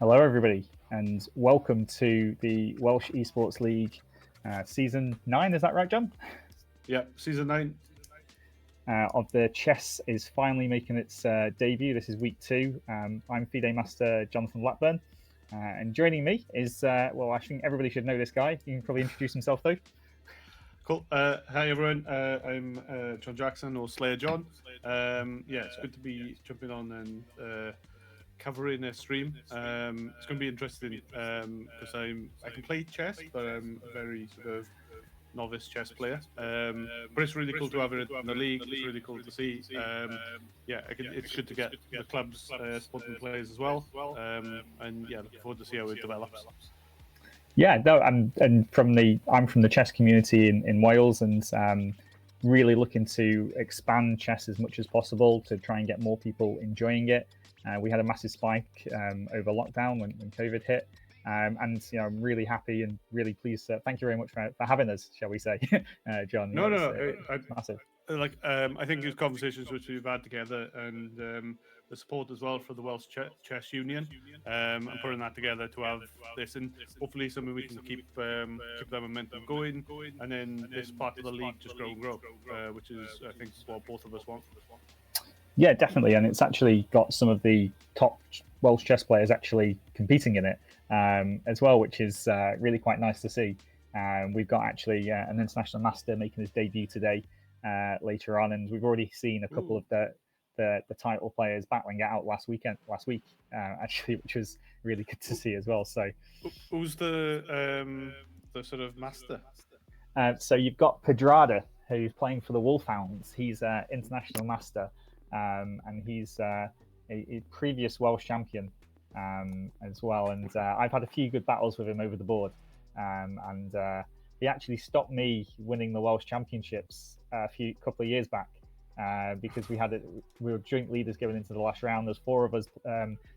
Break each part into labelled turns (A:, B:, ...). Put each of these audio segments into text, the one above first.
A: Hello, everybody, and welcome to the Welsh Esports League Season 9. Is that right, John?
B: Yeah, Season 9.
A: Of the chess is finally making its debut. This is week 2. I'm FIDE Master Jonathan Blackburn, and joining me is, I think everybody should know this guy. You can probably introduce himself, though.
B: Cool. Hi, everyone. I'm John Jackson, or SlayerJohn. It's good to be jumping on and covering a stream. It's going to be interesting because I can play chess, but I'm a very sort of novice chess player. But it's really cool to have it in the league. It's really cool to see. It's good to get the clubs supporting players as well. Looking forward to see how it develops.
A: Yeah, no, I'm from the chess community in Wales, and really looking to expand chess as much as possible to try and get more people enjoying it. We had a massive spike over lockdown when COVID hit. I'm really happy and really pleased. Thank you very much for having us, shall we say, John?
B: It's
A: massive.
B: I think these conversations which we've had together and the support as well for the Welsh Chess Union and putting that together to have this, and hopefully something we can keep that momentum going, and then this part of the league just grow and grow, which is I think what both of us want.
A: Yeah, definitely, and it's actually got some of the top Welsh chess players actually competing in it as well, which is really quite nice to see. We've got actually an international master making his debut today later on, and we've already seen a couple of the title players battling it out last week actually, which was really good to see as well. So,
B: who's the sort of master?
A: So you've got Pedrada, who's playing for the Wolfhounds. He's an international master, and he's a previous Welsh champion as well. And I've had a few good battles with him over the board, and he actually stopped me winning the Welsh Championships a couple of years back because we were joint leaders going into the last round. There's 4 of us,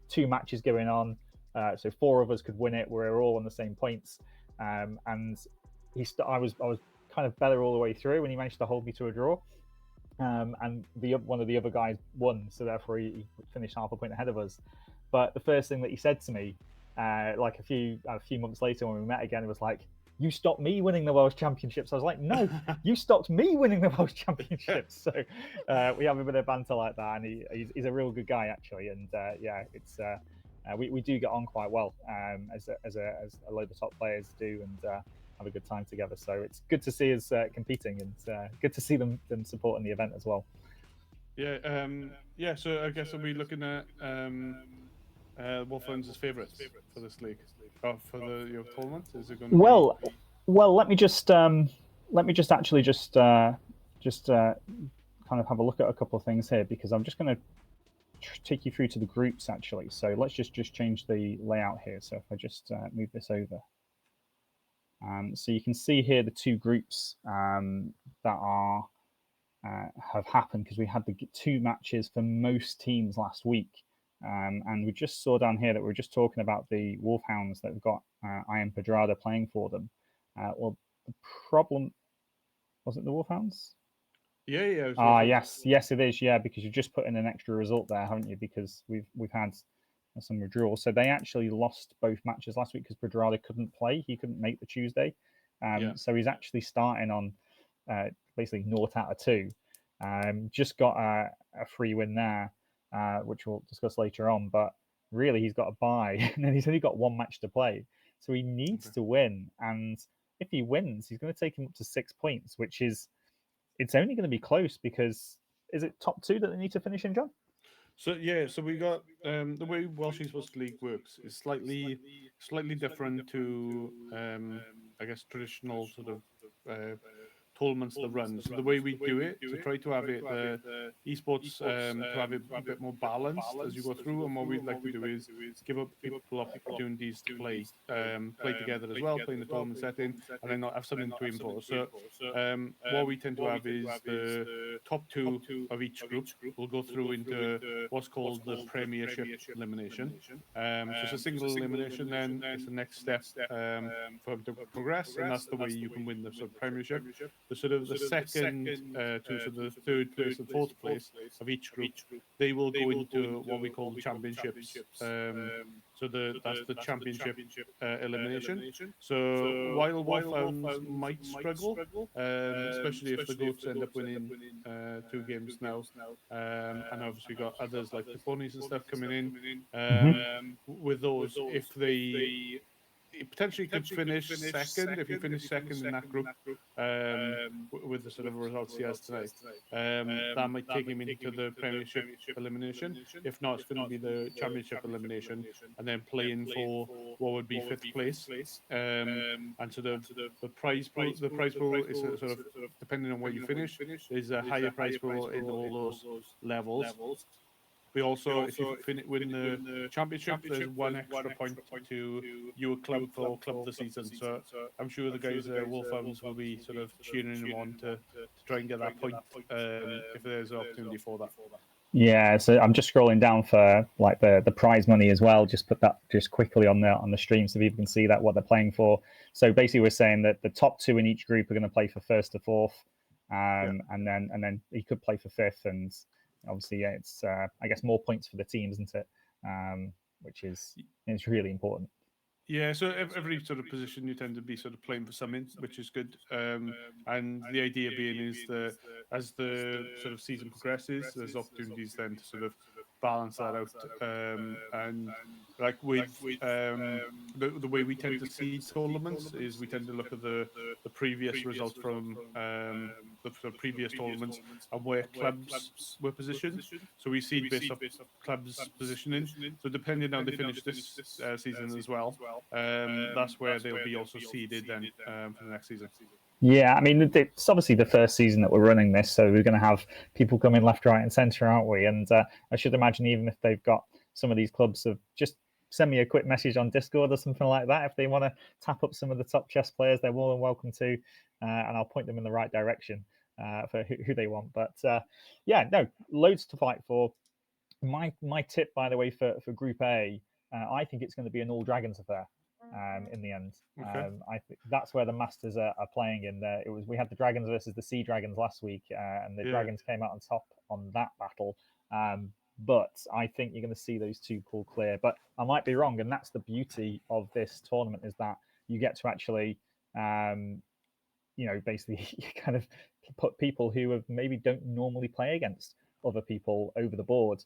A: 2 matches going on, so 4 of us could win it. We were all on the same points, and I was kind of better all the way through, and he managed to hold me to a draw. And one of the other guys won, so therefore he finished half a point ahead of us. But the first thing that he said to me, like a few months later when we met again, it was like, "You stopped me winning the Welsh Championships." I was like, "No, you stopped me winning the Welsh Championships." So we have a bit of banter like that, and he's a real good guy actually. And it's we do get on quite well as a load of top players do, and have a good time together. So it's good to see us competing, and good to see them supporting the event as well.
B: So I guess we'll be looking at Wolfhounds' favourites for this league, or for the tournament. Is it going to
A: be? Well, let me just actually kind of have a look at a couple of things here, because I'm just going to take you through to the groups actually. So let's just change the layout here. So if I just move this over. So you can see here the 2 groups that have happened, because we had the 2 matches for most teams last week, and we just saw down here that we were just talking about the Wolfhounds that have got Ian Pedrada playing for them. The problem was it the Wolfhounds?
B: Yeah.
A: Yes, it is. Yeah, because you just put in an extra result there, haven't you? Because we've had some withdrawals. So they actually lost both matches last week because Pedrada couldn't play. He couldn't make the Tuesday. So he's actually starting on basically 0 out of 2. Just got a free win there, which we'll discuss later on. But really, he's got a bye, and then he's only got 1 match to play. So he needs to win. And if he wins, he's going to take him up to 6 points, which is, it's only going to be close, because is it top 2 that they need to finish in, John?
B: So we got the way Welsh Esports League works is slightly different to I guess traditional sort of tournaments that run. So the way we do it, to try to have it esports to have it a bit more balanced as you go through, and what we'd like to do is give up people opportunities to play together as well, play in the tournament setting, and then not have something to aim for. So what we tend to have is the top 2 of each group will go through into what's called the Premiership elimination. So it's a single elimination, then it's the next step for them to progress, and that's the way you can win the sort of Premiership. the sort of the second to sort of the third place and fourth place of each group, they will go into what we call the championships. So that's the championship elimination. So while Wolfhounds might struggle, especially if the Goats end up winning 2 games now, and obviously got others like the Ponies and stuff coming in. With those, if they potentially could finish second, if you finish second in that group, with the sort of results he has tonight, that might take him into the Premiership elimination. If not, it's going to be the Championship elimination, and then playing for what would be 5th place. And so the prize pool is sort of, depending on where you finish, is a higher prize pool in all those levels. We also, if you win the championship, there's 1 extra point to your club for club of the season. So I'm sure the guys at Wolfhounds will be sort of cheering him on to try and get that point if there's an opportunity for that.
A: Yeah, so I'm just scrolling down for like the prize money as well. Just put that just quickly on the stream so people can see that what they're playing for. So basically, we're saying that the top 2 in each group are going to play for 1st to 4th, and then he could play for 5th, and obviously, yeah, it's I guess more points for the team, isn't it? Which is really important.
B: Yeah, so every sort of position you tend to be sort of playing for something, which is good. And the idea being is that as the sort of season progresses, there's opportunities then to sort of balance that out. And like with the way we tend to see tournaments is we tend to look at the previous results from the sort of previous tournaments and where clubs were positioned. So we see based off clubs' positioning. So depending on how they finish this season as well, that's where they'll be also seeded then for the next season.
A: Yeah, I mean, it's obviously the first season that we're running this, so we're going to have people coming left, right, and centre, aren't we? And I should imagine even if they've got some of these clubs, of just send me a quick message on Discord or something like that. If they want to tap up some of the top chess players, they're more than welcome to, and I'll point them in the right direction for who they want. But yeah, no, loads to fight for. My tip, by the way, for Group A, I think it's going to be an all Dragons affair. In the end,
B: Okay.
A: I think that's where the Masters are playing in there. We had the Dragons versus the Sea Dragons last week, and the Dragons came out on top on that battle. But I think you're going to see those 2 pull clear. But I might be wrong, and that's the beauty of this tournament, is that you get to actually, basically you kind of put people who maybe don't normally play against other people over the board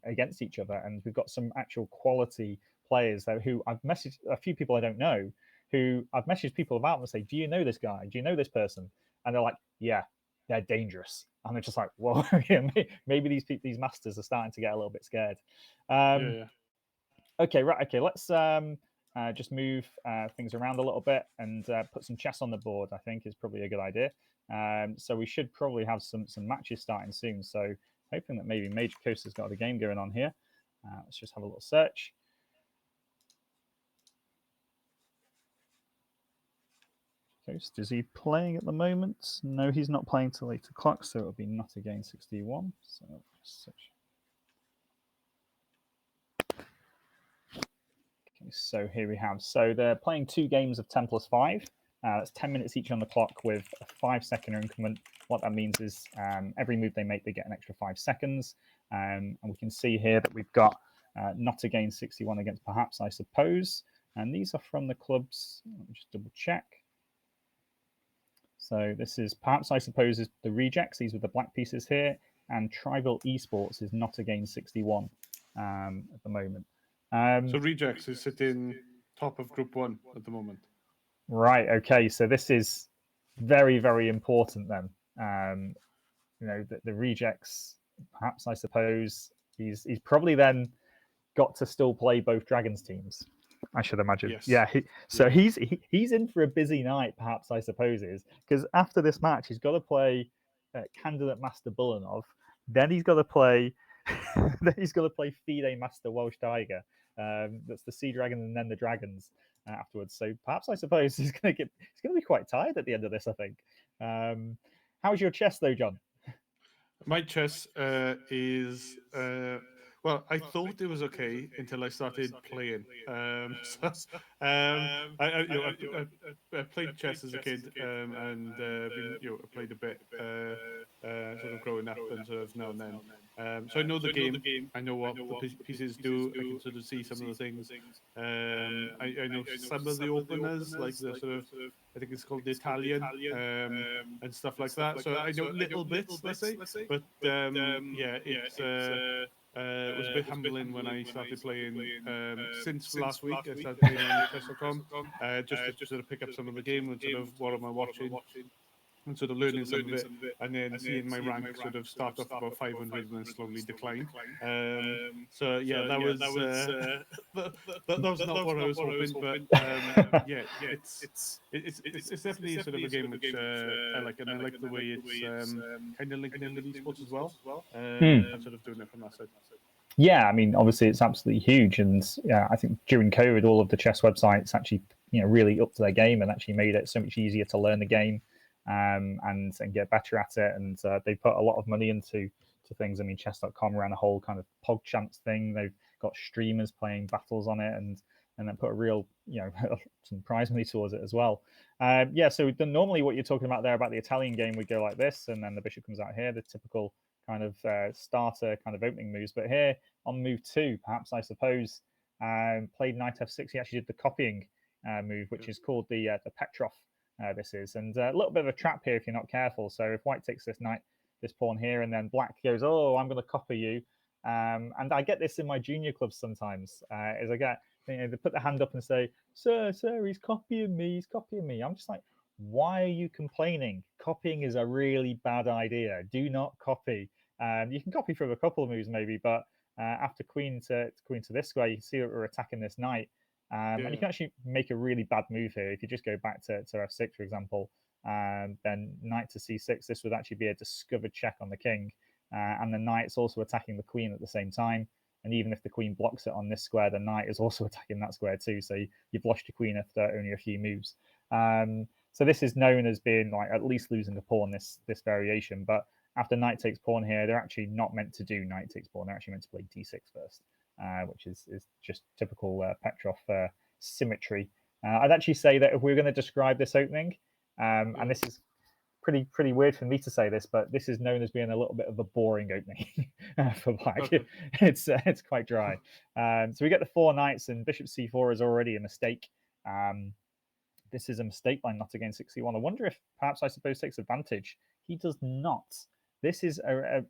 A: against each other, and we've got some actual quality players there who I've messaged a few people I don't know, who I've messaged people about and say, do you know this guy? Do you know this person? And they're like, yeah, they're dangerous. And they're just like, well, maybe these masters are starting to get a little bit scared. Okay, right. Okay, let's just move things around a little bit and put some chess on the board. I think is probably a good idea. So we should probably have some matches starting soon. So hoping that maybe Major Coast has got a game going on here. Let's just have a little search. Coast, is he playing at the moment? No, he's not playing till 8 o'clock, so it'll be not again 61. So just search. Okay, so here we have. So they're playing 2 games of 10+5. That's 10 minutes each on the clock with a 5-second increment. What that means is every move they make, they get an extra 5 seconds. And we can see here that we've got not again 61 against Perhaps I Suppose. And these are from the clubs. Let me just double check. So this is Perhaps I Suppose is the rejects. These were the black pieces here. And Tribal Esports is not again 61 at the moment.
B: So rejects is sitting top of Group 1 at the moment.
A: Right. Okay. So this is very, very important then. The rejects, Perhaps I Suppose, he's probably then got to still play both Dragons teams, I should imagine.
B: Yes.
A: Yeah. He's in for a busy night, Perhaps I Suppose, because after this match, he's got to play Candidate Master Bullenov. Then he's got to play. Then he's got to play Fide Master Welsh Tiger. That's the Sea Dragon and then the Dragons afterwards. So Perhaps I Suppose he's going to be quite tired at the end of this, I think. How's your chess though, John?
B: My chess is Well, I thought it was okay until I started playing. I played chess as a kid, and been played a bit, sort of growing up and sort of now and then. So I know the game. I know what the pieces do. I can sort of see some of the things. I know some of the openers, like the sort of, I think it's called the Italian, and stuff like that. So I know little bits, let's say. But yeah, it was a bit humbling when I started playing. Since last week, I started playing on chess.com, just to sort of pick up some of the game and sort of what am I watching, and sort of learning some of it, and then seeing my rank sort of start off about 500 and then slowly decline. So yeah, that was that was not what I was hoping, but yeah, it's definitely sort of a game which I like, and I like the way it's kind of linking in with esports as well, and sort of doing it from that side.
A: Yeah, I mean, obviously it's absolutely huge, and I think during COVID, all of the chess websites actually, really upped their game and actually made it so much easier to learn the game, and get better at it. And they put a lot of money into things. I mean, chess.com ran a whole kind of PogChamps thing. They've got streamers playing battles on it, and then put a real, some prize money towards it as well. Yeah, so normally what you're talking about there about the Italian game would go like this, and then the bishop comes out here, the typical kind of starter kind of opening moves. But here on move 2, perhaps I suppose, played knight f6. He actually did the copying move, which is called the Petrov. This is, and a little bit of a trap here if you're not careful. So if white takes this pawn here, and then black goes, oh, I'm going to copy you. And I get this in my junior clubs sometimes, as I get, they put the hand up and say, sir, he's copying me. I'm just like, why are you complaining? Copying is a really bad idea. Do not copy. You can copy from a couple of moves maybe, but after queen to this square, you can see that we're attacking this knight. And you can actually make a really bad move here. If you just go back to f6, for example, then knight to c6, this would actually be a discovered check on the king. And the knight's also attacking the queen at the same time. And even if the queen blocks it on this square, the knight is also attacking that square too. So you've lost your queen after only a few moves. So this is known as being like at least losing a pawn, this variation. But after knight takes pawn here, they're actually not meant to do knight takes pawn. They're actually meant to play d6 first, which is just typical Petrov symmetry. I'd actually say that if we're going to describe this opening, and this is pretty weird for me to say this, but this is known as being a little bit of a boring opening for black. Okay. It's quite dry. So we get the 4 knights, and bishop c4 is already a mistake. This is a mistake by not against 61. I wonder if perhaps I suppose takes advantage. He does not. This is a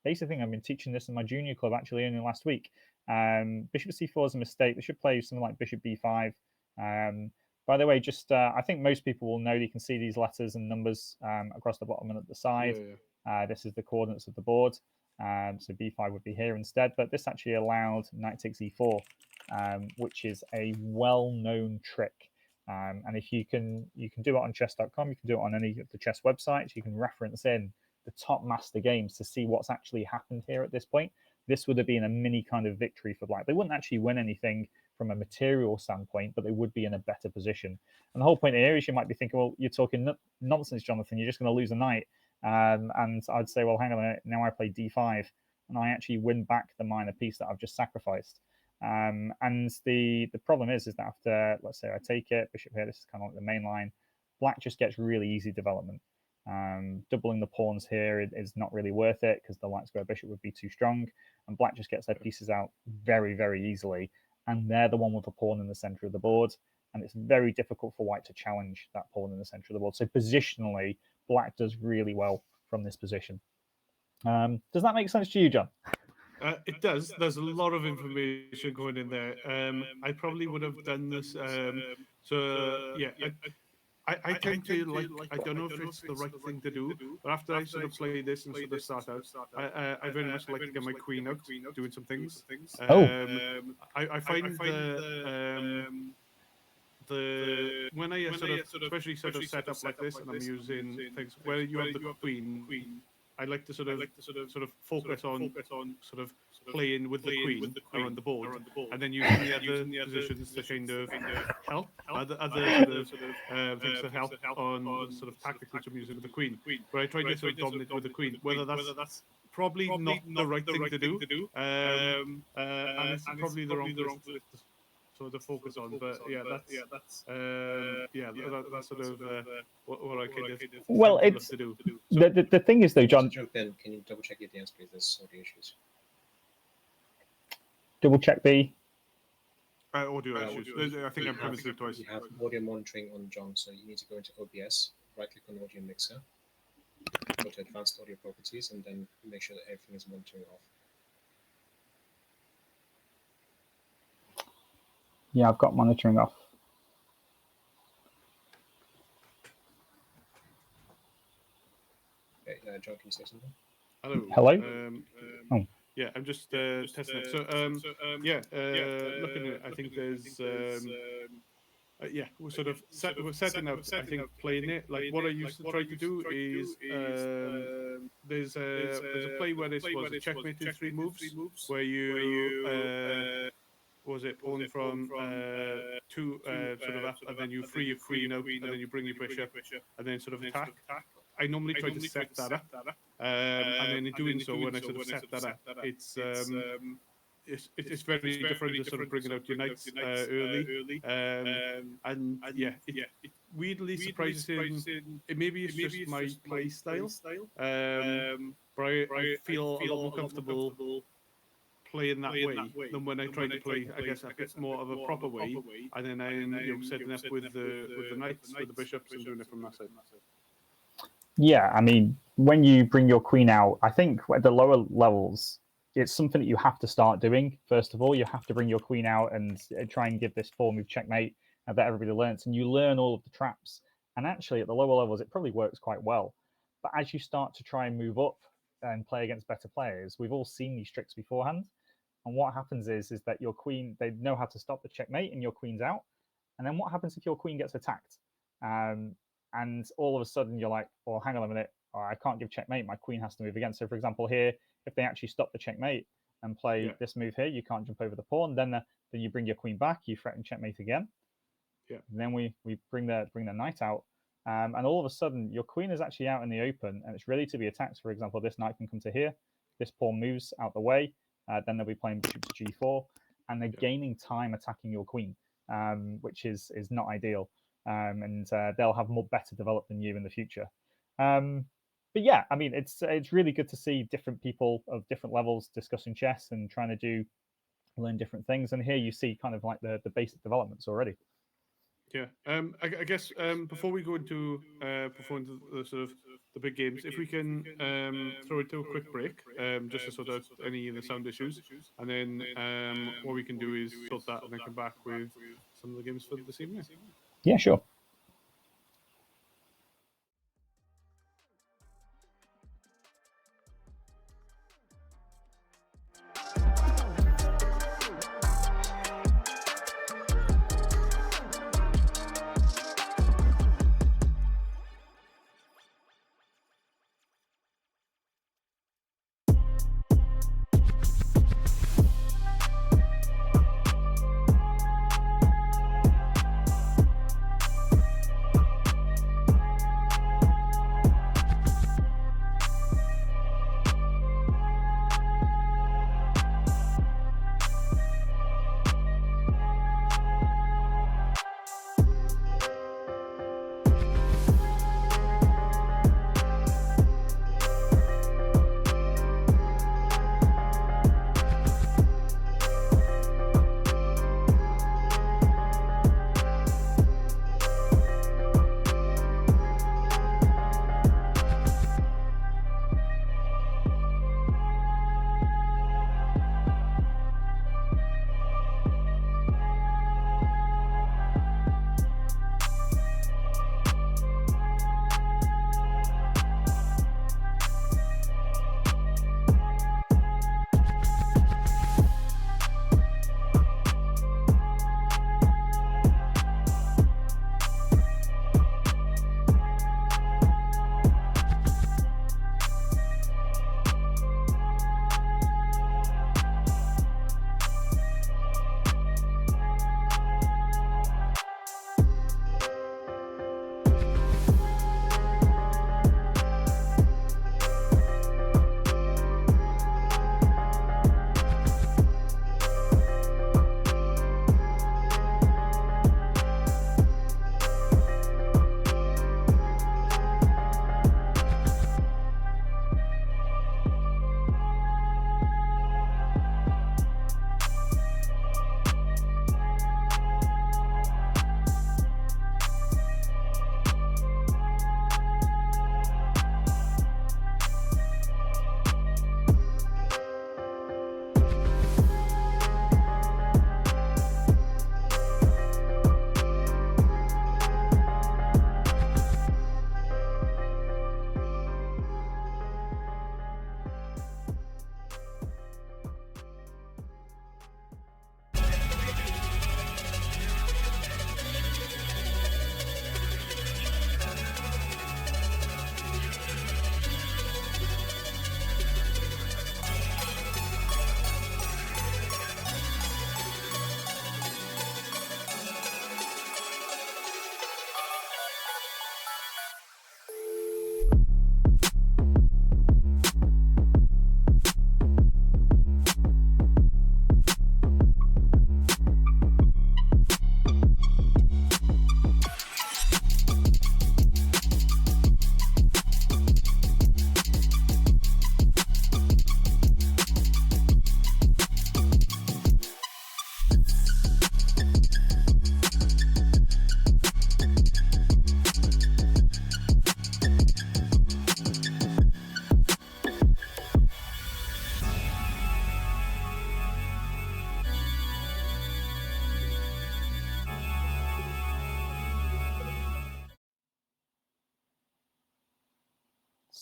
A: basic thing. I've been teaching this in my junior club actually only last week. Bishop c4 is a mistake. They should play something like bishop b5. By the way, just I think most people will know you can see these letters and numbers across the bottom and at the side. This is the coordinates of the board. So b5 would be here instead. But this actually allowed knight takes e4, which is a well-known trick. And if you can do it on chess.com, you can do it on any of the chess websites. You can reference in the top master games to see what's actually happened here at this point. This would have been a mini kind of victory for black. They wouldn't actually win anything from a material standpoint, but they would be in a better position. And the whole point here is you might be thinking, well, you're talking nonsense, Jonathan. You're just going to lose a knight. And I'd say, well, hang on a minute. Now I play d5, and I actually win back the minor piece that I've just sacrificed. And the problem is that after, let's say I take it, bishop here, this is kind of like the main line, black just gets really easy development. Doubling the pawns here is not really worth it because the white square bishop would be too strong, and black just gets their pieces out very, very easily, and they're the one with the pawn in the center of the board, and it's very difficult for white to challenge that pawn in the center of the board. So positionally, black does really well from this position. Does that make sense to you, John?
B: It does. There's a lot of information going in there. I probably would have done this. So yeah, I tend to like. I don't know if it's the right thing to do, but after I sort of play this and sort of start out, I very much like to get my queen out, doing some things. I find the when I sort of especially sort of set up like this and I'm using things where you have the queen. I like to sort of focus on sort of playing with the queen around the board, and then using the other positions to kind of help other sort of things to help on sort of tactics which I'm using with the queen. Where I try to sort of dominate with the queen, whether that's probably not the right thing to do. And it's probably the wrong place to sort of focus on. But that's sort of what I kind of
A: well, it's
B: to do.
A: The thing is though, John.
C: Jump in. Can you double check your DNS, please? There's audio issues.
A: Double check the
B: audio issues. I think I'm previously twice.
C: You have audio monitoring on John, so you need to go into OBS, right-click on Audio Mixer, go to Advanced Audio Properties, and then make sure that everything is monitoring off.
A: Yeah, I've got monitoring off.
C: Okay, John, can you say something?
A: Hello?
B: Yeah, I'm just testing it. So, looking at it, I think there's, we're sort of we're setting up, I think, playing it. Like, what I used to try to do is, there's a play where this was a checkmate in 3 moves, where you, pawn from 2 sort of up, and then you free your queen out, and then you bring your bishop, and then sort of attack. I normally try to set that up, and then in doing so, when I sort of set that up, it's very different to sort of bringing out your knights early, and it weirdly surprises in. Maybe it's just my play style, but I feel a lot more comfortable playing that way than when I try to play, I guess, a bit more of a proper way, and then I'm setting up with the knights, with the bishops, and doing it from that side.
A: Yeah, I mean, when you bring your queen out, I think at the lower levels, it's something that you have to start doing. First of all, you have to bring your queen out and try and give this 4-move checkmate that everybody learns, and you learn all of the traps. And actually, at the lower levels, it probably works quite well. But as you start to try and move up and play against better players, we've all seen these tricks beforehand. And what happens is that your queen, they know how to stop the checkmate, and your queen's out. And then what happens if your queen gets attacked? And all of a sudden you're like, well, hang on a minute, I can't give checkmate, my queen has to move again. So for example here, if they actually stop the checkmate and play this move here, you can't jump over the pawn, then you bring your queen back, you threaten checkmate again. And then we bring the knight out, and all of a sudden your queen is actually out in the open and it's ready to be attacked. For example, this knight can come to here, this pawn moves out the way, then they'll be playing bishop to g4, and they're gaining time attacking your queen, which is not ideal. And they'll have better developed than you in the future. But yeah, I mean, it's really good to see different people of different levels discussing chess and trying to learn different things. And here you see kind of like the basic developments already.
B: Yeah, I guess before we go into the sort of the big games, if we can throw it to a quick break, just to sort out any of the sound issues, and then what we can do is sort that and then come back with some of the games for this evening.
A: Yeah, sure.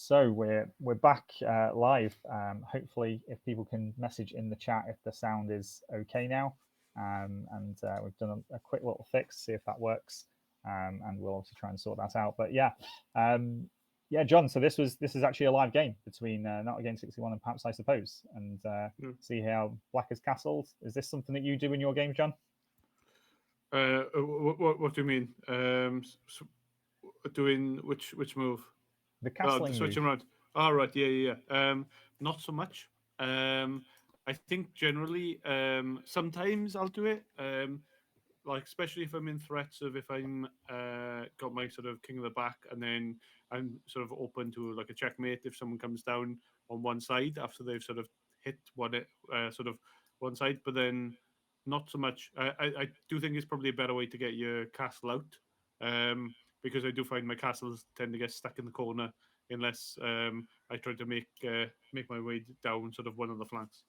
A: So we're back live. Hopefully, if people can message in the chat if the sound is okay now, and we've done a quick little fix, see if that works, and we'll obviously try and sort that out. But yeah, John. So this is actually a live game between Not Again 61 and Perhaps I Suppose, and see how Black is castled. Is this something that you do in your games, John?
B: What do you mean? Doing which move?
A: The castling
B: switching
A: move.
B: around. Oh, right, yeah. Not so much. I think generally, sometimes I'll do it. Like especially if I'm in threats of if I'm got my sort of king of the back, and then I'm sort of open to like a checkmate if someone comes down on one side after they've sort of hit sort of one side, but then not so much. I do think it's probably a better way to get your castle out, because I do find my castles tend to get stuck in the corner unless I try to make my way down sort of one of the flanks.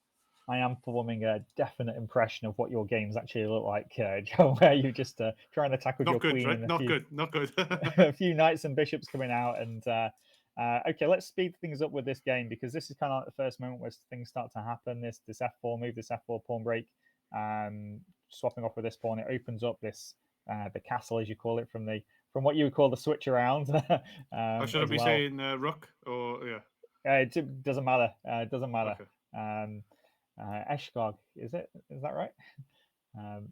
A: I am forming a definite impression of what your games actually look like, Joe, where you just try and attack with
B: Not
A: your
B: good,
A: queen
B: right?
A: and
B: Not good.
A: a few knights and bishops coming out. And okay, let's speed things up with this game, because this is kind of like the first moment where things start to happen. This f4 move, this f4 pawn break, swapping off with this pawn, it opens up this the castle, as you call it, from what you would call the switch around.
B: Should I be saying rook or yeah?
A: It doesn't matter. It doesn't matter.
B: Okay.
A: Eshgog, is that right? In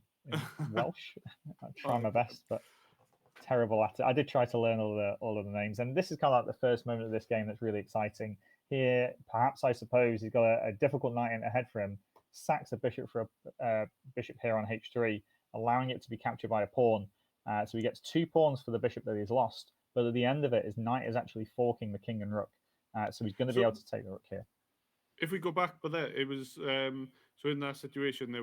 A: Welsh. I try my best, but terrible at it. I did try to learn all of the names, and this is kind of like the first moment of this game that's really exciting. Here, perhaps I suppose he's got a difficult knight ahead for him. Sacks a bishop for a bishop here on h3, allowing it to be captured by a pawn. So he gets 2 pawns for the bishop that he's lost, but at the end of it, his knight is actually forking the king and rook. So he's going to be able to take the rook here.
B: If we go back, but there it was. So in that situation,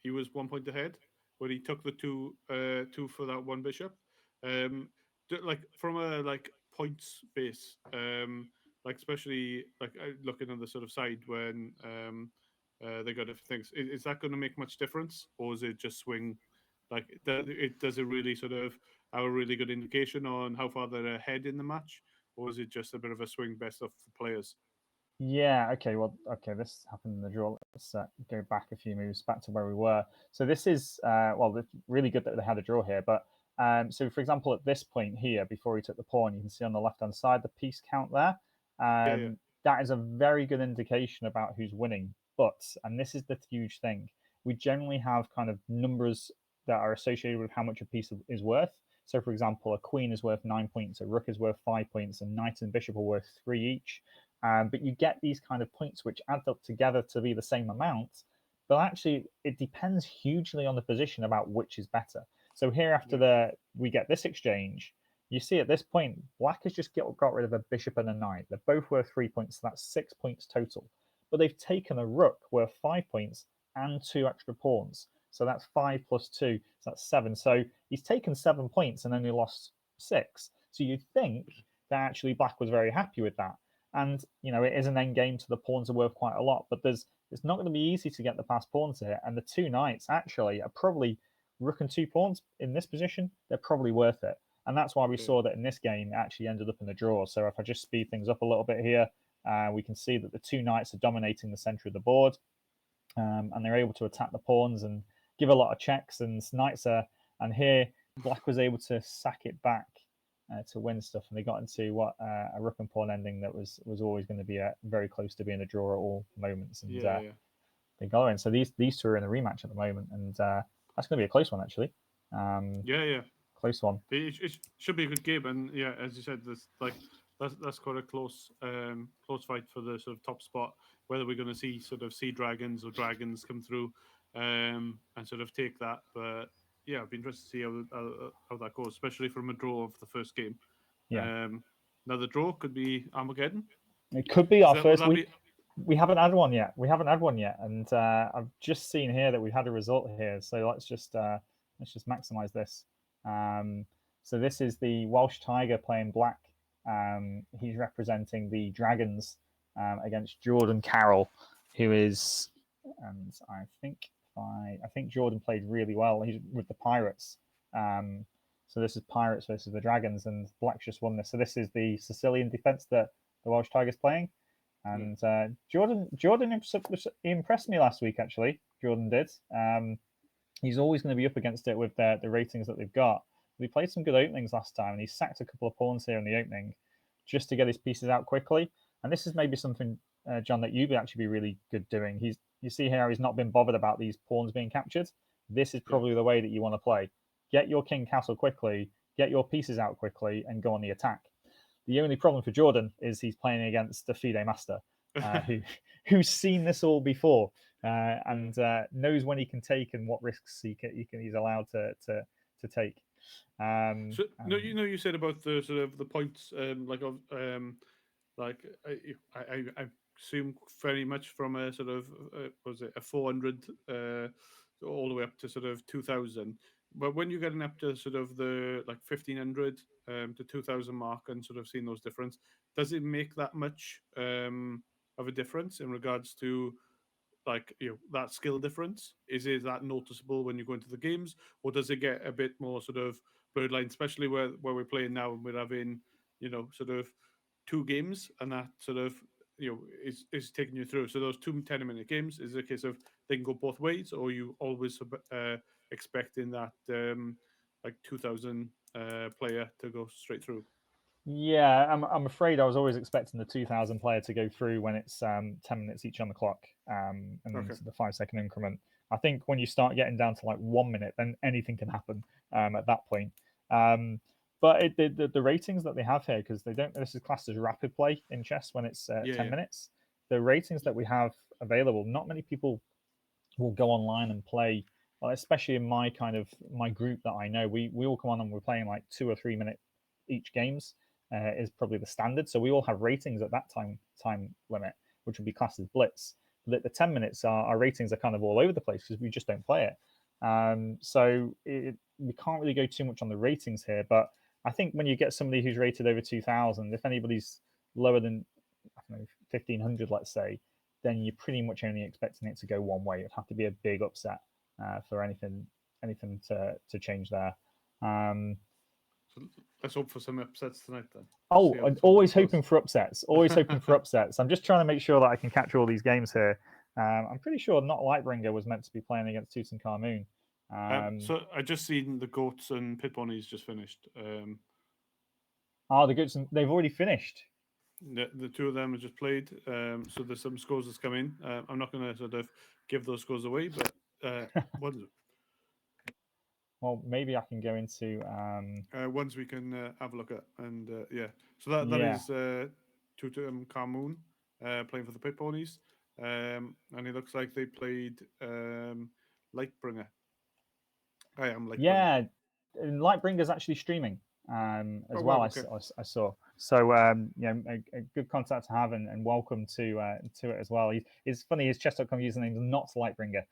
B: he was 1 point ahead, where he took the two for that one bishop. Like from a points base, like especially looking on the sort of side when they got different things. Is that going to make much difference, or is it just swing? Like does it really sort of have a really good indication on how far they're ahead in the match, or is it just a bit of a swing best of the players?
A: Yeah, okay, this happened in the draw. Let's go back a few moves, back to where we were. So this is, it's really good that they had a draw here. But so, for example, at this point here, before he took the pawn, you can see on the left-hand side the piece count there.
B: Yeah.
A: That is a very good indication about who's winning. But, and this is the huge thing, we generally have kind of numbers that are associated with how much a piece is worth. So, for example, a queen is worth 9 points, a rook is worth 5 points, and knight and bishop are worth 3 each. But you get these kind of points which add up together to be the same amount. But actually, it depends hugely on the position about which is better. So here, after we get this exchange, you see at this point, Black has just got rid of a bishop and a knight. They're both worth 3 points, so that's 6 points total. But they've taken a rook worth 5 points and 2 extra pawns. So that's 5 plus 2, so that's 7. So he's taken 7 points and only lost 6. So you'd think that actually Black was very happy with that. And, it is an end game, so the pawns are worth quite a lot. But it's not going to be easy to get the past pawns here. And the 2 knights actually are probably rook and 2 pawns in this position. They're probably worth it. And that's why we saw that in this game, it actually ended up in the draw. So if I just speed things up a little bit here, we can see that the 2 knights are dominating the center of the board. And they're able to attack the pawns and give a lot of checks. And and here, Black was able to sack it back to win stuff, and they got into a rook and pawn ending that was always going to be very close to being a draw at all moments, and they got in. So these two are in a rematch at the moment, and that's going to be a close one actually. Close one.
B: It should be a good game, and as you said, that's quite a close fight for the sort of top spot. Whether we're going to see sort of sea dragons or dragons come through and sort of take that, but. Yeah, I'd be interested to see how that goes, especially from a draw of the first game.
A: Yeah.
B: Another draw could be Armageddon.
A: It could be our first. We haven't had one yet. And I've just seen here that we've had a result here. So let's just maximize this. So this is the Welsh Tiger playing Black. He's representing the Dragons against Jordan Carroll, who is, and I think Jordan played really well. He's with the Pirates. So this is Pirates versus the Dragons, and Black's just won this. So this is the Sicilian defense that the Welsh Tigers playing. And Jordan impressed me last week, actually. Jordan did. He's always going to be up against it with the ratings that they've got. We played some good openings last time, and he sacked a couple of pawns here in the opening just to get his pieces out quickly. And this is maybe something, John, that you'd actually be really good doing. You see here how he's not been bothered about these pawns being captured. This is probably the way that you want to play. Get your king castle quickly, get your pieces out quickly, and go on the attack. The only problem for Jordan is he's playing against a FIDE master who's seen this all before and knows when he can take and what risks he's allowed to take.
B: You said about the sort of the points, I assume very much from a sort of was it a 400 all the way up to sort of 2,000. But when you're getting up to sort of the 1,500 to 2,000 mark and sort of seeing those difference, does it make that much of a difference in regards to that skill difference? Is that noticeable when you go into the games, or does it get a bit more sort of blurred line, especially where we're playing now and we're having sort of 2 games and that sort of is taking you through? So those 2 10-minute games, is it a case of they can go both ways, or you always expecting that 2,000 player to go straight through?
A: Yeah, I'm afraid I was always expecting the 2,000 player to go through when it's 10 minutes each on the clock, and then the 5-second increment. I think when you start getting down to 1 minute, then anything can happen at that point. But the ratings that they have here, because this is classed as rapid play in chess when it's 10 minutes. The ratings that we have available, not many people will go online and play. Well, especially in my group that I know, we all come on and we're playing 2 or 3 minute each games. Is probably the standard. So we all have ratings at that time limit, which would be classed as blitz. But at the 10 minutes, our ratings are kind of all over the place because we just don't play it. So we can't really go too much on the ratings here. But I think when you get somebody who's rated over 2,000, if anybody's lower than 1,500, let's say, then you're pretty much only expecting it to go one way. It'd have to be a big upset for anything to change there.
B: Let's hope for some upsets tonight then.
A: Oh, always hoping for upsets. Always hoping for upsets. I'm just trying to make sure that I can catch all these games here. I'm pretty sure not Lightbringer was meant to be playing against Tutankhamun.
B: So I just seen the Goats and Pit Ponies just finished.
A: The Goats, they've already finished.
B: The 2 of them have just played. So there's some scores that's come in. I'm not going to sort of give those scores away, but what is it?
A: Well, maybe I can go into
B: ones we can have a look at, and so that is Tutankhamun playing for the Pit Ponies, and it looks like they played Lightbringer. I am Lightbringer.
A: Yeah, Lightbringer's actually streaming as well. Okay. I saw. So a good contact to have, and welcome to it as well. It's funny, his chess.com username is not Lightbringer,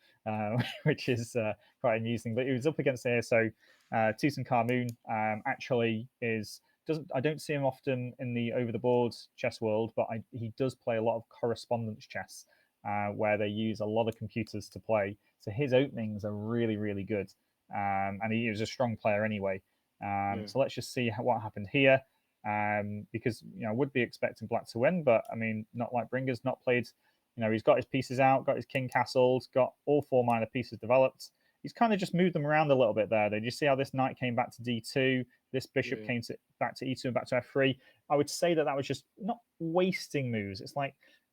A: which is quite amusing. But he was up against here. So Tutankhamun actually I don't see him often in the over the board chess world, but he does play a lot of correspondence chess, where they use a lot of computers to play. So his openings are really, really good, and he is a strong player anyway. So let's just see what happened here, because I would be expecting Black to win, but I mean, not Lightbringer's not played. He's got his pieces out, got his king castles, got all 4 minor pieces developed. He's kind of just moved them around a little bit there. Did you see how this knight came back to d2? This bishop came back to e2 and back to f3. I would say that was just not wasting moves. It's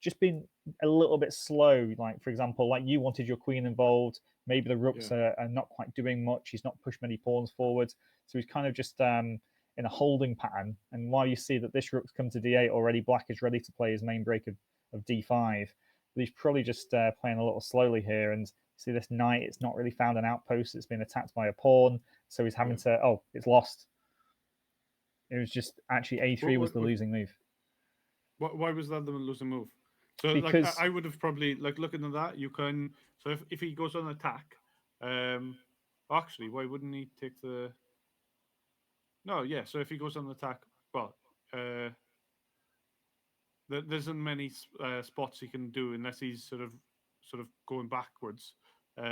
A: just being a little bit slow. For example, you wanted your queen involved. Maybe the rooks are not quite doing much. He's not pushed many pawns forward. So he's kind of just in a holding pattern. And while you see that this rook's come to d8 already, Black is ready to play his main break of d5. But he's probably just playing a little slowly here. And see this knight, it's not really found an outpost. It's been attacked by a pawn. So he's having to, it's lost. It was just actually a3 was the losing move.
B: Why was that the losing move? So
A: because
B: I would have probably looking at that, you can, so if he goes on attack, actually, why wouldn't he take the, no, yeah, so if he goes on attack, well, there isn't many spots he can do unless he's sort of going backwards. He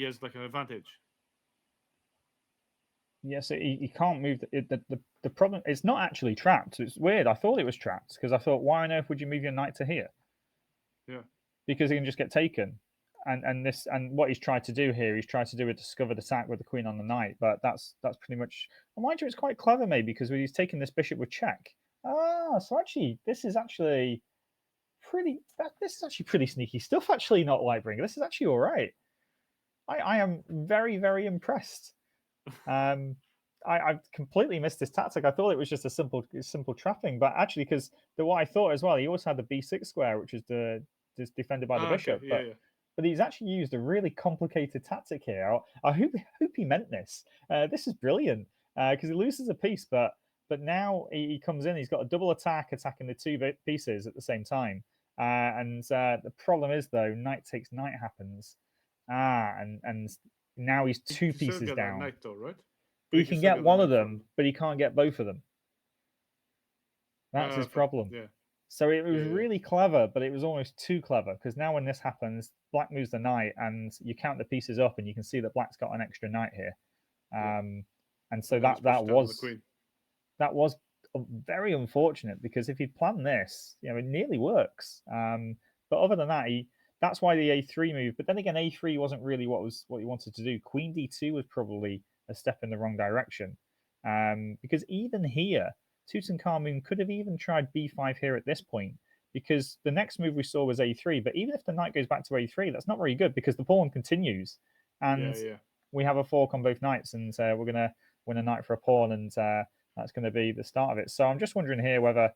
B: has an advantage.
A: Yeah, so he can't move. The problem, it's not actually trapped. It's weird. I thought it was trapped because I thought, why on earth would you move your knight to here?
B: Yeah.
A: Because he can just get taken. And what he's tried to do here, he's tried to do a discovered attack with the queen on the knight, but that's pretty much. Well, mind you, it's quite clever maybe because he's taking this bishop with check. So actually, this is actually pretty sneaky stuff. Actually, not Lightbringer. This is actually all right. I am very, very impressed. I've completely missed this tactic. I thought it was just a simple trapping, but actually, because what I thought as well, he also had the b6 square, which is defended by the bishop.
B: Okay. Yeah,
A: but he's actually used a really complicated tactic here. I hope he meant this. This is brilliant because he loses a piece, but now he comes in. He's got a double attack, attacking the two pieces at the same time. And the problem is though, knight takes knight happens. And now he's two pieces down.
B: Knight though, right?
A: He can get one of them, but he can't get both of them. That's his problem.
B: Yeah.
A: So it was really clever, but it was almost too clever because now when this happens, black moves the knight, and you count the pieces up, and you can see that black's got an extra knight here. And so that was very unfortunate because if he'd planned this, it nearly works. But other than that, that's why the a3 move. But then again, a3 wasn't really what he wanted to do. Queen d2 was probably a step in the wrong direction, because even here, Tutankhamun could have even tried b5 here at this point, because the next move we saw was a3. But even if the knight goes back to a3, that's not very good because the pawn continues, and we have a fork on both knights, and we're going to win a knight for a pawn, and that's going to be the start of it. So I'm just wondering here whether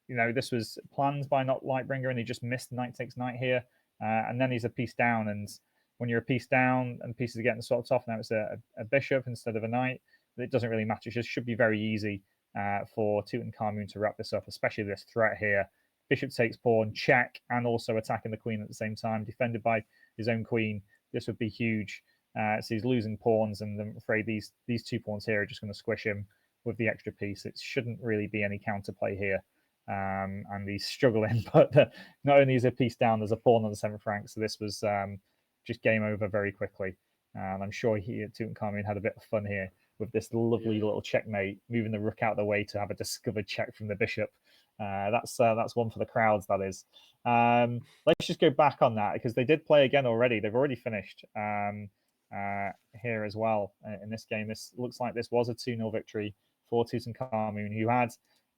A: this was planned by not Lightbringer, and he just missed knight takes knight here, and then he's a piece down, and when you're a piece down and pieces are getting swapped off, now it's a bishop instead of a knight. It doesn't really matter. It just should be very easy for Tutankhamun to wrap this up, especially this threat here. Bishop takes pawn, check, and also attacking the queen at the same time, defended by his own queen. This would be huge. So he's losing pawns, and I'm afraid these 2 pawns here are just going to squish him with the extra piece. It shouldn't really be any counterplay here. And he's struggling, but not only is a piece down, there's a pawn on the 7th rank, so this was just game over very quickly. And I'm sure Tutankhamun had a bit of fun here with this lovely little checkmate, moving the rook out of the way to have a discovered check from the bishop. That's one for the crowds, that is. Let's just go back on that because they did play again already. They've already finished here as well in this game. This looks like this was a 2-0 victory for Tutankhamun, who had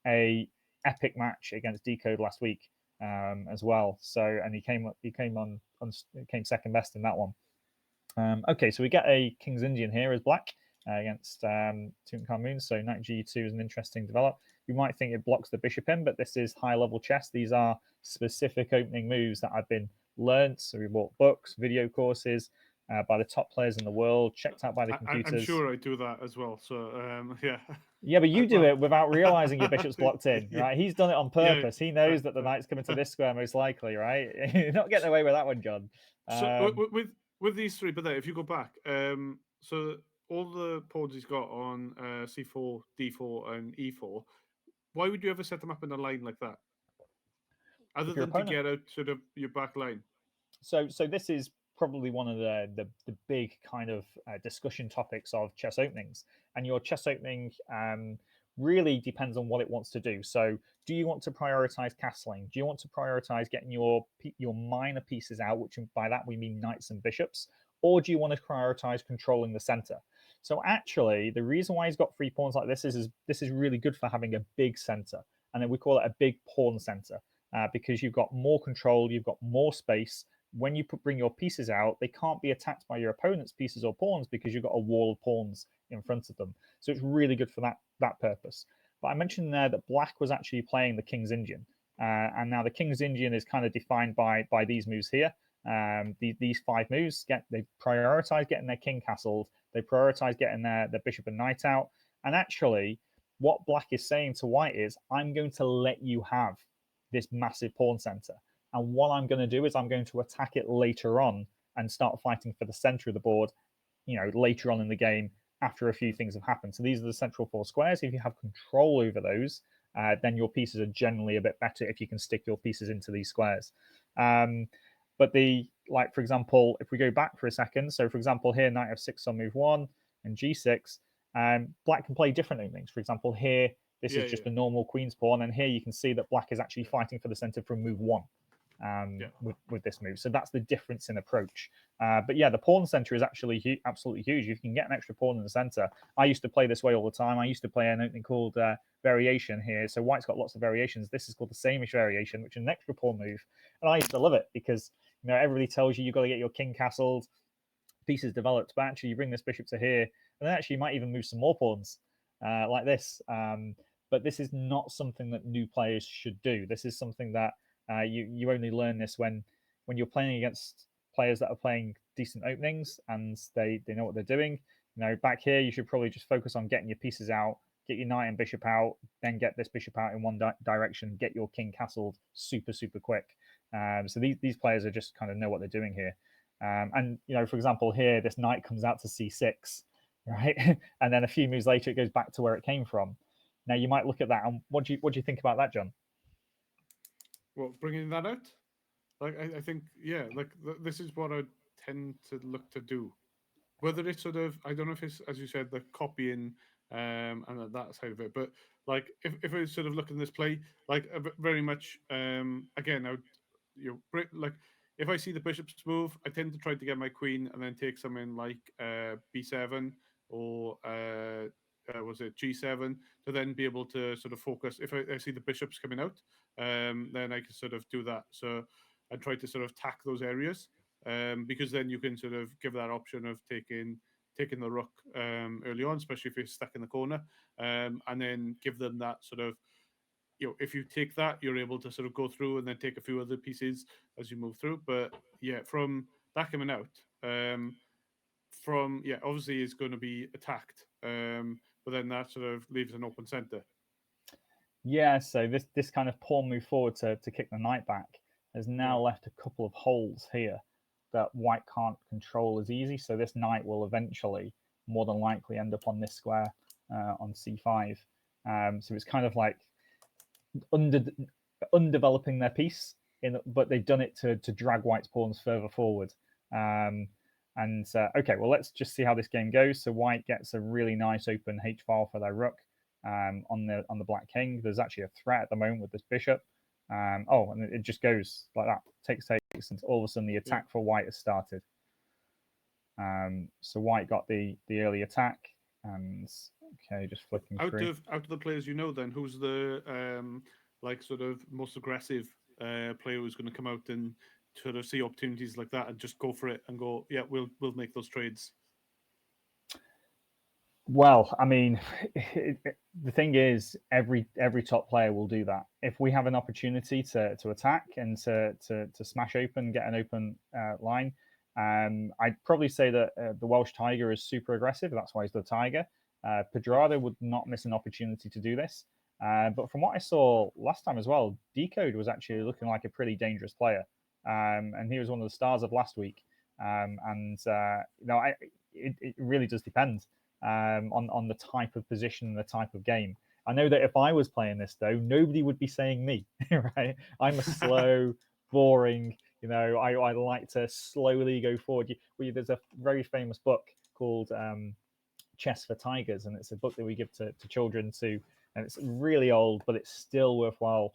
A: a epic match against Decode last week as well. So, and he came second best in that one. Okay, so we get a King's Indian here as black against Tutankhamun. So knight g2 is an interesting develop. You might think it blocks the bishop in, but this is high-level chess. These are specific opening moves that have been learnt. So we bought books, video courses by the top players in the world, checked out by the computers.
B: I'm sure I do that as well. So yeah.
A: Yeah, but you do it without realizing your bishop's blocked in, right? He's done it on purpose. He knows that the knight's coming to this square most likely, right? You're not getting away with that one, John.
B: So with these three, but then if you go back, so all the pawns he's got on c4, d4, and e4, why would you ever set them up in a line like that? Other than to get out sort of your back line.
A: So this is probably one of the big kind of discussion topics of chess openings, and your chess opening really depends on what it wants to do. So do you want to prioritize castling? Do you want to prioritize getting your minor pieces out, which by that we mean knights and bishops, or do you want to prioritize controlling the center? So actually, the reason why he's got 3 pawns like this is really good for having a big center, and then we call it a big pawn center because you've got more control, you've got more space. When you bring your pieces out, they can't be attacked by your opponent's pieces or pawns because you've got a wall of pawns in front of them. So it's really good for that purpose. But I mentioned there that black was actually playing the King's Indian. And now the King's Indian is kind of defined by these moves here. These 5 moves, they prioritize getting their king castled. They prioritize getting their bishop and knight out. And actually, what black is saying to white is, I'm going to let you have this massive pawn center. And what I'm going to do is I'm going to attack it later on and start fighting for the center of the board, later on in the game after a few things have happened. So these are the central 4 squares. If you have control over those, then your pieces are generally a bit better if you can stick your pieces into these squares. But for example, if we go back for a second, so for example, here, knight f6 on move 1, and g6, black can play different openings. For example, here, this is just a normal queen's pawn, and here you can see that black is actually fighting for the center from move 1 with this move. So that's the difference in approach. But yeah, the pawn center is actually absolutely huge. You can get an extra pawn in the center. I used to play this way all the time. I used to play an opening called variation here. So white's got lots of variations. This is called the same-ish variation, which is an extra pawn move. And I used to love it because everybody tells you you've got to get your king castled, pieces developed, but actually you bring this bishop to here, and then actually you might even move some more pawns like this. But this is not something that new players should do. This is something that you only learn this when you're playing against players that are playing decent openings and they know what they're doing. Back here, you should probably just focus on getting your pieces out, get your knight and bishop out, then get this bishop out in one direction, get your king castled super, super quick. So these players are just kind of know what they're doing here. And, for example, here, this knight comes out to c6, right? And then a few moves later, it goes back to where it came from. Now, you might look at that, and what do you think about that, John?
B: Well, bringing that out? Like, I think, this is what I tend to look to do. Whether it's sort of, I don't know if it's, as you said, the copying and that side of it, but like if I sort of look in this play, like very much, again, I would, like if I see the bishop's move, I tend to try to get my queen and then take something like b7 or was it g7 to then be able to sort of focus. If I see the bishops coming out, then I can sort of do that. So I try to sort of tack those areas. Because then you can sort of give that option of taking the rook early on, especially if you're stuck in the corner, and then give them that sort of, if you take that, you're able to sort of go through and then take a few other pieces as you move through. But yeah, from that coming out, obviously is going to be attacked, but then that sort of leaves an open center.
A: Yeah, so this kind of pawn move forward to kick the knight back has now left a couple of holes here that white can't control as easy. So this knight will eventually, more than likely, end up on this square on c5. So it's kind of like undeveloping their piece, but they've done it to drag white's pawns further forward. Okay, well, let's just see how this game goes. So white gets a really nice open h file for their rook on the black king. There's actually a threat at the moment with this bishop. And it just goes like that, takes, and all of a sudden the attack for white has started. So white got the early attack, and okay, just flicking through.
B: Out of the players, then who's the sort of most aggressive player who's going to come out and sort of see opportunities like that and just go for it and go, yeah, we'll make those trades?
A: Well, I mean, the thing is, every top player will do that. If we have an opportunity to attack and to smash open, get an open line, I'd probably say that the Welsh Tiger is super aggressive. That's why he's the Tiger. Pedrada would not miss an opportunity to do this. But from what I saw last time as well, Decode was actually looking like a pretty dangerous player, and he was one of the stars of last week. It really does depend. On the type of position and the type of game. I know that if I was playing this, though, nobody would be saying me, right? I'm a slow, boring, I like to slowly go forward. There's a very famous book called Chess for Tigers, and it's a book that we give to children and it's really old, but it's still worthwhile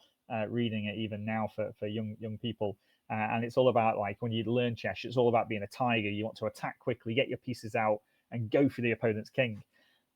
A: reading it even now for young people. And it's all about, like, when you learn chess, it's all about being a tiger. You want to attack quickly, get your pieces out, and go for the opponent's king.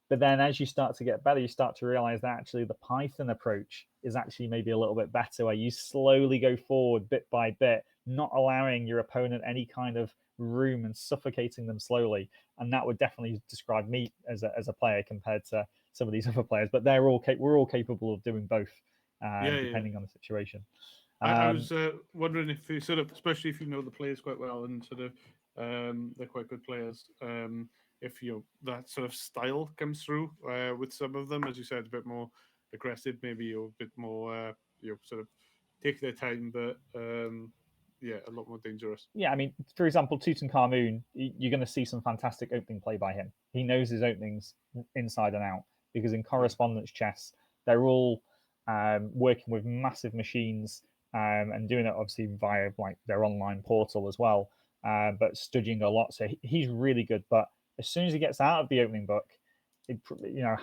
A: But then as you start to get better, you start to realize that actually the Python approach is actually maybe a little bit better, where you slowly go forward bit by bit, not allowing your opponent any kind of room and suffocating them slowly. And that would definitely describe me as a player compared to some of these other players. But we're all capable of doing both, depending on the situation.
B: I was wondering if you sort of, especially if you know the players quite well and sort of they're quite good players, if that sort of style comes through with some of them, as you said, a bit more aggressive, maybe, or a bit more sort of take their time, but a lot more dangerous.
A: Yeah, I mean, for example, Tutankhamun, you're going to see some fantastic opening play by him. He knows his openings inside and out, because in correspondence chess, they're all working with massive machines and doing it obviously via like their online portal as well, but studying a lot. So he's really good. But as soon as he gets out of the opening book,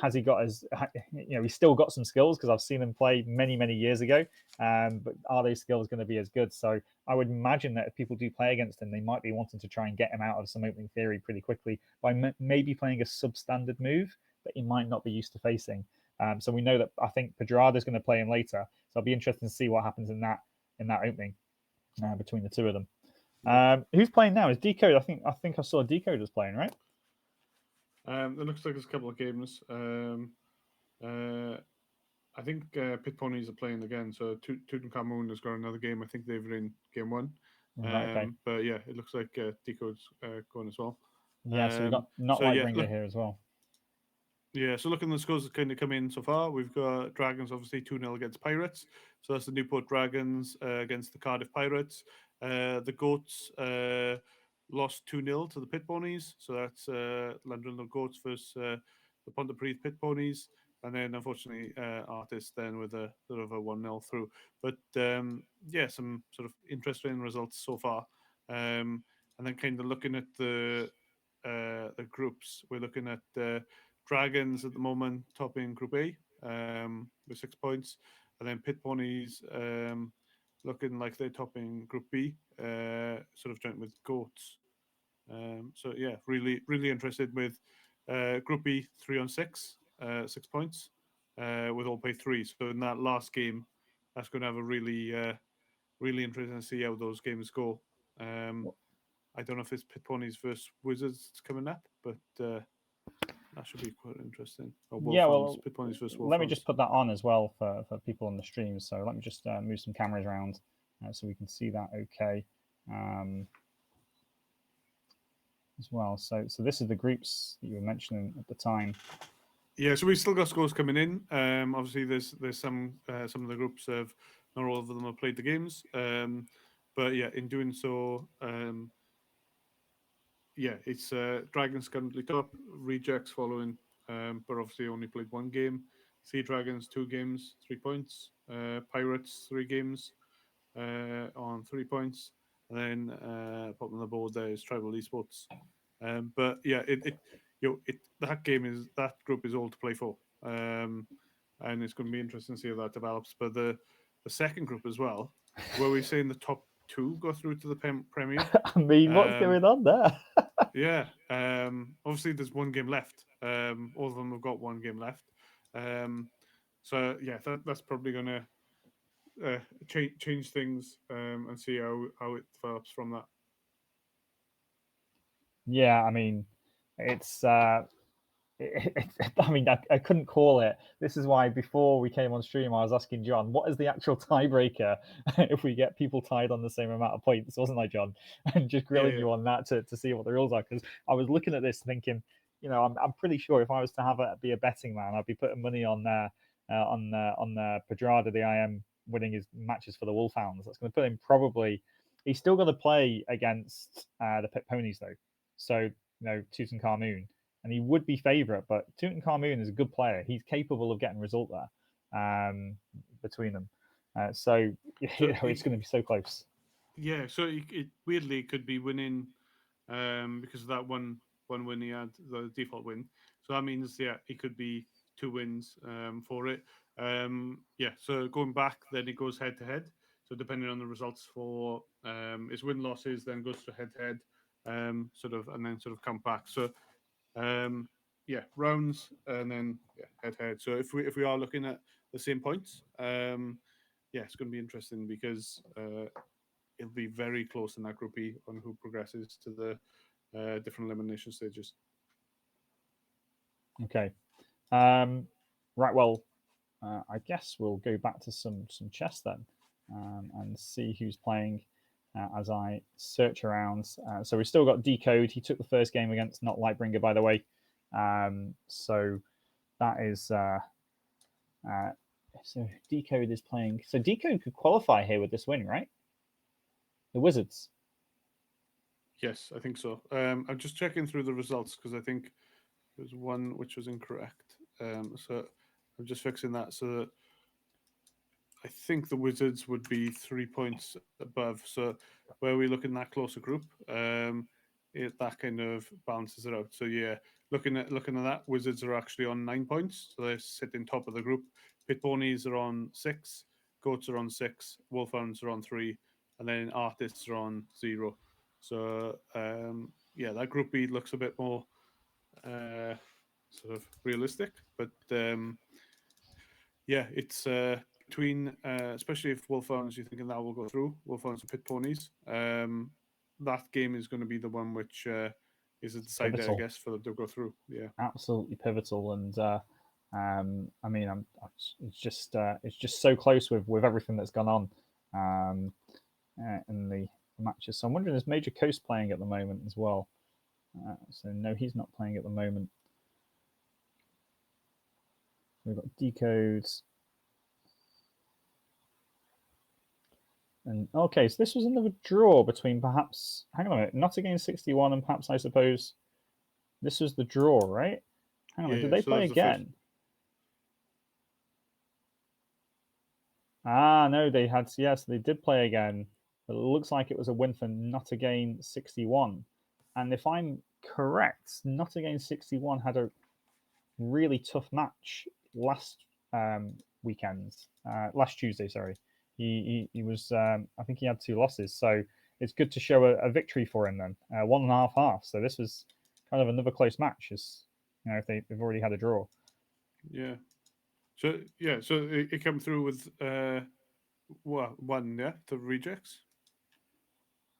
A: has he got he's still got some skills because I've seen him play many, many years ago. But are those skills going to be as good? So I would imagine that if people do play against him, they might be wanting to try and get him out of some opening theory pretty quickly by maybe playing a substandard move that he might not be used to facing. So we know that I think Pedrada is going to play him later. So I'll be interested to see what happens in that opening between the two of them. Who's playing now? Is Decode? I think I saw Decode was playing, right?
B: It looks like there's a couple of games. I think Pit Ponies are playing again. So Tutankhamun has got another game. I think they've in game one.
A: Okay.
B: But yeah, it looks like Decode's going as well.
A: Yeah, so we've got Not Lightbringer here as well.
B: Yeah, so looking at the scores that kind of come in so far, we've got Dragons obviously 2-0 against Pirates. So that's the Newport Dragons against the Cardiff Pirates. The Goats lost 2-0 to the Pit Ponies. So that's London Goats versus the Pontypridd Pit Ponies. And then unfortunately Artists then with a sort of a 1-0 through. But yeah, some sort of interesting results so far. And then kind of looking at the groups, we're looking at Dragons at the moment topping Group A with 6 points, and then Pit Ponies looking like they're topping Group B, sort of joint with Goats. So yeah, really interested with Group B 3 on 6, 6 points with all pay 3. So in that last game, that's going to have a really interesting to see how those games go. I don't know if it's Pit Ponies versus Wizards coming up, but that should be quite interesting.
A: Pit Ponies versus Wolf. Let me just put that on as well for people on the stream. So let me just move some cameras around so we can see that okay as well. So this is the groups that you were mentioning at the time.
B: Yeah, so we've still got scores coming in. Obviously, there's some of the groups have not all of them have played the games, but yeah, in doing so. Yeah, it's Dragons currently top, Rejects following, but obviously only played one game. Sea Dragons 2 games, 3 points. Pirates 3 games on 3 points, and then bottom of the board there is Tribal Esports. But yeah, that group is all to play for, and it's going to be interesting to see how that develops. But the second group as well, where we're saying the top 2 go through to the Premier.
A: I mean, what's going on there?
B: Yeah, obviously there's one game left. All of them have got one game left. So yeah, that's probably going to change things and see how it develops from that.
A: Yeah, I mean, it's. I mean, I couldn't call it. This is why before we came on stream, I was asking John, what is the actual tiebreaker if we get people tied on the same amount of points, wasn't I, John? And just grilling you on that to see what the rules are. Because I was looking at this thinking, I'm pretty sure if I was to be a betting man, I'd be putting money on Pedrada, the IM, winning his matches for the Wolfhounds. That's going to put him probably. He's still going to play against the Pit Ponies though. So Tutankhamun. And he would be favourite, but Tutankhamun is a good player. He's capable of getting a result there between them. So it's going to be so close.
B: Yeah, so it weirdly could be winning because of that one win he had, the default win. So that means, it could be 2 wins for it. Yeah, so going back, then it goes head to head. So depending on the results for his win losses, then goes to head to head, and then come back. So rounds and then head head. So if we are looking at the same points, it's going to be interesting because it'll be very close in that Group E on who progresses to the different elimination stages.
A: Okay, right. Well, I guess we'll go back to some chess then and see who's playing. As I search around, so we've still got Decode. He took the first game against Not Lightbringer, by the way. So that is so Decode is playing. So Decode could qualify here with this win, right? The Wizards.
B: Yes, I think so. I'm just checking through the results because I think there was one which was incorrect. So I'm just fixing that so that I think the Wizards would be 3 points above. So where we look in that closer group, that kind of balances it out. So yeah, looking at that, Wizards are actually on 9 points, so they're sitting top of the group. Pit Ponies are on 6, Goats are on 6, Wolfhounds are on 3, and then Artists are on 0. So yeah, that Group B looks a bit more sort of realistic, but yeah, it's between especially if Wolfhounds, you're thinking that will go through Wolfhounds and Pit Ponies. That game is going to be the one which is a decider,
A: Pivotal.
B: I guess, for them to go through. Yeah,
A: Absolutely pivotal, and I mean, it's just so close with everything that's gone on in the matches. So I'm wondering, is Major Coast playing at the moment as well? So no, he's not playing at the moment. We've got Decodes. And okay, so this was another draw between perhaps, hang on a minute, not against 61 and perhaps, I suppose, this was the draw, right? Hang on a minute, did they play again? No, they had, yes, they did play again. But it looks like it was a win for Not Again 61. And if I'm correct, Not Again 61 had a really tough match last last Tuesday, sorry. He was, I think he had 2 losses. So it's good to show a victory for him then. 1.5. So this was kind of another close match, as if they've already had a draw.
B: Yeah. So yeah, so it came through with one, yeah, the rejects.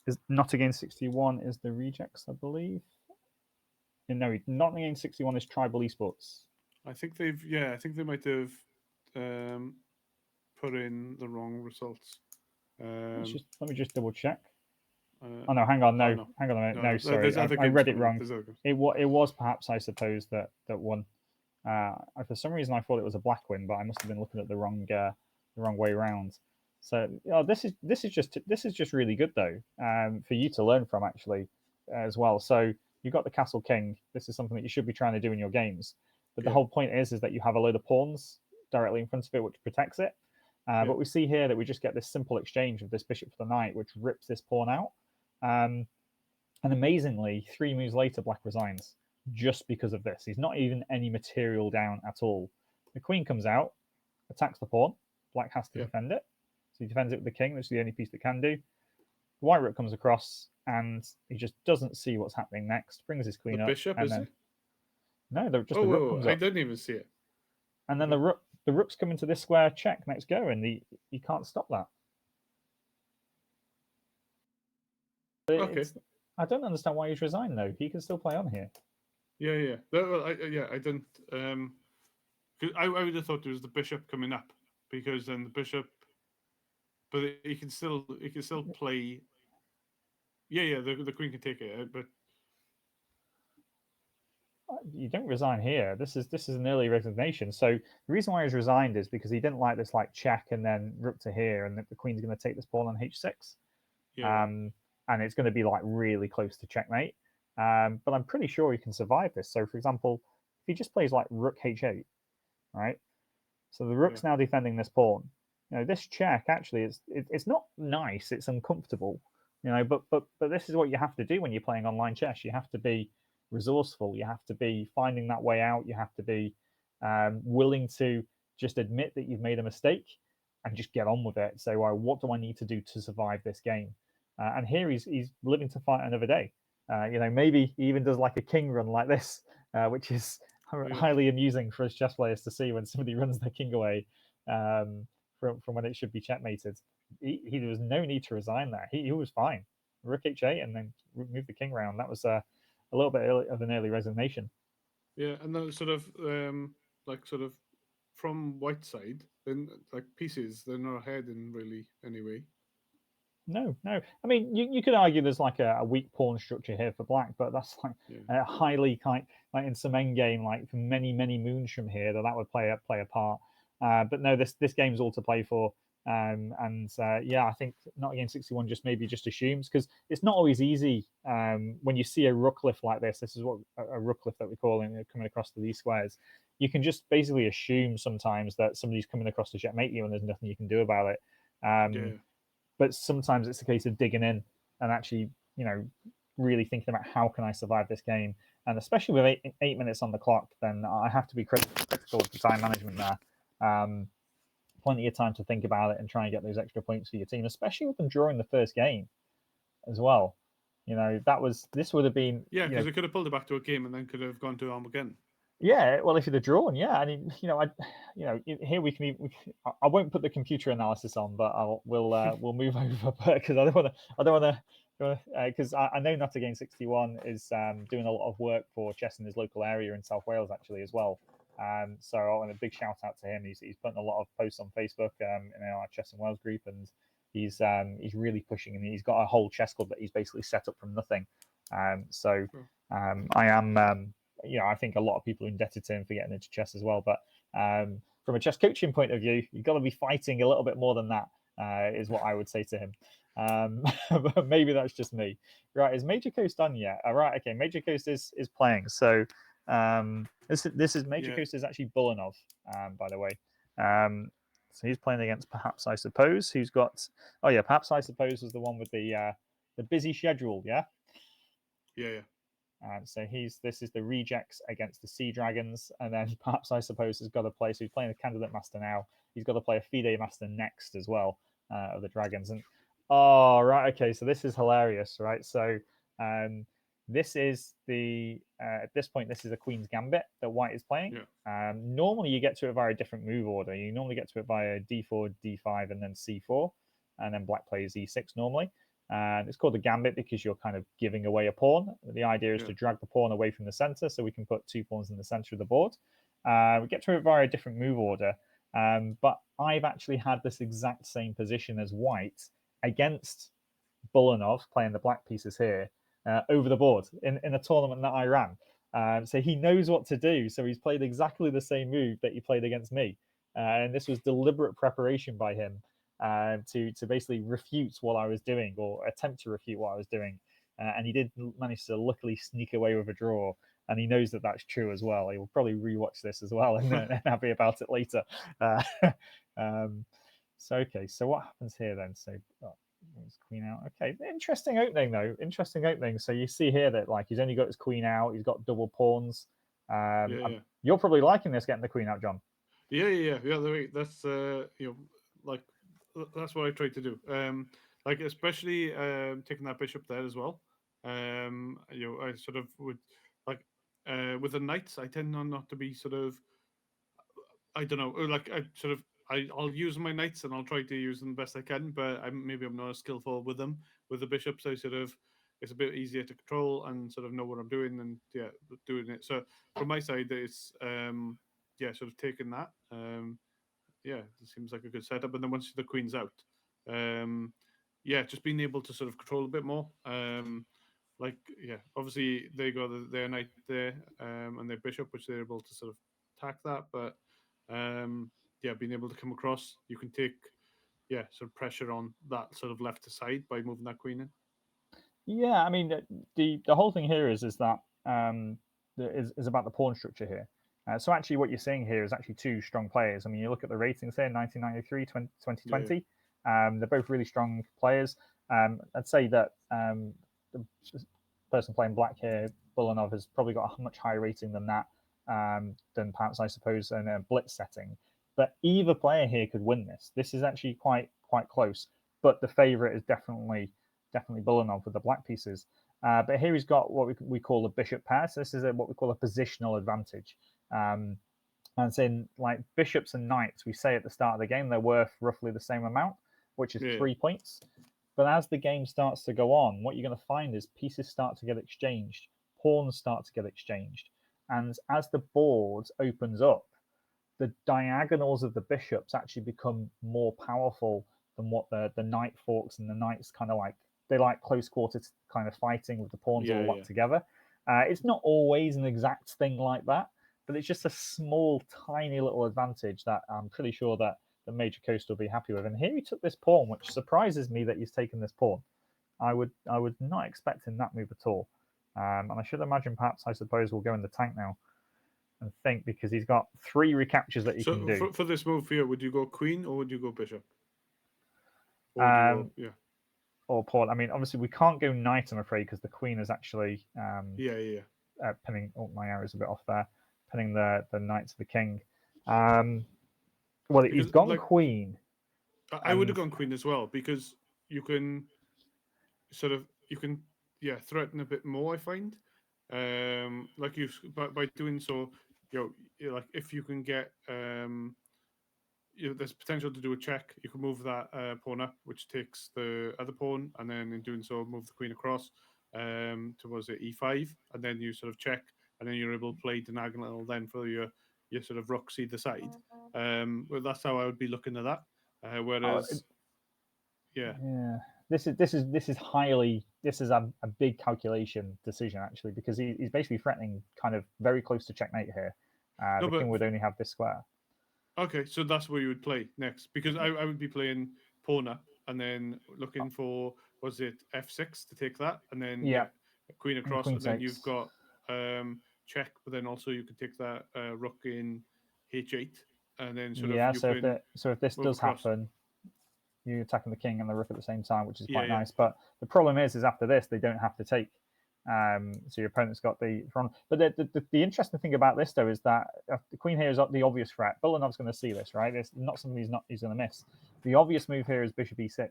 A: Is Not Again 61 is the rejects, I believe. No, Not Again 61 is Tribal Esports.
B: I think they might have put in the wrong results.
A: Let me just double check. Oh no, hang on, no, hang on a minute, no, sorry, I read it wrong. It was perhaps, I suppose, that won. For some reason, I thought it was a black win, but I must have been looking at the wrong way around. So this is just really good though, for you to learn from actually as well. So you've got the Castle King. This is something that you should be trying to do in your games. But the whole point is that you have a load of pawns directly in front of it, which protects it. But we see here that we just get this simple exchange of this bishop for the knight, which rips this pawn out. And amazingly, 3 moves later, Black resigns just because of this. He's not even any material down at all. The queen comes out, attacks the pawn. Black has to defend it. So he defends it with the king, which is the only piece that can do. The white rook comes across, and he just doesn't see what's happening next. Brings his queen up.
B: Bishop,
A: and
B: is it?
A: No, the rook comes up.
B: I didn't even see it.
A: And then the rook's coming to this square check next go, and you can't stop that. I don't understand why he's resigned though. He can still play on here.
B: Yeah. I didn't. I would have thought it was the bishop coming up, because then the bishop, but he can still play. Yeah. The queen can take it, but
A: you don't resign here. This is an early resignation. So the reason why he's resigned is because he didn't like this check and then rook to here, and the queen's going to take this pawn on h6.
B: Yeah.
A: And it's going to be really close to checkmate. But I'm pretty sure he can survive this. So for example, if he just plays rook h8, right? So the rook's now defending this pawn. This check actually it's not nice. It's uncomfortable. But this is what you have to do when you're playing online chess. You have to be resourceful. You have to be finding that way out. You have to be willing to just admit that you've made a mistake and just get on with it. Say, well, what do I need to do to survive this game? And here he's living to fight another day. Maybe he even does a king run like this, which is highly amusing for us chess players to see when somebody runs their king away from when it should be checkmated. There was no need to resign there. He was fine. Rook h8 and then move the king round. That was a little bit of an early resignation.
B: Yeah, and then sort of from white side, then pieces, they're not heading really anyway.
A: No. I mean, you could argue there's a weak pawn structure here for black, but that's highly in some endgame, for many moons from here that would play a part. But no, this game's all to play for. I think Not Again 61 just assumes, because it's not always easy when you see a rook lift like this. This is what a rook lift that we call it, coming across to these squares. You can just basically assume sometimes that somebody's coming across to checkmate you, and there's nothing you can do about it. But sometimes it's a case of digging in and actually, really thinking about how can I survive this game, and especially with eight minutes on the clock, then I have to be critical of the time management there. Plenty of time to think about it and try and get those extra points for your team, especially with them drawing the first game as well. This would have been
B: because they could have pulled it back to a game and then could have gone to Armageddon.
A: Yeah, well, if you'd have drawn, yeah, I mean, here we can. I won't put the computer analysis on, but we'll move over because I don't want to, because I know Not Again 61 is doing a lot of work for chess in his local area in South Wales actually as well. So I want a big shout out to him. He's putting a lot of posts on Facebook in our Chess in Wales group, and he's really pushing, and he's got a whole chess club that he's basically set up from nothing. I am. I think a lot of people are indebted to him for getting into chess as well. But from a chess coaching point of view, you've got to be fighting a little bit more than that, is what I would say to him. But maybe that's just me. Right, is Major Coast done yet? All right, okay, Major Coast is playing. So this is Major Coast is actually Bulanov, by the way. So he's playing against Perhaps I Suppose, who's got... Oh, yeah, Perhaps I Suppose was the one with the busy schedule, yeah?
B: Yeah.
A: So this is the rejects against the Sea Dragons, and then Perhaps I Suppose has got to play. So he's playing the Candidate Master now. He's got to play a FIDE Master next as well of the Dragons. And okay. So this is hilarious, right? So this is at this point this is a Queen's Gambit that White is playing.
B: Yeah.
A: Normally you get to it via a different move order. You normally get to it via D4, D5, and then C4, and then Black plays E6 normally. And it's called the Gambit because you're kind of giving away a pawn. The idea is to drag the pawn away from the center so we can put 2 pawns in the center of the board. We get to it via a different move order. But I've actually had this exact same position as White against Bulanov, playing the black pieces here, over the board in a tournament that I ran. So he knows what to do. So he's played exactly the same move that he played against me. And this was deliberate preparation by him. To basically refute what I was doing or attempt to refute what I was doing. And he did manage to luckily sneak away with a draw. And he knows that that's true as well. He will probably rewatch this as well and happy about it later. So what happens here then? So Queen out. Okay, interesting opening though. Interesting opening. So you see here that he's only got his Queen out. He's got double pawns. You're probably liking this, getting the Queen out, John.
B: Yeah. That's that's what I tried to do. Especially taking that bishop there as well. I sort of would with the knights. I tend not to be sort of. I don't know. I'll use my knights and I'll try to use them best I can. But maybe I'm not as skillful with them. With the bishops, it's a bit easier to control and sort of know what I'm doing and doing it. So from my side, it's sort of taking that. It seems like a good setup. And then once the Queen's out, just being able to sort of control a bit more. Obviously they got their knight there and their bishop, which they're able to sort of attack that. But being able to come across, you can take sort of pressure on that sort of left side by moving that Queen in.
A: Yeah, I mean the whole thing here is that is about the pawn structure here. So actually what you're seeing here is actually two strong players. I mean, you look at the ratings here, 1993, 2020. Yeah. They're both really strong players. I'd say that the person playing black here, Bulanov, has probably got a much higher rating than that, than perhaps, I suppose, in a blitz setting. But either player here could win this. This is actually quite close. But the favourite is definitely Bulanov with the black pieces. But here he's got what we call a bishop pair. So this is what we call a positional advantage. And in bishops and knights, we say at the start of the game they're worth roughly the same amount, which is 3 points. But as the game starts to go on, what you're going to find is pieces start to get exchanged, pawns start to get exchanged, and as the board opens up, the diagonals of the bishops actually become more powerful than what the knight forks and the knights kind of they like close quarter kind of fighting with the pawns all locked together. It's not always an exact thing like that, but it's just a small, tiny little advantage that I'm pretty sure that the Major Coast will be happy with. And here he took this pawn, which surprises me that he's taken this pawn. I would not expect him that move at all. And I should imagine perhaps, I suppose, we'll go in the tank now and think, because he's got 3 recaptures that he can do.
B: For this move here, would you go Queen or would you go Bishop?
A: or pawn. I mean, obviously we can't go knight, I'm afraid, because the queen is actually pinning. Oh, my arrow's a bit off there. Pinning the knight to the king. Well, he's gone queen.
B: I would have gone queen as well, because you can threaten a bit more, I find. Like by doing so, like if you can get there's potential to do a check. You can move that pawn up, which takes the other pawn, and then in doing so, move the queen across towards the e5, and then you sort of check, and then you're able to play diagonal then for your sort of rooks either side. Well, that's how I would be looking at that. Whereas,
A: this is a big calculation decision, actually, because he's basically threatening kind of very close to checkmate here. The king would only have this square.
B: Okay, so that's where you would play next, because I would be playing pawn up and then looking for, was it f6 to take that, and then queen across, and then you've got check, but then also you could take that rook in h8, and then
A: so if this does happen, you're attacking the king and the rook at the same time, which is quite nice. But the problem is after this they don't have to take. So your opponent's got the front. But the interesting thing about this, though, is that the queen here is the obvious threat. Bulanov's going to see this, right? It's not something he's going to miss. The obvious move here is bishop e6,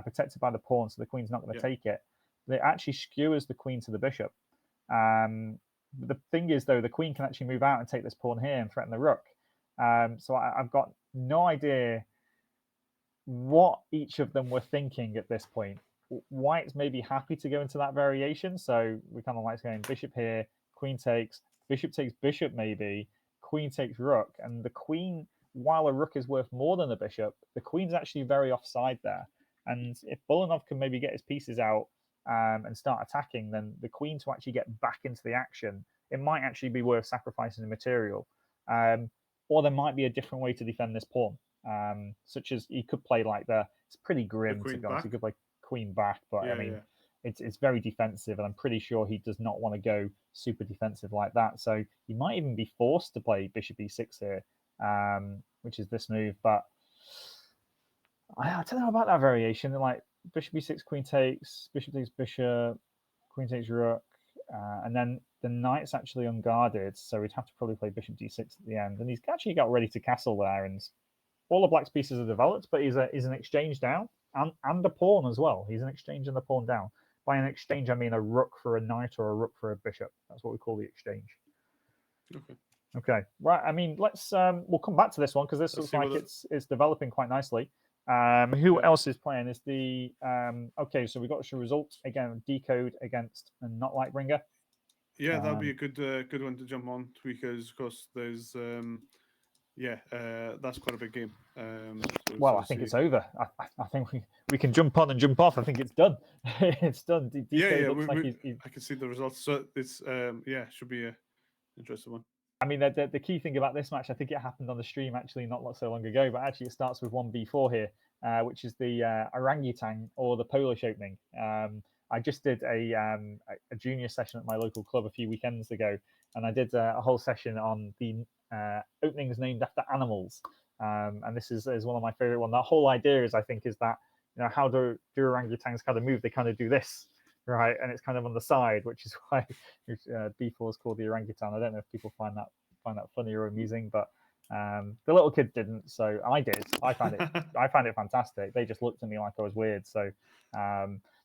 A: protected by the pawn, so the queen's not going to take it. But it actually skewers the queen to the bishop. But the thing is, though, the queen can actually move out and take this pawn here and threaten the rook. So I've got no idea what each of them were thinking at this point. White's maybe happy to go into that variation, so we kind of like going bishop here, queen takes bishop, maybe queen takes rook, and the queen, while a rook is worth more than a bishop, the queen's actually very offside there. And if Bulanov can maybe get his pieces out and start attacking, then the queen to actually get back into the action, it might actually be worth sacrificing the material, or there might be a different way to defend this pawn, such as he could play like it's pretty grim to be honest. He could play queen back, but it's very defensive, and I'm pretty sure he does not want to go super defensive like that. So he might even be forced to play bishop e6 here, which is this move. But I don't know about that variation. Like bishop e6, queen takes bishop, queen takes rook, and then the knight's actually unguarded, so we'd have to probably play bishop d6 at the end. And he's actually got ready to castle there, and all the black's pieces are developed, but he's an exchange down. And a pawn as well. He's an exchange and the pawn down. By an exchange, I mean a rook for a knight or a rook for a bishop. That's what we call the exchange. Okay. Right. I mean, we'll come back to this one because this looks like it's developing quite nicely. Who else is playing? Is the okay? So we got the results again. Decode against a not Lightbringer.
B: Yeah, that'll be a good one to jump on, because of course there's that's quite a big game.
A: Well, I think it's over. I think we can jump on and jump off. I think it's done. It's done.
B: I can see the results. So it's should be an interesting one.
A: I mean, the key thing about this match, I think it happened on the stream actually not so long ago, but actually it starts with 1b4 here, which is the orangutan or the Polish opening. I just did a junior session at my local club a few weekends ago, and I did a whole session on the openings named after animals. And this is one of my favorite ones. That whole idea is that, how do orangutans kind of move? They kind of do this, right? And it's kind of on the side, which is why B4 is called the orangutan. I don't know if people find that funny or amusing, but the little kid didn't, so I did. I found it fantastic. They just looked at me like I was weird. So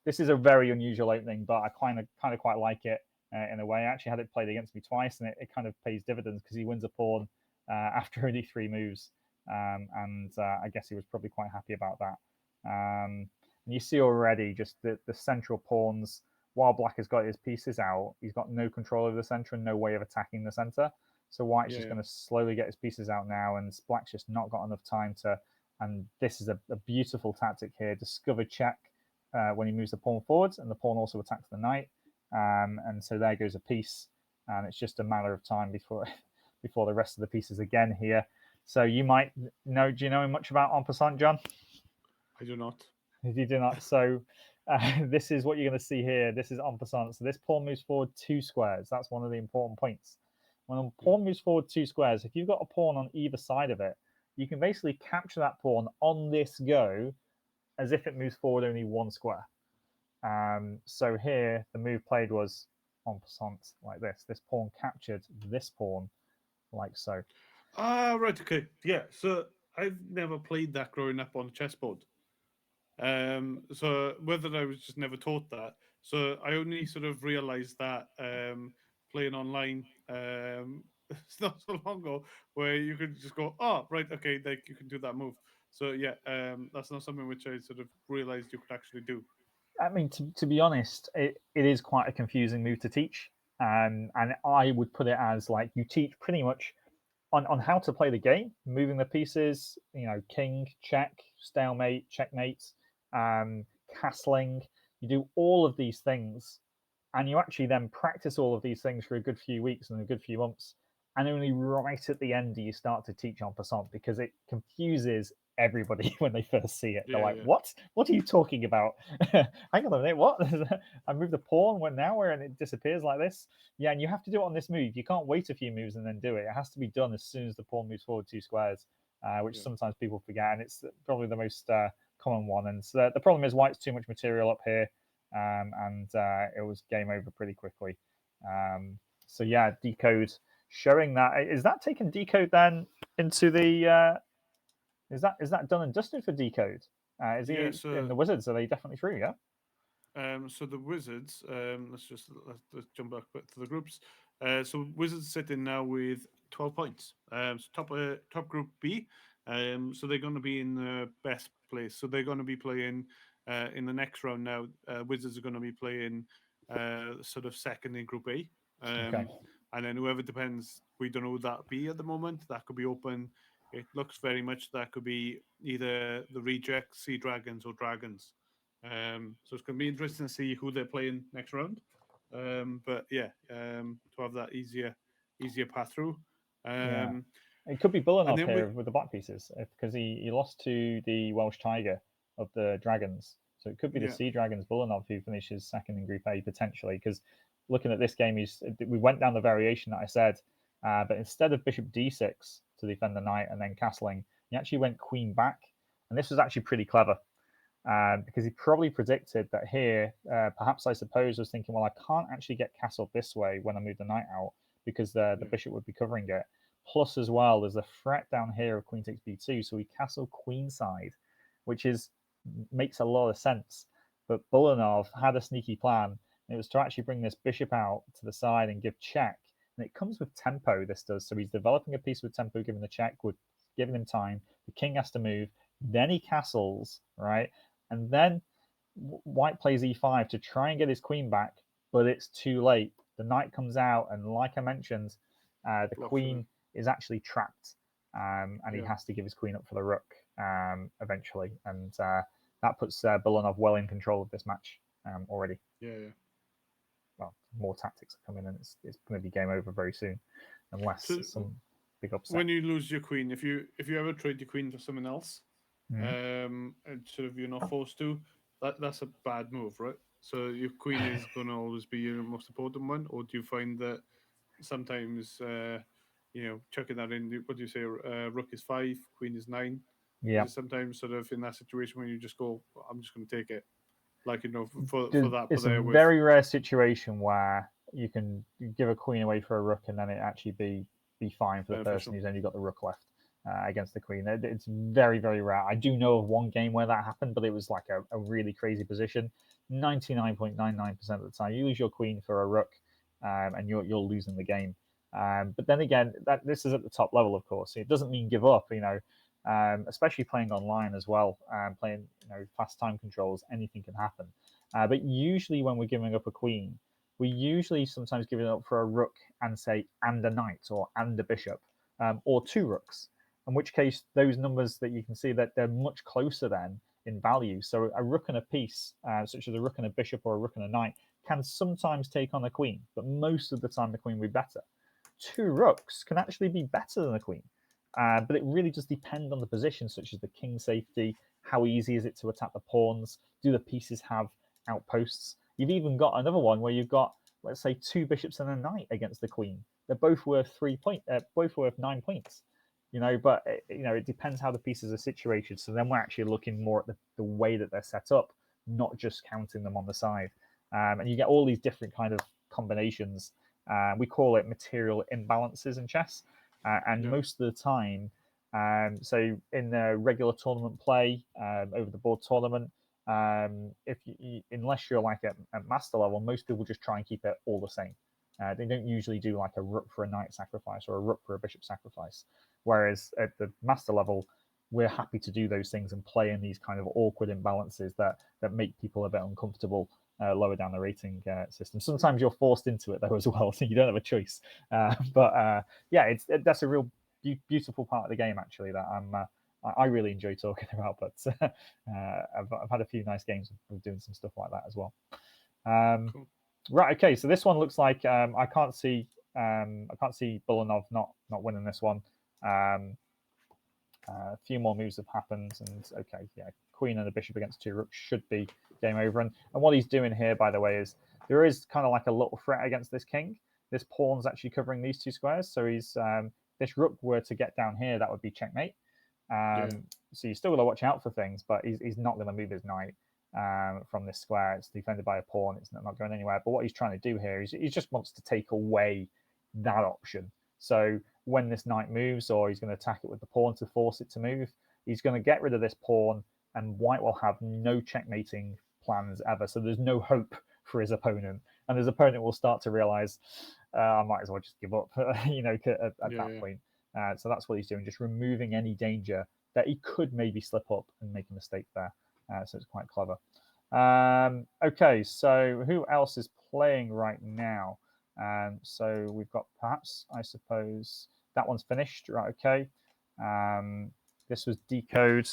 A: this is a very unusual opening, but I kind of quite like it in a way. I actually had it played against me twice, and it kind of pays dividends because he wins a pawn after only 3 moves, and I guess he was probably quite happy about that. And you see already just the central pawns. While Black has got his pieces out, he's got no control over the center and no way of attacking the center. So White's just going to slowly get his pieces out now, and Black's just not got enough time to. And this is a beautiful tactic here. Discover check when he moves the pawn forwards, and the pawn also attacks the knight. And so there goes a piece, and it's just a matter of time before the rest of the pieces again here. So you might know. Do you know much about en passant, John?
B: I do not.
A: You do not. So this is what you're going to see here. This is en passant. So this pawn moves forward 2 squares. That's one of the important points. When a pawn moves forward 2 squares, if you've got a pawn on either side of it, you can basically capture that pawn on this go as if it moves forward only 1 square. So here, the move played was en passant like this. This pawn captured this pawn like so.
B: Ah, right, okay. Yeah, so I've never played that growing up on a chessboard. So whether I was just never taught that. So I only sort of realized that playing online it's not so long ago where you could just go, oh, right, okay, like you can do that move. So yeah, that's not something which I sort of realized you could actually do.
A: I mean, to be honest, it is quite a confusing move to teach. And I would put it as like you teach pretty much on how to play the game, moving the pieces, king, check, stalemate, checkmate, castling. You do all of these things, and you actually then practice all of these things for a good few weeks and a good few months. And only right at the end do you start to teach en passant because it confuses everybody when they first see it. They're like,
B: Yeah.
A: "What? What are you talking about? Hang on a minute, what? I moved the pawn when now where and it disappears like this." Yeah, and you have to do it on this move. You can't wait a few moves and then do it. It has to be done as soon as the pawn moves forward 2 squares, which sometimes people forget, and it's probably the most common one. And so the problem is white's too much material up here, and it was game over pretty quickly. So yeah, decode showing that. Is that taking decode then into the? Is that done and dusted for decode? Is he in the Wizards? Are they definitely through? Yeah.
B: So the Wizards, let's jump back to the groups. So Wizards sitting now with 12 points. So top group B. So they're going to be in the best place. So they're going to be playing in the next round now. Wizards are going to be playing sort of second in Group A.
A: Okay.
B: And then whoever depends, we don't know who that be at the moment. That could be open. It looks very much that could be either the Rejects, Sea Dragons, or Dragons. So it's going to be interesting to see who they're playing next round. But yeah, to have that easier path through.
A: Yeah. It could be Bullinov here
B: we,
A: with the black pieces because he lost to the Welsh Tiger of the Dragons. So it could be the Sea Dragons Bullinov who finishes second in Group A potentially. Because looking at this game, we went down the variation that I said, but instead of Bishop D6 to defend the knight and then castling, he actually went Queen back, and this was actually pretty clever. Because he probably predicted that here, perhaps I suppose, was thinking, well, I can't actually get castled this way when I move the knight out because the bishop would be covering it. Plus, as well, there's a threat down here of queen takes b2, so we castle queenside, which makes a lot of sense. But Bullinov had a sneaky plan, and it was to actually bring this bishop out to the side and give check. And it comes with tempo, this does. So he's developing a piece with tempo, giving the check, giving him time. The king has to move. Then he castles, right? And then white plays e5 to try and get his queen back, but it's too late. The knight comes out, and like I mentioned, the queen is actually trapped, and he has to give his queen up for the rook eventually. And that puts Bullinov well in control of this match already.
B: Yeah.
A: Well, more tactics are coming, and it's going to be game over very soon, unless some big upset.
B: When you lose your queen, if you ever trade your queen for someone else, and sort of you're not forced to, that's a bad move, right? So your queen is going to always be your most important one, or do you find that sometimes chucking that in? What do you say? Rook is 5, queen is 9.
A: Yeah.
B: Is it sometimes sort of in that situation when you just go, I'm just going to take it, like for that?
A: It's a very rare situation where you can give a queen away for a rook and then it actually be fine for the person who's only got the rook left against the queen. It's very, very rare. I do know of one game where that happened, but it was like a really crazy position. 99.99% of the time, you lose your queen for a rook, and you're losing the game. But then again, this is at the top level, of course. It doesn't mean give up, especially playing online as well, playing fast time controls. Anything can happen. But usually when we're giving up a queen, we usually sometimes give it up for a rook and a knight or and a bishop, or 2 rooks. In which case, those numbers that you can see that they're much closer then in value. So a rook and a piece, such as a rook and a bishop or a rook and a knight, can sometimes take on a queen, but most of the time the queen will be better. 2 rooks can actually be better than a queen, but it really just depends on the position, such as the king safety. How easy is it to attack the pawns? Do the pieces have outposts? You've even got another one where you've got, let's say, 2 bishops and a knight against the queen. They're both worth 9 points. But it depends how the pieces are situated. So then we're actually looking more at the way that they're set up, not just counting them on the side. And you get all these different kind of combinations. We call it material imbalances in chess. And most of the time, so in the regular tournament play, over the board tournament, if you, unless you're like at master level, most people just try and keep it all the same. They don't usually do like a rook for a knight sacrifice or a rook for a bishop sacrifice. Whereas at the master level, we're happy to do those things and play in these kind of awkward imbalances that make people a bit uncomfortable lower down the rating system. Sometimes you're forced into it though as well, so you don't have a choice. But that's a real beautiful part of the game actually that I really enjoy talking about. But I've had a few nice games of doing some stuff like that as well. Cool. Right, okay. So this one looks like I can't see Bulanov not winning this one. A few more moves have happened, and okay, yeah, queen and a bishop against two rooks should be game over. And what he's doing here, by the way, is there is kind of like a little threat against this king. This pawn's actually covering these two squares, so he's this rook were to get down here, that would be checkmate. So you still got to watch out for things, but he's not going to move his knight from this square. It's defended by a pawn. It's not going anywhere. But what he's trying to do here is he just wants to take away that option. So when this knight moves, or he's going to attack it with the pawn to force it to move, he's going to get rid of this pawn, and white will have no checkmating plans ever. So there's no hope for his opponent, and his opponent will start to realize, I might as well just give up, at that point. So that's what he's doing, just removing any danger that he could maybe slip up and make a mistake there. So it's quite clever. Okay, so who else is playing right now? So we've got perhaps, I suppose, that one's finished, right? Okay. This was Decode.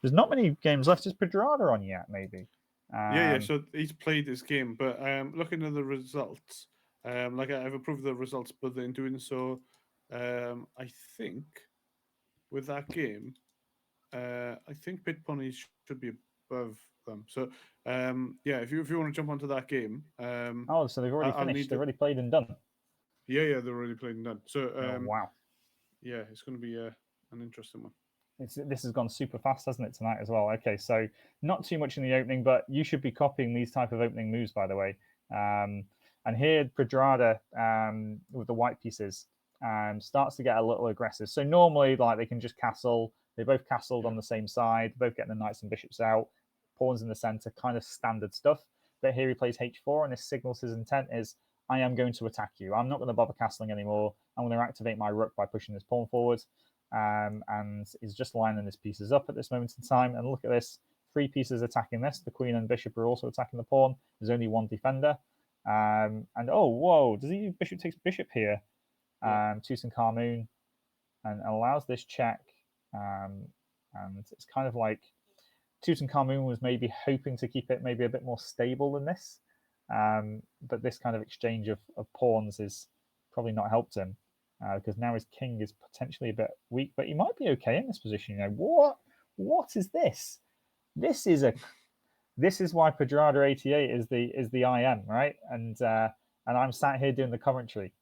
A: There's not many games left. Is Pedrada on yet? Maybe.
B: So he's played this game, but looking at the results, like I've approved the results, but in doing so, I think with that game, I think Pit Ponies should be above them. So if you want to jump onto that game,
A: so they've already finished. They've already played and done.
B: Yeah, they're already played and done. So
A: wow.
B: Yeah, it's going to be an interesting one.
A: This has gone super fast, hasn't it, tonight as well? Okay, so not too much in the opening, but you should be copying these type of opening moves, by the way. And here, Pedrada with the white pieces starts to get a little aggressive. So normally, like, they can just castle. They both castled on the same side, both getting the knights and bishops out, pawns in the center, kind of standard stuff. But here he plays h4, and this signals his intent is, I am going to attack you. I'm not going to bother castling anymore. I'm going to activate my rook by pushing this pawn forward. And he's just lining his pieces up at this moment in time. And look at this, 3 pieces attacking this. The queen and bishop are also attacking the pawn. There's only 1 defender. And oh, whoa, does he bishop takes bishop here? Tutankhamun, and allows this check. And it's kind of like Tutankhamun was maybe hoping to keep it maybe a bit more stable than this. But this kind of exchange of pawns is probably not helped him. Because now his king is potentially a bit weak, but he might be okay in this position. What is this? This is why Pedrada 88 is the IM, right? And I'm sat here doing the commentary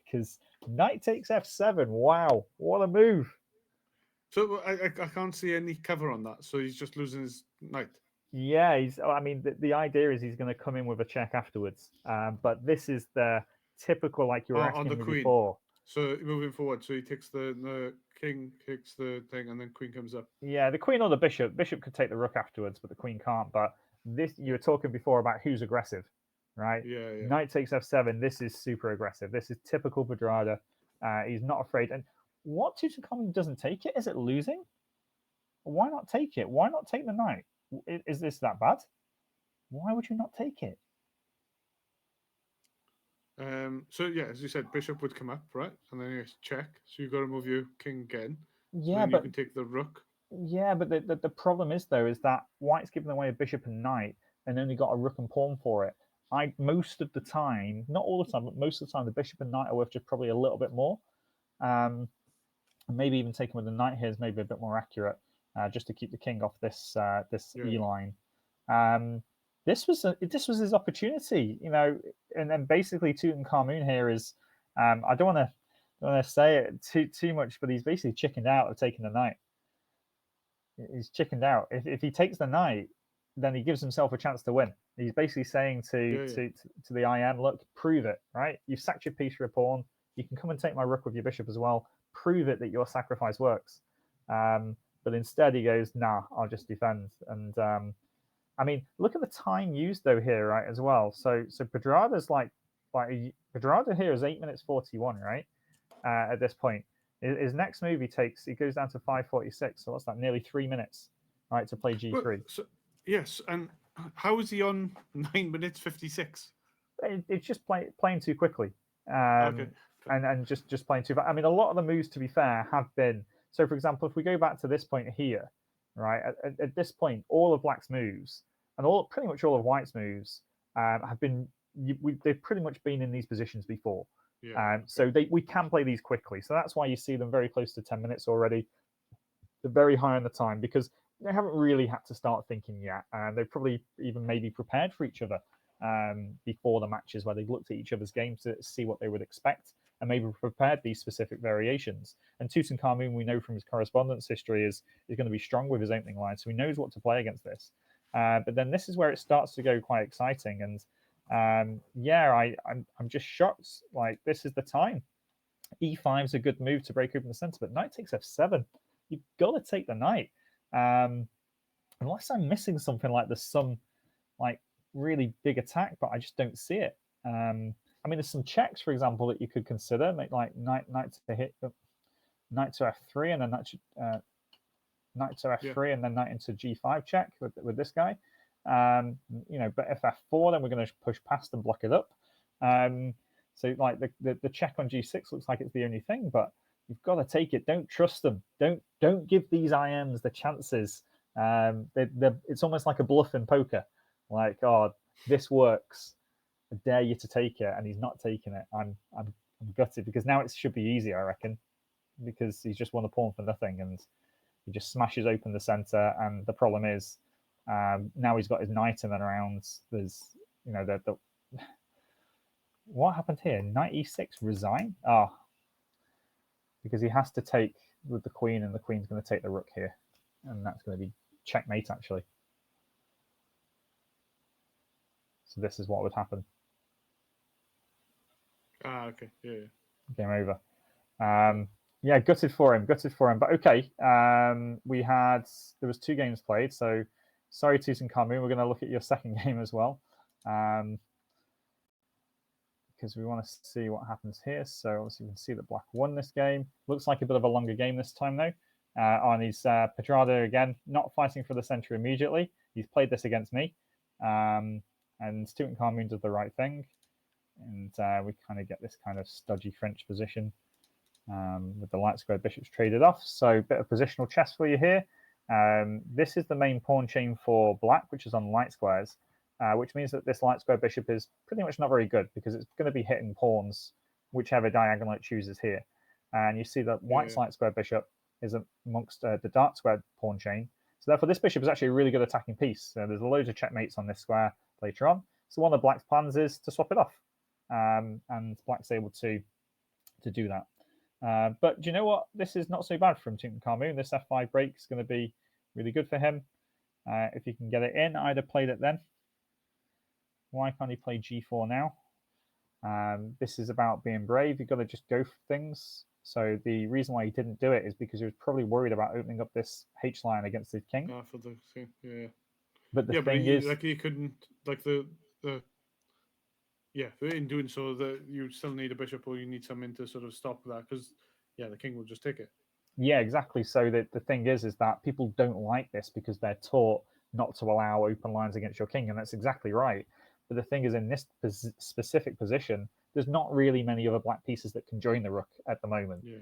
A: because knight takes f7. Wow, what a move!
B: So I can't see any cover on that. So he's just losing his knight.
A: Yeah, the idea is he's going to come in with a check afterwards. But this is the typical, like you were asking me before.
B: So moving forward, so he takes the king, takes the thing, and then queen comes up.
A: Yeah, the queen or the bishop. Bishop could take the rook afterwards, but the queen can't. But this, you were talking before about who's aggressive, right?
B: Yeah.
A: Knight takes f7. This is super aggressive. This is typical Pedrada. He's not afraid. And what Tutankhamun doesn't take it? Is it losing? Why not take it? Why not take the knight? Is this that bad? Why would you not take it?
B: So yeah, as you said, bishop would come up, right? And then you check. So you've got to move your king again.
A: Yeah,
B: so but you can take the rook.
A: Yeah, but the problem is though is that white's given away a bishop and knight and only got a rook and pawn for it. Most of the time, not all the time, but most of the time, the bishop and knight are worth just probably a little bit more. And maybe even taking with the knight here is maybe a bit more accurate, just to keep the king off this E line. This was his opportunity, and then basically Tutankhamun here is, I don't want to say it too much, but he's basically chickened out of taking the knight. He's chickened out. If he takes the knight, then he gives himself a chance to win. He's basically saying to the IM, look, prove it, right? You've sacked your piece for a pawn. You can come and take my rook with your bishop as well. Prove it that your sacrifice works. But instead he goes, nah, I'll just defend. And I mean, look at the time used though here, right, as well. So Pedrada's Pedrada here is 8 minutes 41, right? At this point. His next move he goes down to 5:46. So what's that? Nearly 3 minutes, right, to play G3.
B: Yes, and how is he on 9 minutes 56?
A: It's just playing too quickly.
B: Okay.
A: And just playing too fast. I mean, a lot of the moves, to be fair, have been. So, for example, if we go back to this point here, right, at this point, all of Black's moves and pretty much all of White's moves have been. They've pretty much been in these positions before.
B: Yeah.
A: So we can play these quickly. So that's why you see them very close to 10 minutes already. They're very high on the time because they haven't really had to start thinking yet. And they've probably even maybe prepared for each other before the matches where they've looked at each other's games to see what they would expect and maybe prepared these specific variations. And Tutankhamun, we know from his correspondence history, is going to be strong with his opening line, so he knows what to play against this. But then this is where it starts to go quite exciting. And I'm just shocked. Like, this is the time. E5 is a good move to break open the center, but knight takes F7. You've got to take the knight. Unless I'm missing something like there's some like really big attack, but I just don't see it. I mean, there's some checks, for example, that you could consider, like knight to hit, knight to F3, and then knight to F3, and then knight into G5 check with this guy. But if F4, then we're going to push past and block it up. So like the check on G6 looks like it's the only thing, but you've got to take it. Don't trust them. Don't give these IMs the chances. It's almost like a bluff in poker. Like, oh, this works. I dare you to take it, and he's not taking it. I'm gutted because now it should be easy, I reckon, because he's just won a pawn for nothing, and he just smashes open the center. And the problem is now he's got his knight in and around. There's what happened here? Knight E6 resign. Because he has to take with the queen, and the queen's going to take the rook here, and that's going to be checkmate actually. So this is what would happen.
B: Okay. Yeah.
A: Game over. Gutted for him. But okay. There was 2 games played. So sorry, Tutankhamun. We're going to look at your second game as well, because we want to see what happens here. So obviously we can see that Black won this game. Looks like a bit of a longer game this time though. On his Pedrada again, not fighting for the center immediately. He's played this against me, and Tutankhamun does the right thing. And we kind of get this kind of stodgy French position with the light square bishops traded off. So a bit of positional chess for you here. This is the main pawn chain for Black, which is on light squares, which means that this light square bishop is pretty much not very good because it's going to be hitting pawns, whichever diagonal it chooses here. And you see that White's light square bishop is amongst the dark square pawn chain. So therefore, this bishop is actually a really good attacking piece. There's loads of checkmates on this square later on. So one of Black's plans is to swap it off. And Black's able to do that. But do you know what? This is not so bad from Tutankhamun. This F5 break is going to be really good for him. If he can get it in, I'd have played it then. Why can't he play G4 now? This is about being brave. You've got to just go for things. So the reason why he didn't do it is because he was probably worried about opening up this H line against his king.
B: For the thing, yeah.
A: But the thing is,
B: like you couldn't in doing so, that you still need a bishop or you need something to sort of stop that because the king will just take it.
A: Yeah, exactly. So the thing is that people don't like this because they're taught not to allow open lines against your king, and that's exactly right. But the thing is, in this specific position, there's not really many other Black pieces that can join the rook at the moment.
B: Yeah.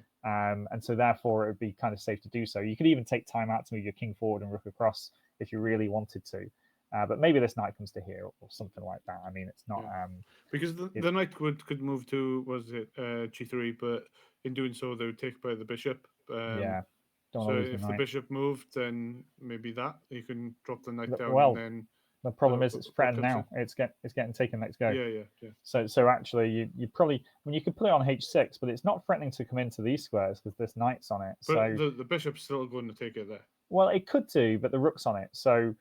A: And so therefore, it would be kind of safe to do so. You could even take time out to move your king forward and rook across if you really wanted to. But maybe this knight comes to here or something like that. I mean, it's not...
B: because the knight could move to, G3, but in doing so, they would take by the bishop.
A: Don't
B: so
A: lose
B: if
A: the
B: the
A: knight.
B: bishop moved, then maybe that. You can drop the knight down
A: well,
B: and then...
A: The problem is it's threatened now. It's getting taken next go.
B: Yeah.
A: So actually, you probably... I mean, you could put it on H6, but it's not threatening to come into these squares because this knight's on it.
B: But
A: so
B: the bishop's still going to take it there.
A: Well, it could do, but the rook's on it. So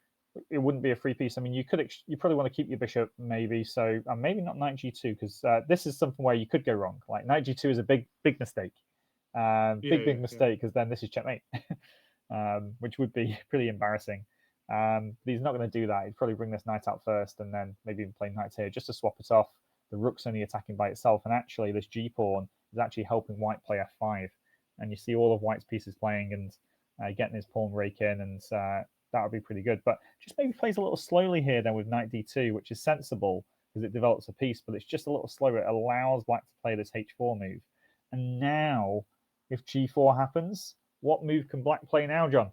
A: it wouldn't be a free piece. I mean, you probably want to keep your bishop, maybe. So maybe not knight g2, because this is something where you could go wrong. Like knight g2 is a big mistake, big mistake, because then this is checkmate, which would be pretty embarrassing. But he's not going to do that. He'd probably bring this knight out first, and then maybe even play knight here just to swap it off. The rook's only attacking by itself, and actually this g pawn is actually helping white play f5, and you see all of white's pieces playing and getting his pawn rake in, and that would be pretty good. But just maybe plays a little slowly here then with knight d2, which is sensible because it develops a piece, but it's just a little slower. It allows black to play this h4 move. And now, if g4 happens, what move can black play now, John?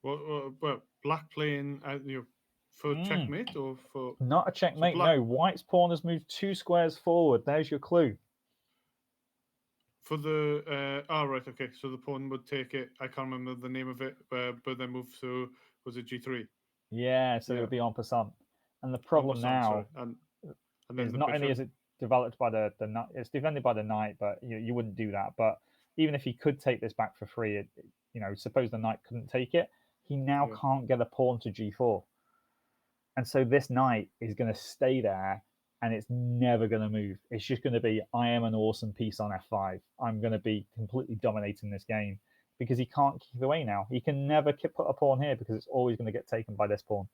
B: Well, black playing for checkmate or for...
A: Not a checkmate, no. White's pawn has moved 2 squares forward. There's your clue.
B: For the right, okay. So the pawn would take it. I can't remember the name of it, but then move to, was it g3?
A: Yeah, so it would be en passant. And the problem now is not only is it developed by the knight, it's defended by the knight, but you wouldn't do that. But even if he could take this back for free, suppose the knight couldn't take it, he now can't get a pawn to g4. And so this knight is going to stay there, and it's never going to move. It's just going to be, I am an awesome piece on f5. I'm going to be completely dominating this game, because he can't keep away now. He can never put a pawn here because it's always going to get taken by this pawn.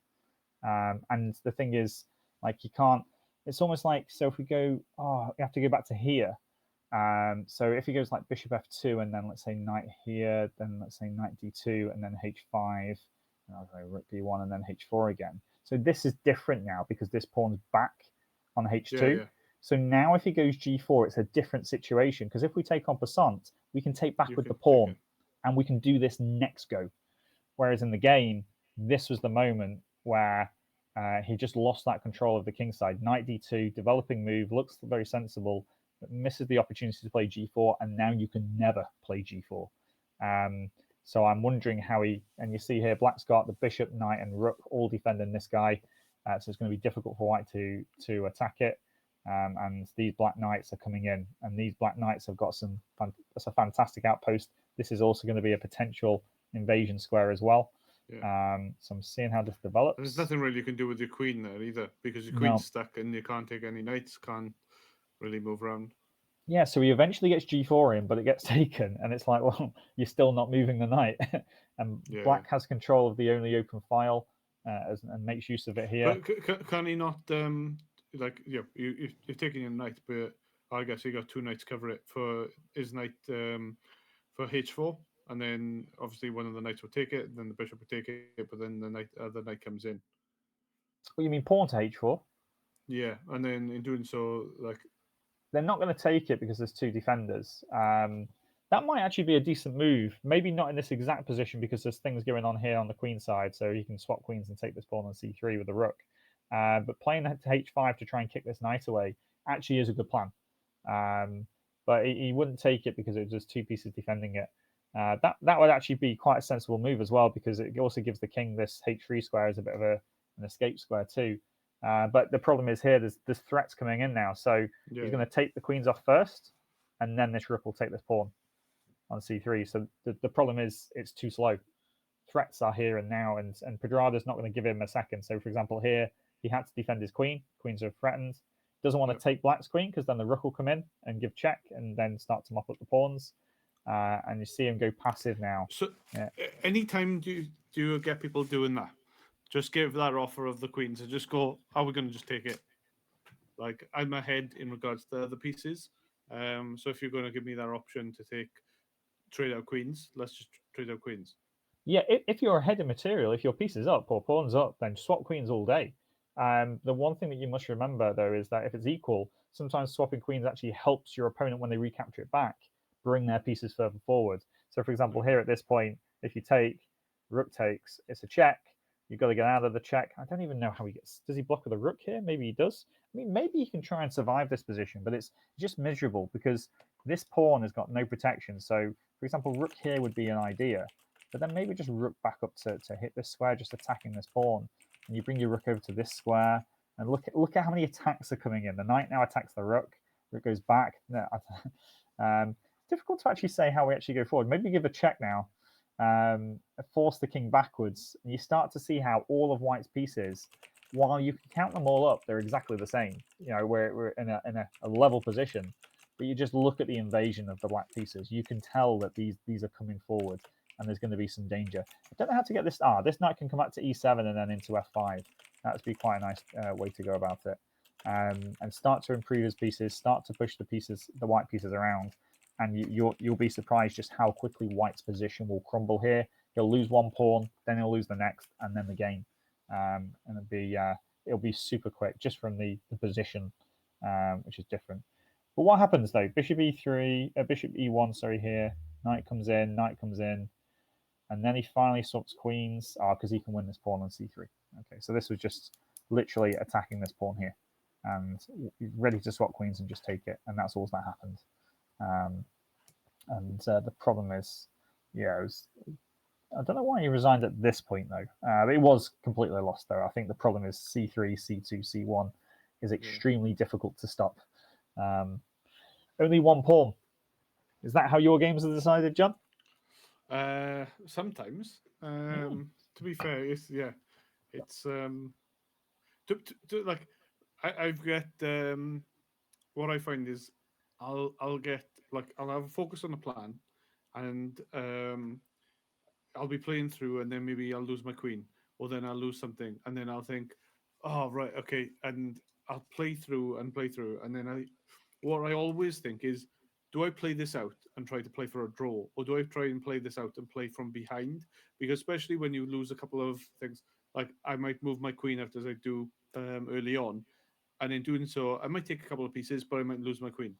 A: And the thing is, like, you can't, it's almost like, so if we go, you have to go back to here. So if he goes like bishop f2, and then let's say knight here, then let's say knight d2, and then h5, and I'll go rook b1, and then h4 again. So this is different now because this pawn's back on h2. Yeah. So now if he goes g4, it's a different situation, because if we take en passant, we can take back with the pawn, and we can do this next go. Whereas in the game, this was the moment where he just lost that control of the king side. Knight d2, developing move, looks very sensible, but misses the opportunity to play g4, and now you can never play g4. So I'm wondering how and you see here, black's got the bishop, knight, and rook all defending this guy. So it's going to be difficult for white to attack it. And these black knights are coming in, and these black knights have got that's a fantastic outpost. This is also going to be a potential invasion square as well. Yeah. So I'm seeing how this develops.
B: There's nothing really you can do with your queen there either, because your queen's stuck and you can't take any knights, can't really move around.
A: Yeah, so he eventually gets g4 in, but it gets taken, and it's like, well, you're still not moving the knight. And black has control of the only open file and makes use of it here.
B: But can he not, you've taken your knight, but I guess you got 2 knights cover it for his knight for h4, and then obviously one of the knights would take it, then the bishop would take it, but then the knight comes in.
A: What, you mean pawn to h4?
B: Yeah, and then in doing so,
A: they're not going to take it because there's 2 defenders. That might actually be a decent move. Maybe not in this exact position, because there's things going on here on the queen side, so you can swap queens and take this pawn on c3 with the rook. But playing to h5 to try and kick this knight away actually is a good plan. But he wouldn't take it because it was just 2 pieces defending it. That would actually be quite a sensible move as well, because it also gives the king this h3 square as a bit of an escape square too. But the problem is here, there's threats coming in now. So he's going to take the queens off first, and then this rook will take this pawn on c3. So the problem is it's too slow. Threats are here and now, and Pedrada's not going to give him a second. So for example, here he had to defend his queen. Queens are threatened. Doesn't want to take black's queen, because then the rook will come in and give check, and then start to mop up the pawns. And you see him go passive now.
B: So anytime do you get people doing that? Just give that offer of the queens and just go, are we going to just take it? Like, I'm ahead in regards to the pieces. So if you're going to give me that option to trade out queens, let's just trade out queens.
A: Yeah, if you're ahead in material, if your piece is up or pawn's up, then swap queens all day. The one thing that you must remember, though, is that if it's equal, sometimes swapping queens actually helps your opponent when they recapture it back, bring their pieces further forward. So, for example, here at this point, if you take, rook takes, it's a check. You've got to get out of the check. I don't even know how he gets. Does he block with a rook here? Maybe he does. I mean, maybe he can try and survive this position, but it's just miserable because this pawn has got no protection. So, for example, rook here would be an idea, but then maybe just rook back up to hit this square, just attacking this pawn. And you bring your rook over to this square, and look at how many attacks are coming in. The knight now attacks the rook. Rook goes back. No, difficult to actually say how we actually go forward. Maybe give a check now. force the king backwards, and you start to see how all of white's pieces, while you can count them all up, they're exactly the same. We're in a level position, but you just look at the invasion of the black pieces. You can tell that these are coming forward, and there's going to be some danger. I don't know how to get this. This knight can come back to e7 and then into f5. That'd be quite a nice way to go about it. And start to improve his pieces, start to push the white pieces around, and you'll be surprised just how quickly white's position will crumble here. He'll lose one pawn, then he'll lose the next, and then the game. And it'll be super quick just from the position, which is different. But what happens though? Bishop e3, bishop e1. Sorry, here. Knight comes in, and then he finally swaps queens. Because he can win this pawn on c3. Okay, so this was just literally attacking this pawn here, and he's ready to swap queens and just take it, and that's all that happened. The problem is, I don't know why he resigned at this point though. It was completely lost though. I think the problem is c3, c2, c1 is extremely difficult to stop. Only one pawn. Is that how your games are decided, John?
B: Sometimes. To be fair, it's like I've got what I find is I'll get I'll have a focus on a plan, and I'll be playing through, and then maybe I'll lose my queen, or then I'll lose something, and then I'll think, oh right, okay, and I'll play through, and then what I always think is, do I play this out and try to play for a draw, or do I try and play this out and play from behind? Because especially when you lose a couple of things, like I might move my queen out as I do early on, and in doing so, I might take a couple of pieces, but I might lose my queen.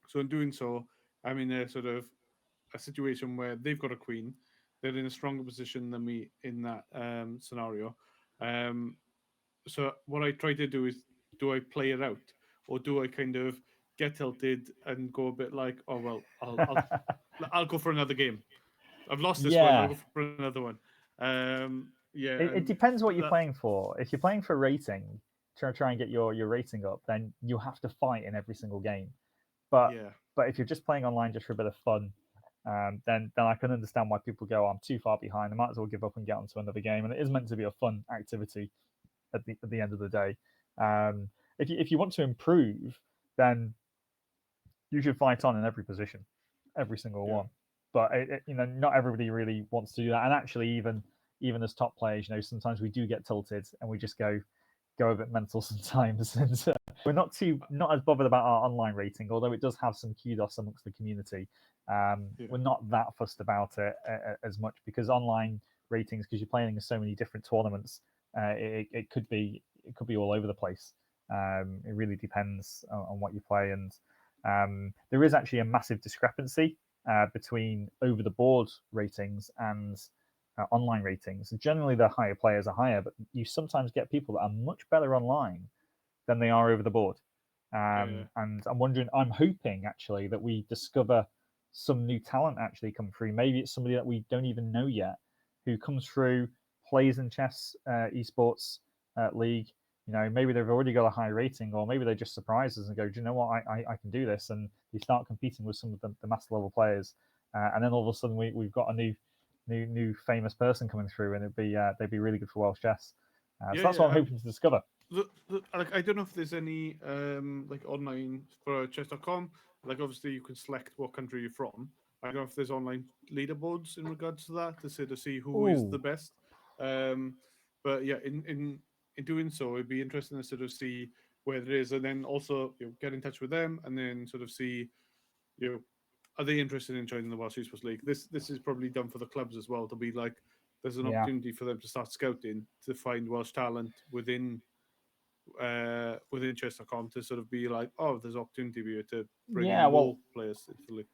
B: So in doing so, I'm in a sort of a situation where they've got a queen, they're in a stronger position than me in that scenario. So what I try to do is, do I play it out, or do I kind of get tilted and go a bit like, oh well, I'll go for another game. I've lost this one. I'll go for another one.
A: It depends what you're playing for. If you're playing for rating, try and get your rating up, then you have to fight in every single game. But if you're just playing online just for a bit of fun, then I can understand why people go, I'm too far behind. I might as well give up and get onto another game. And it is meant to be a fun activity at the end of the day. If you want to improve, then you should fight on in every position, every single one. But not everybody really wants to do that. And actually, even as top players, sometimes we do get tilted and we just go a bit mental sometimes. And we're not as bothered about our online rating, although it does have some kudos amongst the community. We're not that fussed about it as much, because online ratings, because you're playing in so many different tournaments, it could be all over the place. It really depends on what you play, and there is actually a massive discrepancy between over the board ratings and online ratings. Generally, the higher players are higher, but you sometimes get people that are much better online than they are over the board. And I'm hoping actually that we discover some new talent actually come through. Maybe it's somebody that we don't even know yet who comes through, plays in chess esports league. Maybe they've already got a high rating, or maybe they just surprise us and go, do you know what, I can do this, and you start competing with some of the master level players, and then all of a sudden we've got a new famous person coming through, and they'd be really good for Welsh chess. So that's what I'm hoping to discover.
B: I don't know if there's any online for chess.com. Obviously you can select what country you're from. I don't know if there's online leaderboards in regards to that to sort of see who is the best. But yeah, in doing so, it'd be interesting to sort of see where it is, and then also get in touch with them, and then sort of see, are they interested in joining the Welsh Esports League? This is probably done for the clubs as well, to be like, there's an opportunity for them to start scouting to find Welsh talent within chess.com, to sort of be like, oh, there's opportunity here to bring in more players into the league.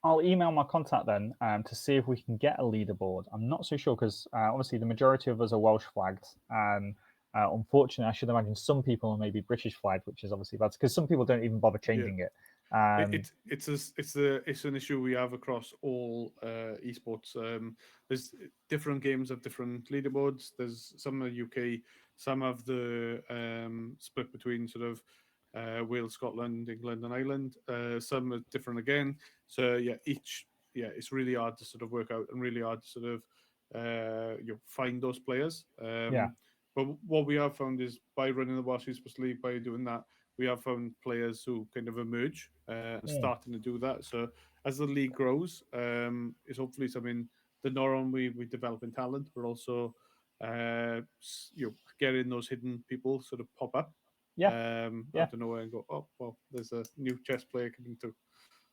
A: I'll email my contact then to see if we can get a leaderboard. I'm not so sure, because obviously the majority of us are Welsh flagged. Unfortunately, I should imagine some people are maybe British flagged, which is obviously bad, because some people don't even bother changing it.
B: It's an issue we have across all esports. There's different games have different leaderboards. There's some are UK, some have the split between sort of Wales, Scotland, England, and Ireland. Some are different again. So yeah, each it's really hard to sort of work out and really hard to sort of find those players. But what we have found is by running the Welsh Esports League, by doing that, we have found players who kind of emerge and starting to do that. So as the league grows, it's hopefully something that not only we develop in talent, but also getting those hidden people sort of pop up. Out of nowhere and go, oh, well, there's a new chess player coming through.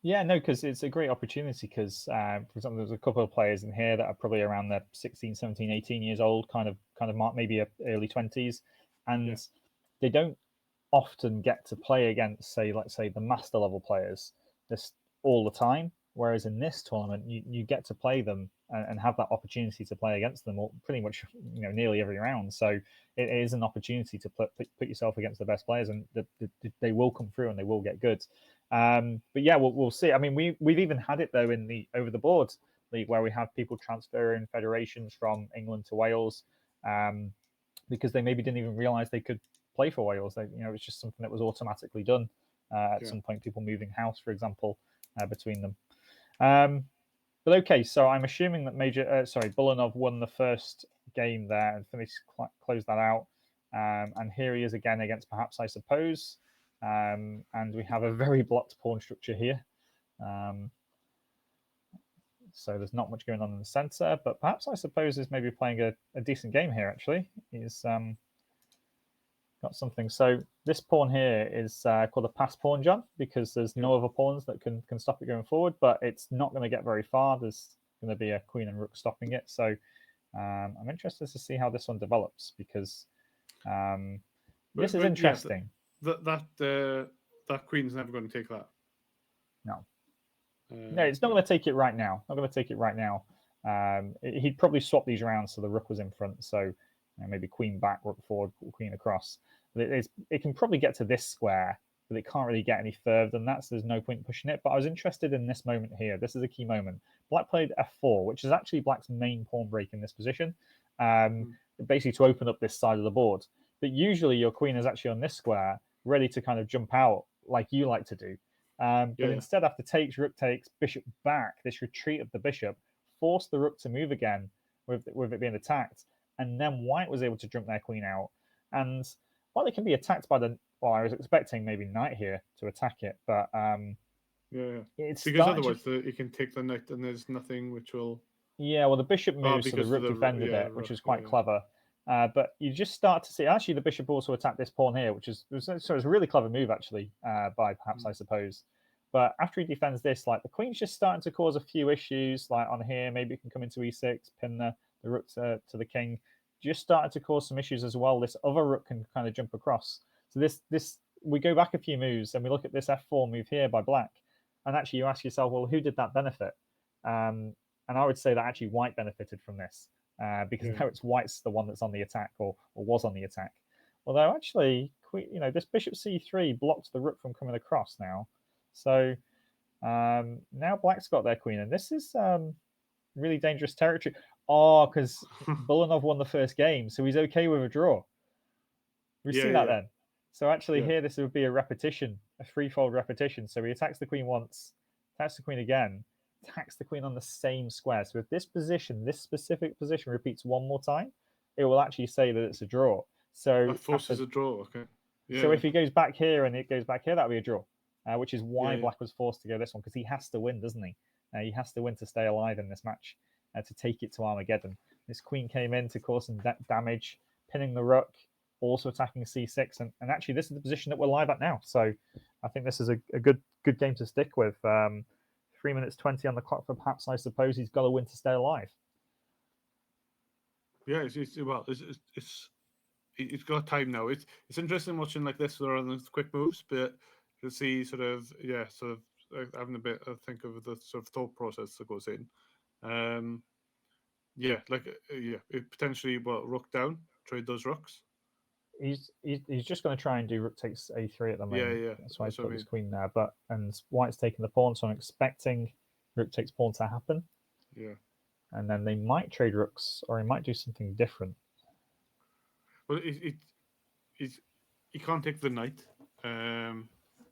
A: Yeah, no, because it's a great opportunity because, for example, there's a couple of players in here that are probably around the 16, 17, 18 years old, kind of mark, maybe early 20s, and they don't often get to play against, say, let's say, the master level players this all the time. Whereas in this tournament, you get to play them and have that opportunity to play against them pretty much, nearly every round. So it is an opportunity to put yourself against the best players, and they will come through and they will get good. But yeah, we'll see. I mean, we've even had it though in the over the board league where we have people transferring federations from England to Wales because they maybe didn't even realise they could play for Wales. It was just something that was automatically done at some point. People moving house, for example, between them. But okay, so I'm assuming that Bulanov won the first game there and closed that out. And here he is again against Perhaps I Suppose. And we have a very blocked pawn structure here. So there's not much going on in the center, but Perhaps I Suppose is maybe playing a decent game here, actually. He's got something. So this pawn here is called a pass pawn, John, because there's no other pawns that can stop it going forward, but it's not going to get very far. There's going to be a queen and rook stopping it. So I'm interested to see how this one develops because this is interesting.
B: That queen's never going to take that.
A: No, it's not going to take it right now. Not going to take it right now. He'd probably swap these around so the rook was in front. So maybe queen back, rook forward, queen across. It can probably get to this square, but it can't really get any further than that. So there's no point pushing it. But I was interested in this moment here. This is a key moment. Black played f4, which is actually Black's main pawn break in this position, basically to open up this side of the board. But usually your queen is actually on this square, ready to kind of jump out like you like to do. But instead, after takes, rook takes, bishop back, this retreat of the bishop forced the rook to move again with it being attacked. And then white was able to jump their queen out. And while it can be attacked by I was expecting maybe knight here to attack it, but
B: it's because otherwise you can take the knight and there's nothing which will.
A: Yeah, well, the bishop moves, so the rook defended it, which is quite clever. But you just start to see actually the bishop also attacked this pawn here, which is a really clever move actually by Perhaps I Suppose. But after he defends this, like the queen's just starting to cause a few issues, like on here, maybe it can come into e6, pin the rook to the king. Just started to cause some issues as well. This other rook can kind of jump across. So this we go back a few moves and we look at this f4 move here by Black, and actually you ask yourself, well, who did that benefit? And I would say that actually white benefited from this because now it's white's the one that's on the attack or was on the attack. Although actually, this bishop c3 blocks the rook from coming across now. So now Black's got their queen, and this is really dangerous territory. Oh, because Bulanov won the first game, so he's okay with a draw. We see that then. So actually here, this would be a repetition, a threefold repetition. So he attacks the queen once, attacks the queen again, attacks the queen on the same square. So if this specific position repeats one more time, it will actually say that it's a draw. So
B: that forces a draw, okay.
A: Yeah. So if he goes back here and it goes back here, that'll be a draw, which is why Black was forced to go this one, because he has to win, doesn't he? He has to win to stay alive in this match, to take it to Armageddon. This queen came in to cause some damage, pinning the rook, also attacking c6, and actually this is the position that we're live at now. So I think this is a good game to stick with. 3 minutes 20 on the clock for Perhaps I Suppose. He's got to win to stay alive.
B: Yeah, it's got time now. It's interesting watching like this rather than quick moves, but to see sort of having a bit of think of the sort of thought process that goes in. It potentially rook down, trade those rooks.
A: He's just going to try and do rook takes a3 at the moment.
B: Yeah.
A: That's why he's put his queen there. And white's taking the pawn, so I'm expecting rook takes pawn to happen.
B: Yeah. And
A: then they might trade rooks, or he might do something different.
B: Well, he can't take the knight.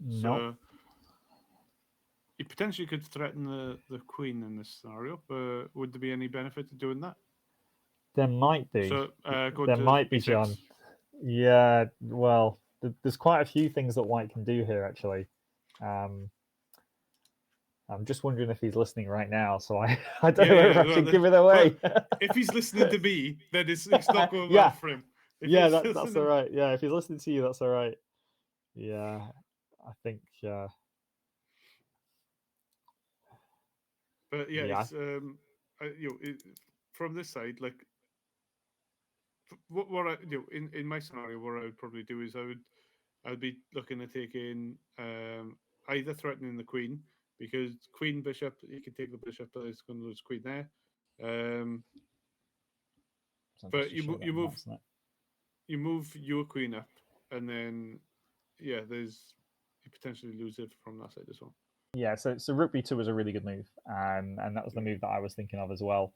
A: No.
B: He you potentially could threaten the queen in this scenario, but would there be any benefit to doing that?
A: There might be.
B: So go
A: There
B: to
A: might be,
B: B6.
A: John. Yeah, well, there's quite a few things that White can do here, actually. I'm just wondering if he's listening right now, so I don't know if I should give it away.
B: If he's listening to me, then it's not going
A: Yeah.
B: well for him. If
A: Yeah,
B: he's
A: that's
B: listening-
A: all right. Yeah, if he's listening to you, that's all right. Yeah, I think.
B: But yeah,
A: Yeah.
B: it's from this side, like what I do in my scenario, what I would probably do is I'd be looking at taking either threatening the queen, because queen bishop, you can take the bishop, but it's going to lose queen there. But you move your queen up, and then you potentially lose it from that side as well.
A: Yeah, so rook b2 was a really good move, and that was the move that I was thinking of as well.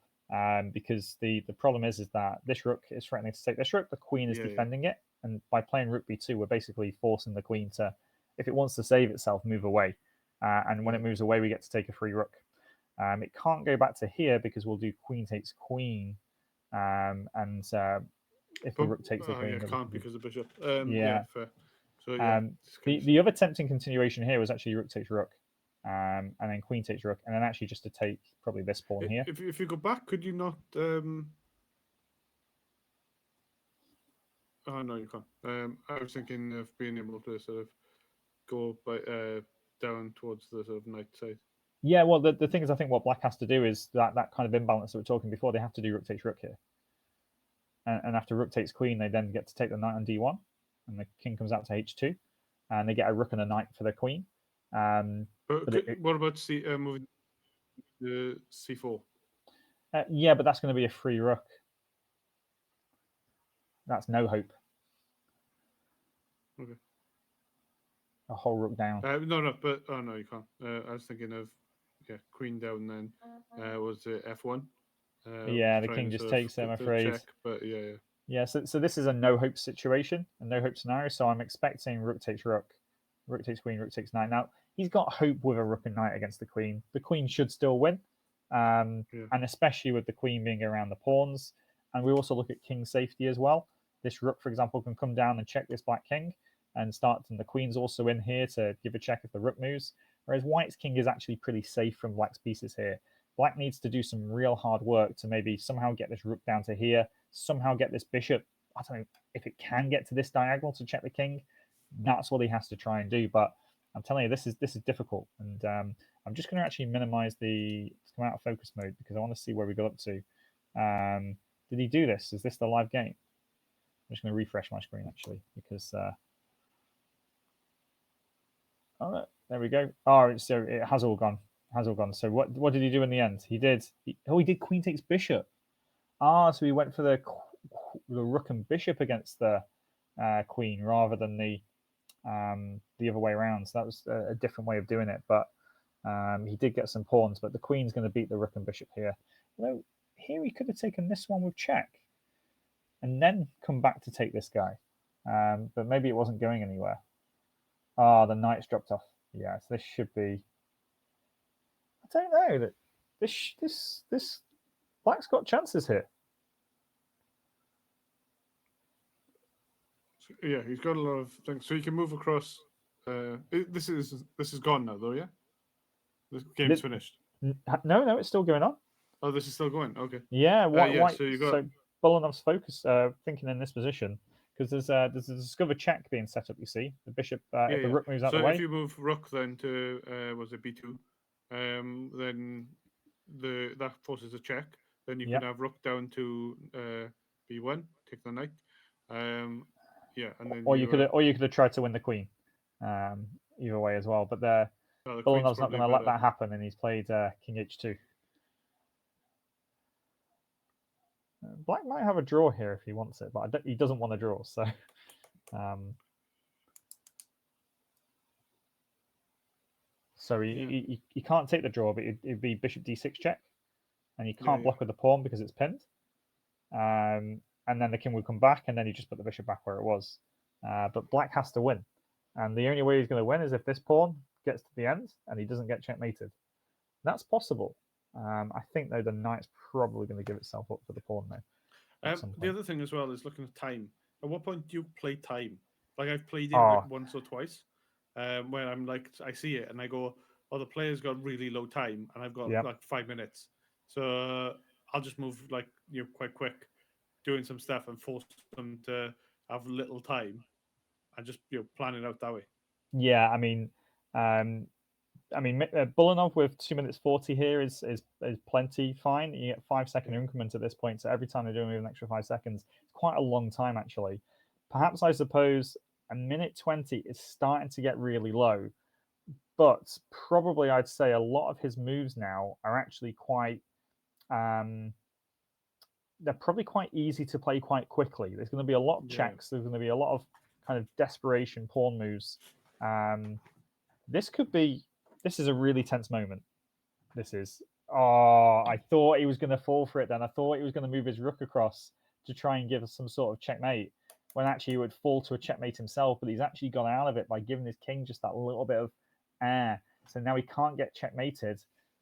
A: Because the problem is that this rook is threatening to take this rook, the queen is defending it, and by playing rook b2, we're basically forcing the queen to, if it wants to save itself, move away. And when it moves away, we get to take a free rook. It can't go back to here because we'll do queen takes queen, and if the rook takes the queen,
B: it can't because of bishop.
A: Yeah.
B: Fair. So yeah,
A: the other tempting continuation here was actually rook takes rook. And then queen takes rook, and then actually just to take probably this pawn here.
B: If you go back, could you not? Oh no, you can't. I was thinking of being able to sort of go down towards the sort of knight side.
A: Yeah, well, the thing is, I think what Black has to do is that kind of imbalance that we're talking before. They have to do rook takes rook here, and after rook takes queen, they then get to take the knight on d1, and the king comes out to h2, and they get a rook and a knight for the queen.
B: What about moving to c4?
A: Yeah, but that's going to be a free rook. That's no hope.
B: Okay.
A: A whole rook down.
B: No, but no, you can't. I was thinking of queen down. Then was it f1?
A: Yeah, the king just takes it, I'm afraid.
B: Check, but yeah.
A: Yeah, so this is a no hope situation, a no hope scenario. So I'm expecting rook takes rook, rook takes queen, rook takes knight. Now he's got hope with a rook and knight against the queen. The queen should still win, and especially with the queen being around the pawns. And we also look at king safety as well. This rook, for example, can come down and check this black king and start. And the queen's also in here to give a check if the rook moves. Whereas white's king is actually pretty safe from black's pieces here. Black needs to do some real hard work to maybe somehow get this rook down to here, somehow get this bishop. I don't know if it can get to this diagonal to check the king. That's what he has to try and do. But I'm telling you, this is difficult. And I'm just going to actually minimize to come out of focus mode because I want to see where we got up to. Did he do this? Is this the live game? I'm just going to refresh my screen actually because. Oh, there we go. Oh, so it has all gone. So what did he do in the end? He did queen takes bishop. So he went for the rook and bishop against the queen rather than the other way around. So that was a different way of doing it. But he did get some pawns, but the queen's going to beat the rook and bishop here. Although here he could have taken this one with check and then come back to take this guy. But maybe it wasn't going anywhere. The knight's dropped off. Yeah, so this should be. I don't know that this black's got chances here.
B: Yeah, he's got a lot of things, so he can move across. This is gone now, though. Yeah, the game's finished.
A: No, it's still going on.
B: Oh, this is still going. Okay.
A: Yeah, white.
B: So you got
A: Bolonov's focus, thinking in this position. Because there's a discover check being set up. You see the bishop. If the rook moves out the way.
B: So if you move rook then to was it b2, then that forces a check. Then you can have rook down to b1, take the knight. And then
A: you could have tried to win the queen. Either way as well, but Bolonov's not going to let that happen, and he's played king h2. Black might have a draw here if he wants it, but he doesn't want a draw. So, he can't take the draw, but it'd be bishop d6 check, and you can't block with the pawn because it's pinned. And then the king would come back, and then you just put the bishop back where it was. But Black has to win, and the only way he's going to win is if this pawn gets to the end and he doesn't get checkmated. That's possible. I think though the knight's probably going to give itself up for the pawn now.
B: The other thing as well is looking at time. At what point do you play time? Like I've played it
A: Oh.
B: like once or twice, where I'm like I see it and I go, "Oh, the player's got really low time, and I've got like 5 minutes, so I'll just move like quite quick, doing some stuff and force them to have little time, and just plan it out that way."
A: Yeah, I mean, Bulanov with 2 minutes 40 here is plenty fine. You get 5 second increments at this point, so every time they're doing an extra 5 seconds, it's quite a long time actually. Perhaps I suppose a minute 20 is starting to get really low, but probably I'd say a lot of his moves now are actually quite. They're probably quite easy to play quite quickly. There's going to be a lot of checks. There's going to be a lot of kind of desperation pawn moves. This is a really tense moment. This is. Oh, I thought he was going to fall for it then. I thought he was going to move his rook across to try and give us some sort of checkmate, when actually he would fall to a checkmate himself, but he's actually gone out of it by giving his king just that little bit of air. So now he can't get checkmated,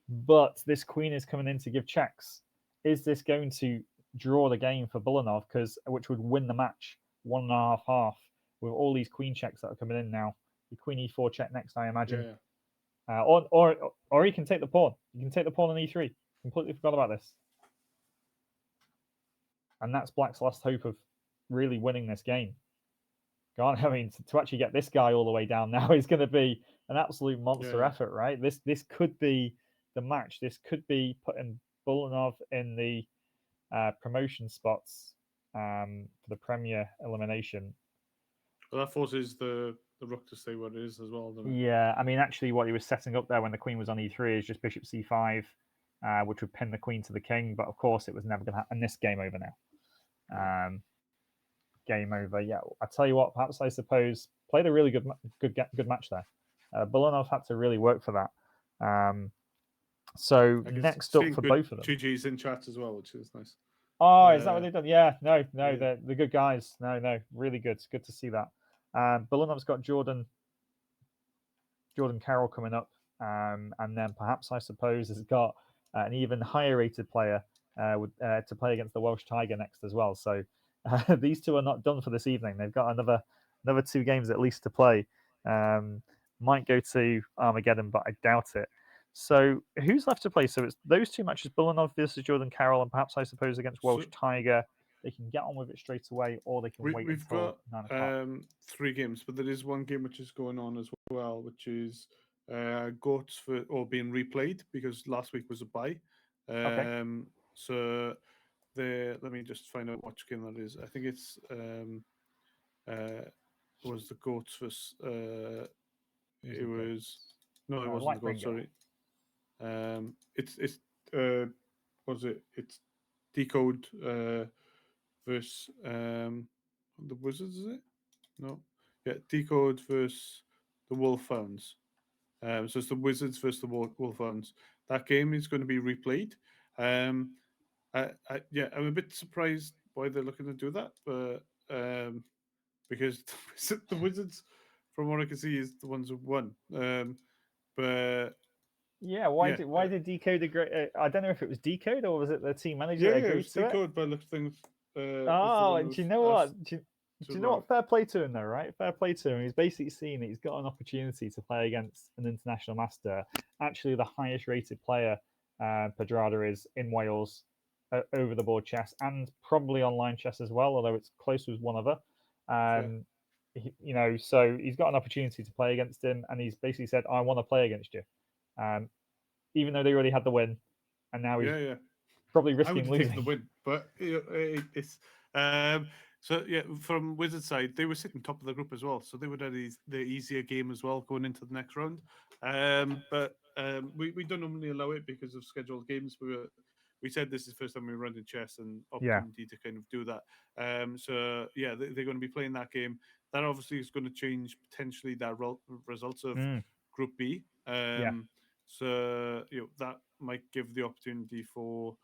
A: but this queen is coming in to give checks. Is this going to draw the game for Bulanov, which would win the match 1.5 with all these queen checks that are coming in now? The queen e4 check next, I imagine.
B: Yeah.
A: Or he can take the pawn. You can take the pawn on e3. Completely forgot about this. And that's Black's last hope of really winning this game. God, I mean, to actually get this guy all the way down now is going to be an absolute monster effort, right? This could be the match. This could be putting Bulanov in the promotion spots for the Premier elimination.
B: Well, that forces the rook to stay where it is as well, doesn't it?
A: Yeah, I mean, actually, what he was setting up there when the queen was on e3 is just bishop c5, which would pin the queen to the king. But of course, it was never going to happen. This game over now. Game over. Yeah, I tell you what. Perhaps I suppose played a really good match there. Bulanov had to really work for that. So next up for both of them.
B: GG's in chat as well, which is nice.
A: Oh, is that what they've done? Yeah, no, they're good guys. No, really good. It's good to see that. Bulanov's got Jordan Carroll coming up, and then perhaps I suppose has got an even higher rated player to play against the Welsh Tiger next as well. So these two are not done for this evening. They've got another 2 games at least to play. Might go to Armageddon, but I doubt it. So who's left to play? So it's those 2 matches: Bulanov versus Jordan Carroll, and perhaps I suppose against Welsh Tiger. They can get on with it straight away, or they can wait until 9 o'clock.
B: 3 games, but there is one game which is going on as well, which is Goats being replayed because last week was a bye.
A: Okay.
B: So let me just find out which game that is. I think it's was the Goats versus it was no, it wasn't the Goats. Sorry. It's was it? It's Decode versus the Wizards, is it? No. Yeah, Decode versus the Wolfhounds. So it's the Wizards versus the Wolfhounds. That game is going to be replayed. I'm a bit surprised why they're looking to do that, but because the Wizards, from what I can see, is the ones who won. But
A: yeah, why did Decode agree? I don't know if it was Decode or was it the team manager that agreed
B: it was
A: to
B: Decode by looks things.
A: Do you know what? Do you know what? Fair play to him, though, right? Fair play to him. He's basically seen that he's got an opportunity to play against an international master. Actually, the highest rated player, Pedrada, is in Wales, over the board chess and probably online chess as well, although it's close with one other. So he's got an opportunity to play against him, and he's basically said, "I want to play against you," even though they already had the win, and now he's probably risking losing
B: the win. But it's so yeah. From Wizards' side, they were sitting top of the group as well, so they would have the easier game as well going into the next round. But we don't normally allow it because of scheduled games. We said this is the first time we were running chess and opportunity to kind of do that. So yeah, they're going to be playing that game. That obviously is going to change potentially the results of Group B. So that might give the opportunity for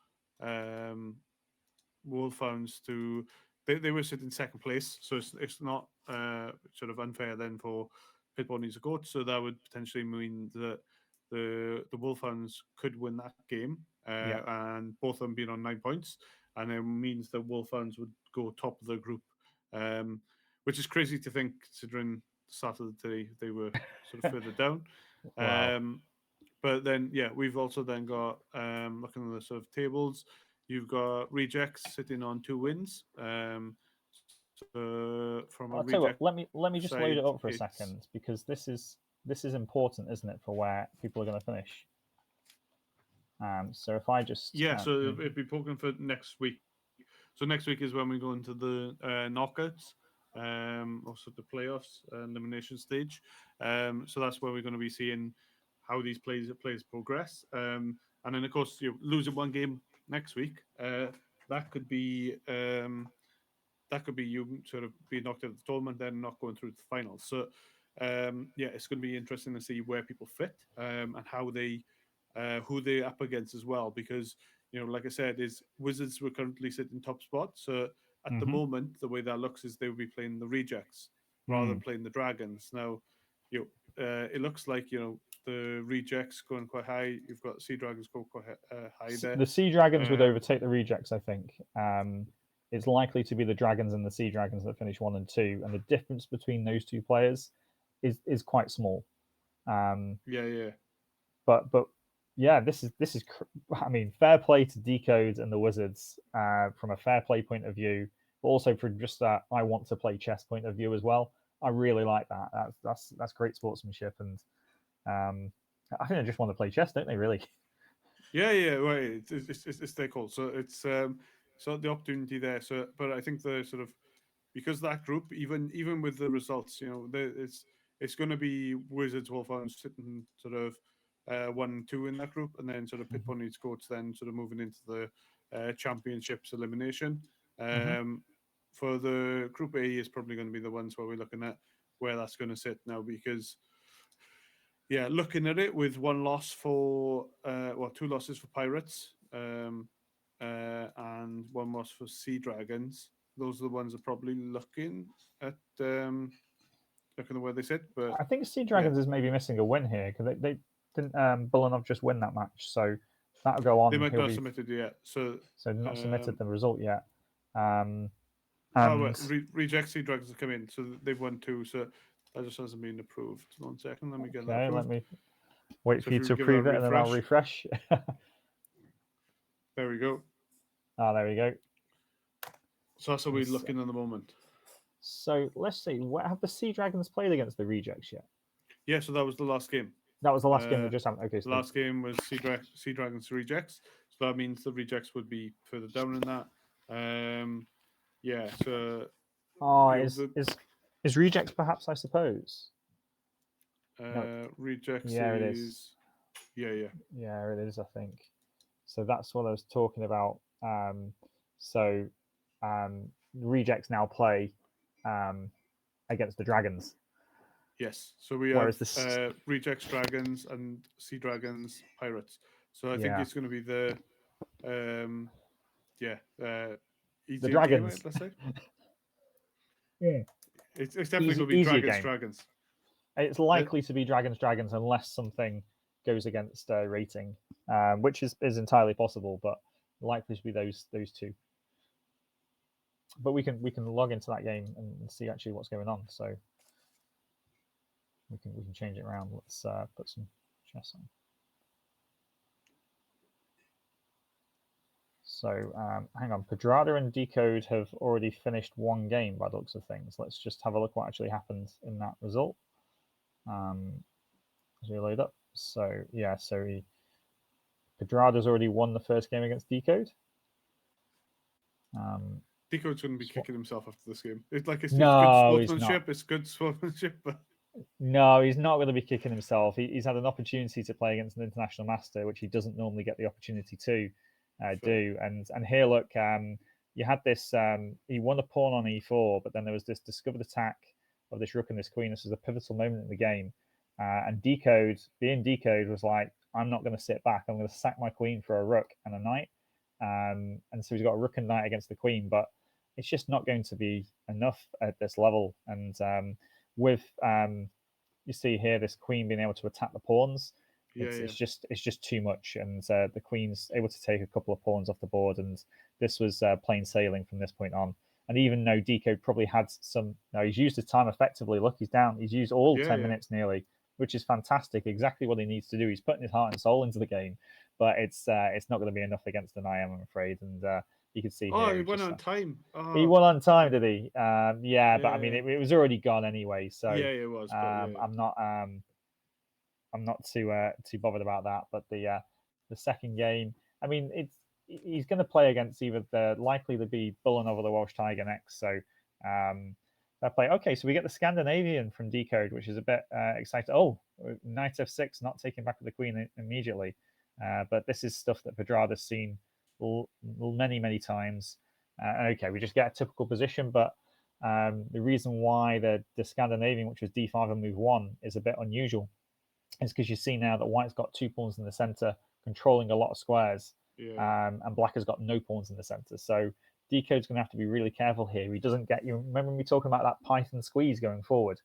B: Wolfhounds to they were sitting second place, so it's not sort of unfair then for Pit Ponies are goats, so that would potentially mean that the Wolfhounds could win that game, and both of them being on 9 points, and it means that Wolfhounds would go top of the group, which is crazy to think considering the start of the day they were sort of further down.
A: Wow.
B: But then, we've also then got looking at the sort of tables. You've got Rejects sitting on 2 wins. So from a
A: I'll tell you
B: Reject
A: what, let me just load it
B: side,
A: up for a second, because this is important, isn't it, for where people are going to finish. So if I just
B: so it'd be poking for next week. So next week is when we go into the knockouts, also the playoffs, elimination stage. So that's where we're going to be seeing how these players progress. And then of course, you losing 1 game next week, that could be you sort of being knocked out of the tournament, then not going through to the finals. So it's going to be interesting to see where people fit, and how they who they're up against as well, because like I said, is Wizards were currently sitting top spot. So at the moment, the way that looks is they will be playing the Rejects rather than playing the Dragons. Now, it looks like the Rejects going quite high. You've got Sea Dragons go quite high there.
A: The Sea Dragons would overtake the Rejects, I think. It's likely to be the Dragons and the Sea Dragons that finish 1 and 2, and the difference between those 2 players is quite small. But this is. I mean, fair play to Decode and the Wizards from a fair play point of view, but also from just that I want to play chess point of view as well. I really like that. That's great sportsmanship, and I think they just want to play chess, don't they? Really?
B: Right. It's their call. So it's so the opportunity there. So, but I think the sort of, because that group, even with the results, it's going to be Wizards, Wolfhounds sitting sort of 1, 2 in that group, and then sort of Pit Ponies, Goats, then sort of moving into the championships elimination. For the Group A is probably going to be the ones where we're looking at where that's going to sit now, because looking at it with 1 loss for 2 losses for Pirates, and 1 loss for Sea Dragons. Those are the ones that are probably looking at where they sit. But
A: I think Sea Dragons is maybe missing a win here, because they didn't Bulanov just win that match, so that'll go on.
B: They might not have submitted yet, so
A: not submitted the result yet.
B: Reject Sea Dragons have come in, so they've won 2. So that just hasn't been approved. 1 second, let me get that approved.
A: Let me wait for you to approve it, and then I'll refresh.
B: There we go.
A: There we go.
B: So that's what we're looking at the moment.
A: So let's see. Have the Sea Dragons played against the Rejects yet?
B: Yeah, so that was the last game.
A: That was the last game that just happened. Okay,
B: so the last game was Sea Dragons Rejects. So that means the Rejects would be further down in that. So.
A: Is Rejects perhaps? I suppose.
B: Rejects.
A: Yeah, it is.
B: Yeah,
A: it is. I think. So that's what I was talking about. Rejects now play against the Dragons.
B: Yes, so we have Rejects Dragons and Sea Dragons Pirates. So I think it's going to be the
A: Dragons.
B: Game, let's say.
A: It's
B: definitely going to be Dragons.
A: It's likely to be Dragons unless something goes against rating, which is entirely possible, but likely to be those 2. But we can log into that game and see actually what's going on. So we can change it around. Let's put some chess on. So hang on, Pedrada and Decode have already finished 1 game by the looks of things. Let's just have a look what actually happened in that result. As we load up. So Pedrada's already won the first game against Decode.
B: Decode's going to be kicking himself after this game. It's like good sportsmanship. It's good sportsmanship, but
A: no, he's not going to be kicking himself. He's had an opportunity to play against an international master, which he doesn't normally get the opportunity to do. And here, look, you had this. He won a pawn on e4, but then there was this discovered attack of this rook and this queen. This was a pivotal moment in the game. And Decode, being Decode, was like, I'm not going to sit back. I'm going to sack my queen for a rook and a knight. And so he's got a rook and knight against the queen, but it's just not going to be enough at this level. And with you see here this queen being able to attack the pawns.
B: Yeah,
A: It's just too much, and the queen's able to take a couple of pawns off the board, and this was plain sailing from this point on. And even though Decode probably had some, no, he's used his time effectively. Look, he's down. He's used all 10 minutes nearly, which is fantastic. Exactly what he needs to do. He's putting his heart and soul into the game, but it's not going to be enough against an IM, I'm afraid. And you can see
B: here.
A: Oh,
B: he won on time. Oh.
A: He won on time, did he? Yeah, but I mean, it was already gone anyway. So
B: yeah, it was. But,
A: I'm not too bothered about that. But the second game, I mean, he's going to play against either likely to be Bullen over the Welsh Tiger next. So they play. Okay, so we get the Scandinavian from Decode, which is a bit exciting. Oh, knight f6, not taking back with the queen immediately. But this is stuff that Pedrada's seen many times. Okay, we just get a typical position, but the reason why the Scandinavian, which was d5 and move 1, is a bit unusual is because you see now that white's got 2 pawns in the center, controlling a lot of squares, and black has got no pawns in the center. So Decode's going to have to be really careful here. He doesn't get you. Remember me talking about that Python squeeze going forward?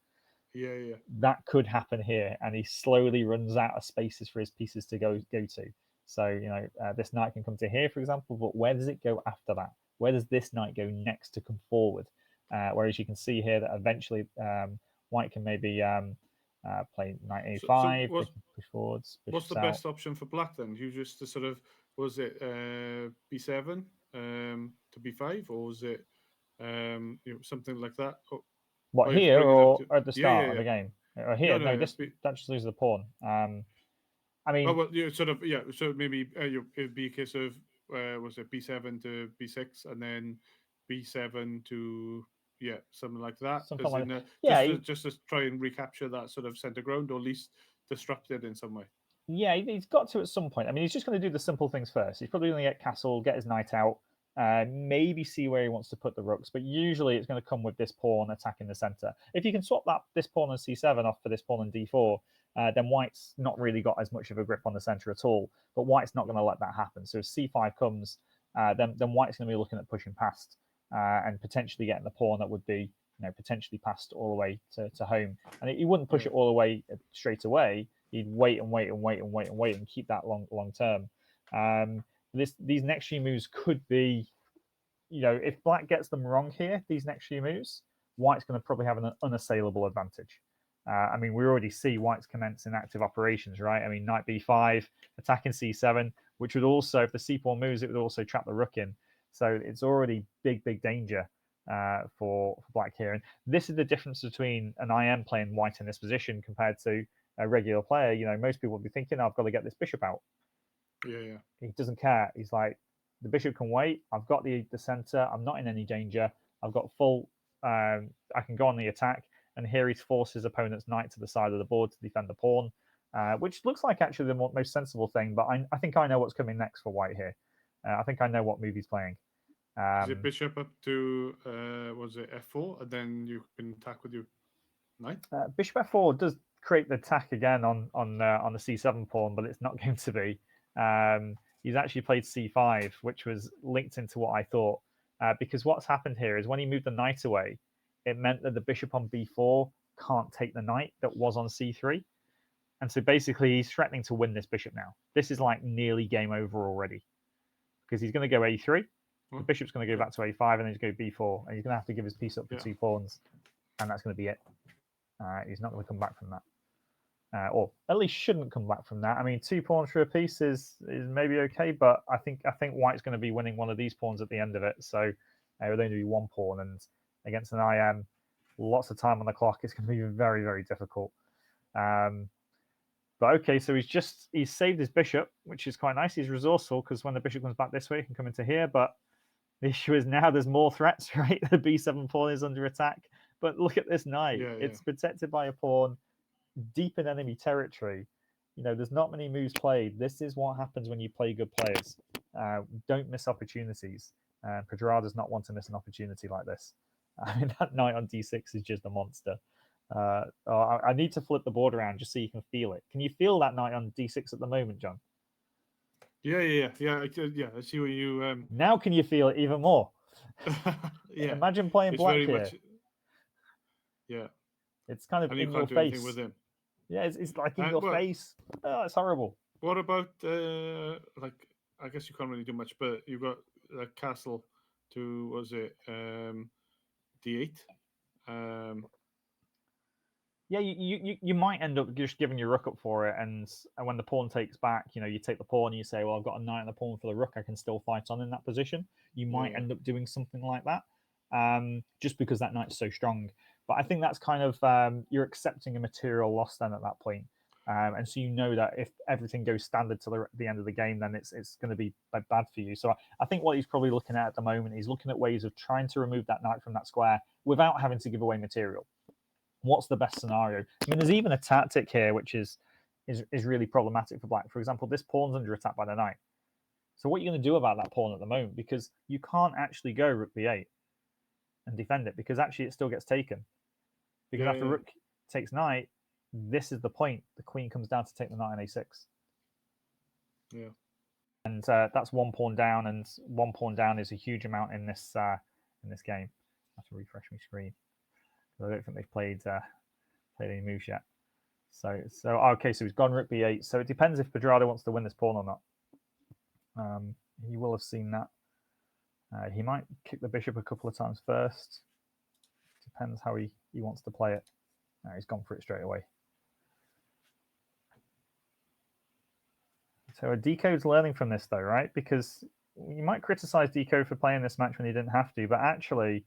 B: Yeah.
A: That could happen here, and he slowly runs out of spaces for his pieces to go to. So this knight can come to here, for example, but where does it go after that? Where does this knight go next to come forward? Whereas you can see here that eventually white can maybe play knight a5, push forwards.
B: What's the best option for black then? You just sort of, was it b7 to b5, or was it something like that?
A: What, here or at the start of the game? Or here? No, that just loses the pawn. I mean,
B: so maybe it'd be a case of was it b7 to b6 and then b7 to something like that.
A: Something like that.
B: Just to try and recapture that sort of center ground, or at least disrupt it in some way.
A: Yeah, he's got to at some point. I mean, he's just going to do the simple things first. He's probably going to get castle, get his knight out, maybe see where he wants to put the rooks. But usually it's going to come with this pawn attacking the center. If you can swap this pawn on c7 off for this pawn on d4, then white's not really got as much of a grip on the center at all. But white's not going to let that happen. So if c5 comes, then white's going to be looking at pushing past and potentially getting the pawn that would be potentially passed all the way to home. And he wouldn't push it all the way straight away. He'd wait and keep that long term. These next few moves could be, if black gets them wrong here, these next few moves, white's going to probably have an unassailable advantage. I mean, we already see white's commencing active operations, right? I mean, knight b5, attacking c7, which would also, if the c pawn moves, it would also trap the rook in. So it's already big danger for black here. And this is the difference between an IM playing white in this position compared to a regular player. Most people would be thinking, I've got to get this bishop out.
B: Yeah.
A: He doesn't care. He's like, the bishop can wait. I've got the center. I'm not in any danger. I've got full. I can go on the attack. And here he's forced his opponent's knight to the side of the board to defend the pawn, which looks like actually the most sensible thing. But I think I know what's coming next for white here. I think I know what move he's playing.
B: Is it bishop up to was it f4, and then you can attack with your knight?
A: Bishop f4 does create the attack again on the c7 pawn, but it's not going to be. He's actually played c5, which was linked into what I thought, because what's happened here is when he moved the knight away, it meant that the bishop on b4 can't take the knight that was on c3. And so basically he's threatening to win this bishop now. This is like nearly game over already, because he's going to go a3. The bishop's going to go back to a5, and then he's going to go b4. And he's going to have to give his piece up for 2 pawns. And that's going to be it. He's not going to come back from that. Or at least shouldn't come back from that. I mean, 2 pawns for a piece is maybe okay, but I think white's going to be winning one of these pawns at the end of it. So it would only be 1 pawn, and against an IM, lots of time on the clock, it's going to be very, very difficult. But okay, so he's saved his bishop, which is quite nice. He's resourceful, because when the bishop comes back this way, he can come into here. But the issue is now there's more threats, right? The b7 pawn is under attack. But look at this knight. It's protected by a pawn deep in enemy territory. There's not many moves played. This is what happens when you play good players. Don't miss opportunities. Pedrada does not want to miss an opportunity like this. I mean, that knight on d6 is just a monster. I need to flip the board around just so you can feel it. Can you feel that knight on d6 at the moment, John?
B: Yeah. I see where you.
A: Now can you feel it even more?
B: Yeah.
A: Imagine playing black here.
B: Yeah.
A: It's kind of
B: and
A: in
B: you
A: your
B: can't do
A: face.
B: anything with him.
A: Yeah, it's like in your
B: well,
A: face. Oh, it's horrible.
B: What about like I guess you can't really do much, but you've got castle to was it d8.
A: Yeah, you might end up just giving your rook up for it, and when the pawn takes back, you take the pawn and you say, well, I've got a knight and a pawn for the rook, I can still fight on in that position. You might end up doing something like that, just because that knight's so strong. But I think that's kind of you're accepting a material loss then at that point. And so you know that if everything goes standard to the end of the game, then it's going to be bad for you. So I think what he's probably looking at the moment, he's looking at ways of trying to remove that knight from that square without having to give away material. What's the best scenario? I mean, there's even a tactic here which is really problematic for black. For example, this pawn's under attack by the knight. So what are you going to do about that pawn at the moment? Because you can't actually go rook b8 and defend it, because actually it still gets taken. Because after rook takes knight, this is the point. The queen comes down to take the knight on a6.
B: Yeah.
A: And that's one pawn down, and one pawn down is a huge amount in this game. I have to refresh my screen. I don't think they've played any moves yet. So okay, so he's gone rook b8. So it depends if Pedrado wants to win this pawn or not. He will have seen that. He might kick the bishop a couple of times first. Depends how he wants to play it. He's gone for it straight away. So Decode's learning from this though, right? Because you might criticize Decode for playing this match when he didn't have to, but actually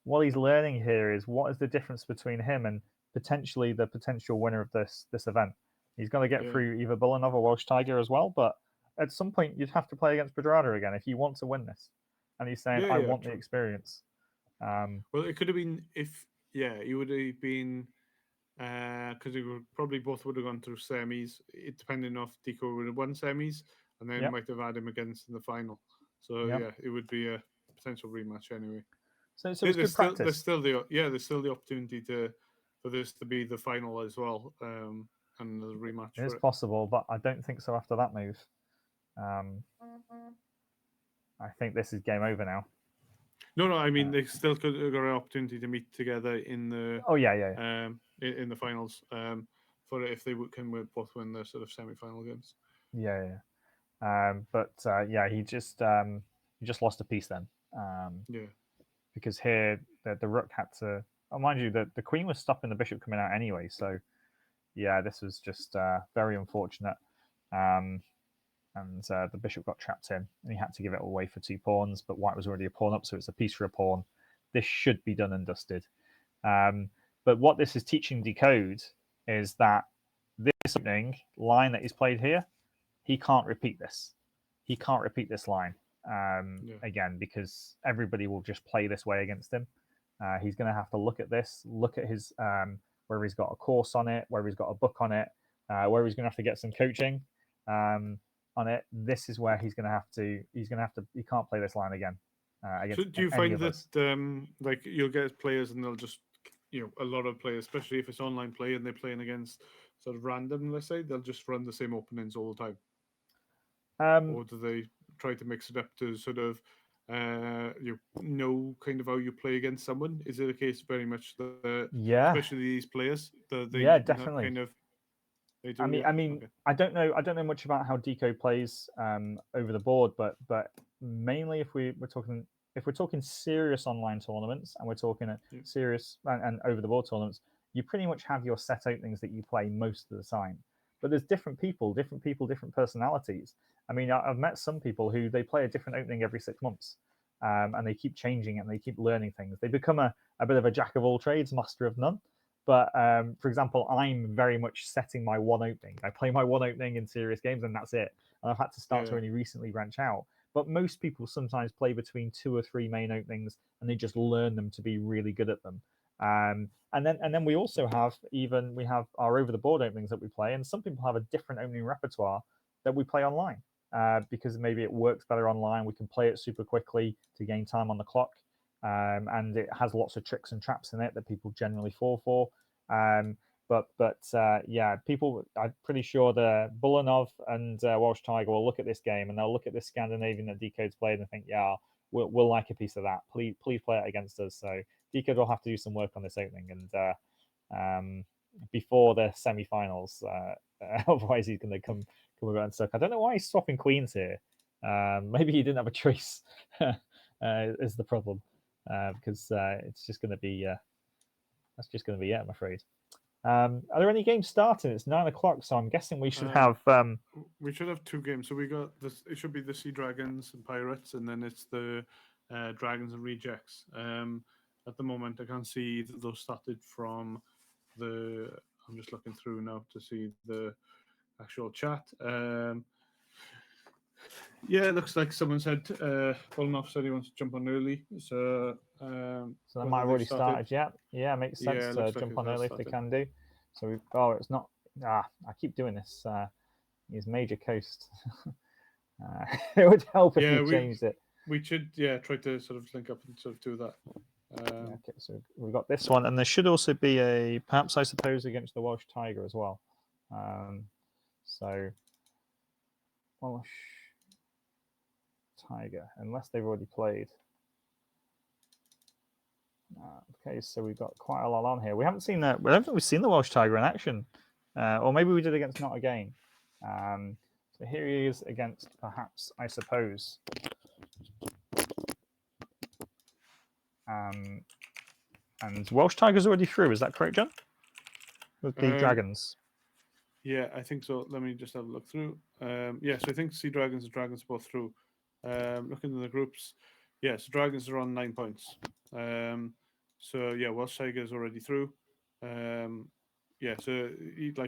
A: what he's learning here is what is the difference between him and potentially the potential winner of this event. He's going to get through either Bulanov or Welsh Tiger as well, but at some point you'd have to play against Pedrado again if you want to win this. And he's saying, I want the experience.
B: Well, it could have been if he would have been because probably both would have gone through semis. It depending on if Deco would have won semis, and then might have had him against in the final. So it would be a potential rematch anyway.
A: So it's good practice.
B: There's still the opportunity for this to be the final as well, and the rematch.
A: It is possible, but I don't think so after that move. I think this is game over now.
B: No, I mean they still could have got an opportunity to meet together in the in the finals for if they can both win the sort of semi-final games.
A: He just lost a piece then. Because here the rook had to. Oh, mind you, the queen was stopping the bishop coming out anyway. So this was just very unfortunate. And the bishop got trapped in, and he had to give it away for 2 pawns. But white was already a pawn up, so it's a piece for a pawn. This should be done and dusted. But what this is teaching Decode is that this opening line that he's played here, he can't repeat this. He can't repeat this line again, because everybody will just play this way against him. He's going to have to look at this, look at his whether he's got a course on it, whether he's got a book on it, where he's going to have to get some coaching on it. This is where he's going to have to. He can't play this line again.
B: So do you find that like you'll get players and they'll just a lot of players, especially if it's online play and they're playing against sort of random, let's say, they'll just run the same openings all the time, or do they try to mix it up to sort of kind of how you play against someone? Is it a case very much that especially these players they
A: definitely
B: kind of they do,
A: I mean okay. I don't know much about how Deco plays over the board, but mainly if we're talking serious online tournaments and we're talking serious and over the board tournaments, you pretty much have your set openings that you play most of the time. But there's different people, different personalities. I mean, I've met some people who they play a different opening every 6 months, and they keep changing it and they keep learning things. They become a bit of a jack of all trades, master of none. But for example, I'm very much setting my one opening. I play my one opening in serious games, and that's it. And I've had to start to only recently branch out. But most people sometimes play between 2 or 3 main openings, and they just learn them to be really good at them. And then we also have our over the board openings that we play, and some people have a different opening repertoire that we play online because maybe it works better online. We can play it super quickly to gain time on the clock, and it has lots of tricks and traps in it that people generally fall for. People, I'm pretty sure the Bulanov and Welsh Tiger will look at this game and they'll look at this Scandinavian that Decode's played and think, we'll like a piece of that. Please play it against us. So Decode will have to do some work on this opening, and before the semi-finals. Otherwise, he's going to come around stuck. I don't know why he's swapping queens here. Maybe he didn't have a choice. Is the problem, because it's just going to be that's just going to be it, I'm afraid. Are there any games starting? It's 9 o'clock, so I'm guessing we should have.
B: We should have 2 games. So we got this. It should be the Sea Dragons and Pirates, and then it's the Dragons and Rejects. At the moment, I can't see that those started from the. I'm just looking through now to see the actual chat. Yeah, it looks like someone said Bulnoff said he wants to jump on early. So
A: so they might have already started. Yeah, makes sense to jump on early if they can do. So we've. Oh, it's not. I keep doing this. Use Major Coast. It would help if we changed it.
B: We should, try to sort of link up and sort of do that.
A: Okay, so we've got this one, and there should also be a, perhaps I suppose, against the Welsh Tiger as well. So Welsh Tiger, unless they've already played. Okay, so we've got quite a lot on here. We haven't seen that. I don't think we've seen the Welsh Tiger in action, or maybe we did against Not Again. So here he is against, perhaps I suppose. And Welsh Tiger's already through. Is that correct, John? With the Dragons.
B: Yeah, I think so. Let me just have a look through. So I think Sea Dragons and Dragons both through. Looking at the groups, so Dragons are on 9 points. Welsh Tiger is already through. So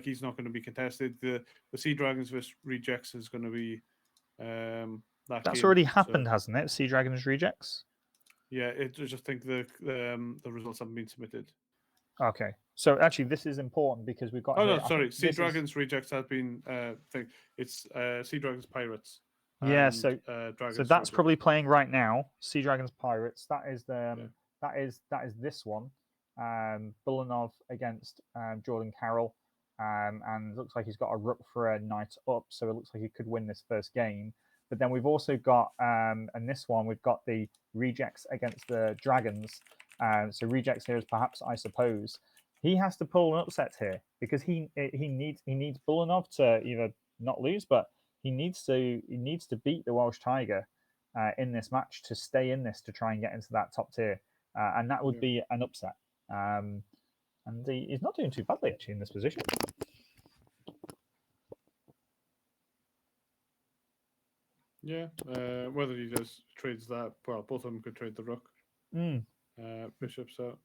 B: he's not going to be contested. The Sea Dragons versus Rejects is going to be
A: that's already happened, hasn't it? Sea Dragons Rejects.
B: Yeah, I just think the results haven't been submitted.
A: Okay, so actually this is important because we've got.
B: Sea Dragons Rejects has been thing. It's Sea Dragons Pirates.
A: Yeah,
B: and,
A: so
B: Dragons
A: that's
B: Rejects.
A: probably playing right now. Sea Dragons Pirates. That is the that is this one. Bulanov against Jordan Carroll, and looks like he's got a rook for a knight up, so it looks like he could win this first game. But then we've also got, and this one, we've got the Rejects against the Dragons. So Rejects here is perhaps, I suppose, he has to pull an upset here because he needs Bulanov to either not lose, but he needs to beat the Welsh Tiger in this match to stay in this to try and get into that top tier, and that would be an upset. And he's not doing too badly actually in this position.
B: Yeah, whether he just trades that, well, both of them could trade the rook. Bishop, so.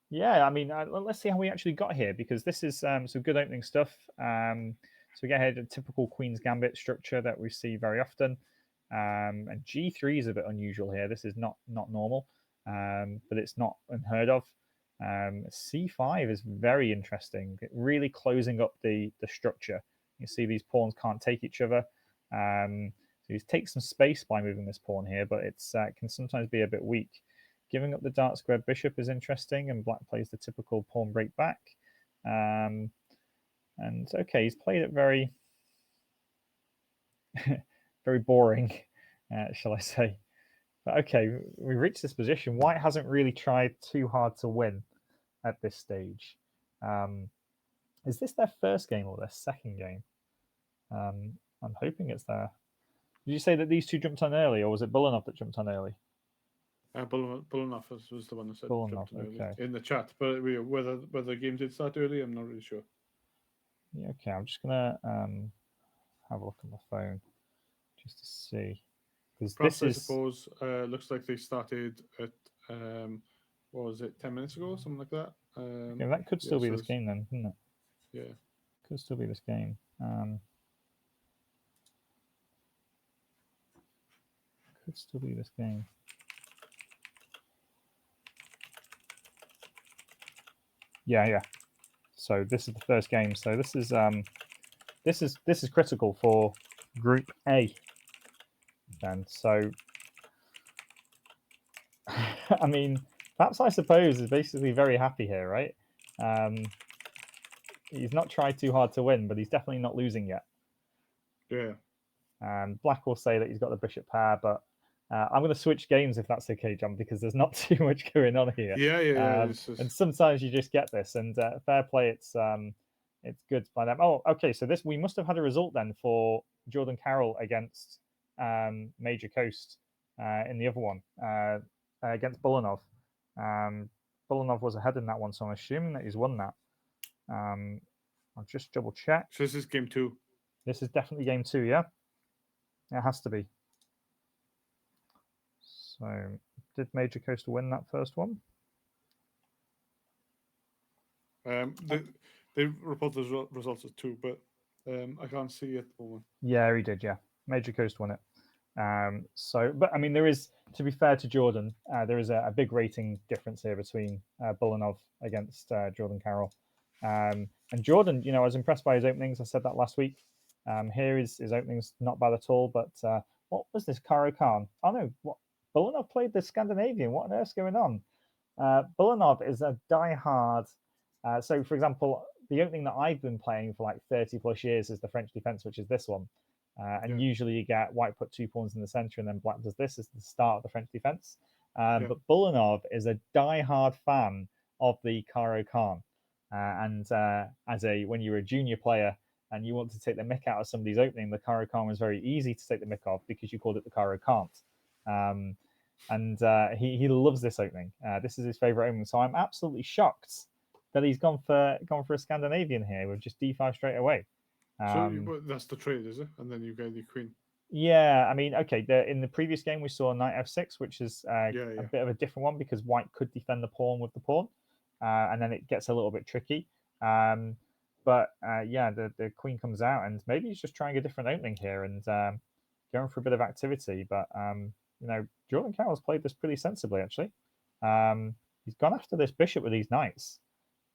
A: Yeah, I mean, let's see how we actually got here because this is some good opening stuff. So we get ahead a typical Queen's Gambit structure that we see very often. And G3 is a bit unusual here. This is not normal, but it's not unheard of. C5 is very interesting, really closing up the structure. You see these pawns can't take each other. So he takes some space by moving this pawn here, but it can sometimes be a bit weak. Giving up the dark square bishop is interesting, and black plays the typical pawn break back. And okay, he's played it very, very boring, shall I say. But okay, we reached this position. White hasn't really tried too hard to win at this stage. Is this their first game or their second game? I'm hoping it's their... Did you say that these two jumped on early, or was it Bulanov that jumped on early?
B: Bulanov was the one that said
A: Bulanov,
B: okay. In the chat, but whether the game did start early, I'm not really sure.
A: Yeah, okay, I'm just gonna have a look on my phone just to see because this is.
B: I suppose looks like they started at what was it, 10 minutes ago, something like that.
A: Okay, that could still be this game then, couldn't it?
B: Yeah,
A: could still be this game. Could still be this game. Yeah. So this is the first game. So this is critical for Group A. Then so, I mean, perhaps I suppose is basically very happy here, right? He's not tried too hard to win, but he's definitely not losing yet.
B: Yeah.
A: Black will say that he's got the bishop pair, but I'm going to switch games if that's okay, John, because there's not too much going on here.
B: Yeah.
A: And sometimes you just get this, and fair play, it's good by them. Oh, okay, so this we must have had a result then for Jordan Carroll against Major Coast in the other one against Bulanov. Bulanov was ahead in that one, so I'm assuming that he's won that. I'll just double check.
B: So this is game 2.
A: This is definitely game 2, yeah? It has to be. So, did Major Coast win that first one?
B: They report the results as 2, but I can't see at the moment.
A: Yeah, he did, yeah. Major Coast won it. But I mean, there is, to be fair to Jordan, there is a big rating difference here between Bulanov against Jordan Carroll. And Jordan, I was impressed by his openings. I said that last week. Here his openings not bad at all. But what was this, Karo Khan? Oh no, what? Bulanov played the Scandinavian. What on earth's going on? Bulanov is a diehard. So, for example, the opening that I've been playing for like 30 plus years is the French defense, which is this one. And usually you get white put 2 pawns in the center and then black does this as the start of the French defense. But Bulanov is a diehard fan of the Karo Khan. And when you're a junior player and you want to take the mick out of somebody's opening, the Karo Khan was very easy to take the mick off because you called it the Karo Can't. He loves this opening. This is his favorite opening. So I'm absolutely shocked that he's gone for a Scandinavian here with just d5 straight away.
B: So that's the trade, is it? And then you get the queen.
A: Yeah, I mean, okay. In the previous game, we saw knight f6, which is a bit of a different one because white could defend the pawn with the pawn, and then it gets a little bit tricky. The queen comes out, and maybe he's just trying a different opening here and going for a bit of activity. But Jordan Carroll's played this pretty sensibly, actually. He's gone after this bishop with these knights.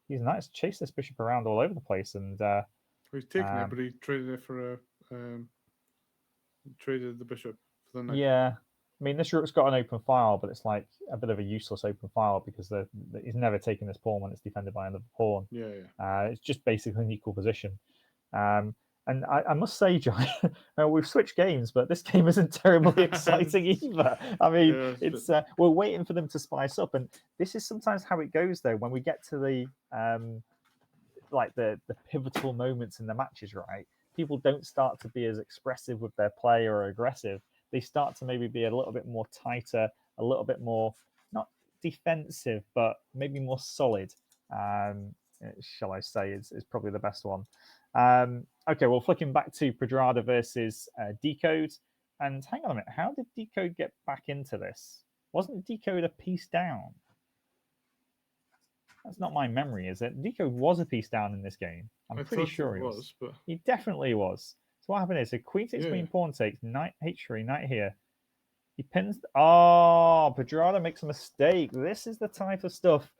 A: These knights chase this bishop around all over the place, and
B: he's taken it, but he traded it for traded the bishop for the knight.
A: Yeah, I mean, this rook's got an open file, but it's like a bit of a useless open file because he's never taken this pawn when it's defended by another pawn. It's just basically an equal position. And I must say, John, we've switched games, but this game isn't terribly exciting either. I mean, we're waiting for them to spice up, and this is sometimes how it goes, though, when we get to the pivotal moments in the matches, right? People don't start to be as expressive with their play or aggressive. They start to maybe be a little bit more tighter, a little bit more, not defensive, but maybe more solid, shall I say, is probably the best one. Okay, well, flicking back to Pedrada versus Decode. And hang on a minute, how did Decode get back into this? Wasn't Decode a piece down? That's not my memory, is it? Decode was a piece down in this game. I'm pretty sure he was. But... He definitely was. So what happened is, so queen takes queen, pawn takes, knight h3, knight here. He pins... Oh, Pedrada makes a mistake. This is the type of stuff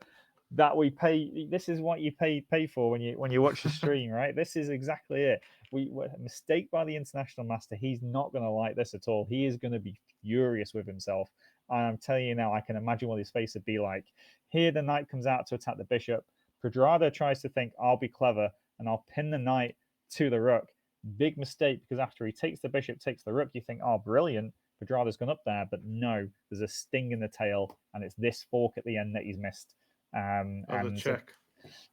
A: that we pay. This is what you pay for when you watch the stream, right? This is exactly it. A mistake by the international master. He's not going to like this at all. He is going to be furious with himself. And I'm telling you now, I can imagine what his face would be like. Here, the knight comes out to attack the bishop. Pedrada tries to think, I'll be clever, and I'll pin the knight to the rook. Big mistake, because after he takes the bishop, takes the rook, you think, oh, brilliant. Pedrada's gone up there, but no, there's a sting in the tail, and it's this fork at the end that he's missed.
B: And check.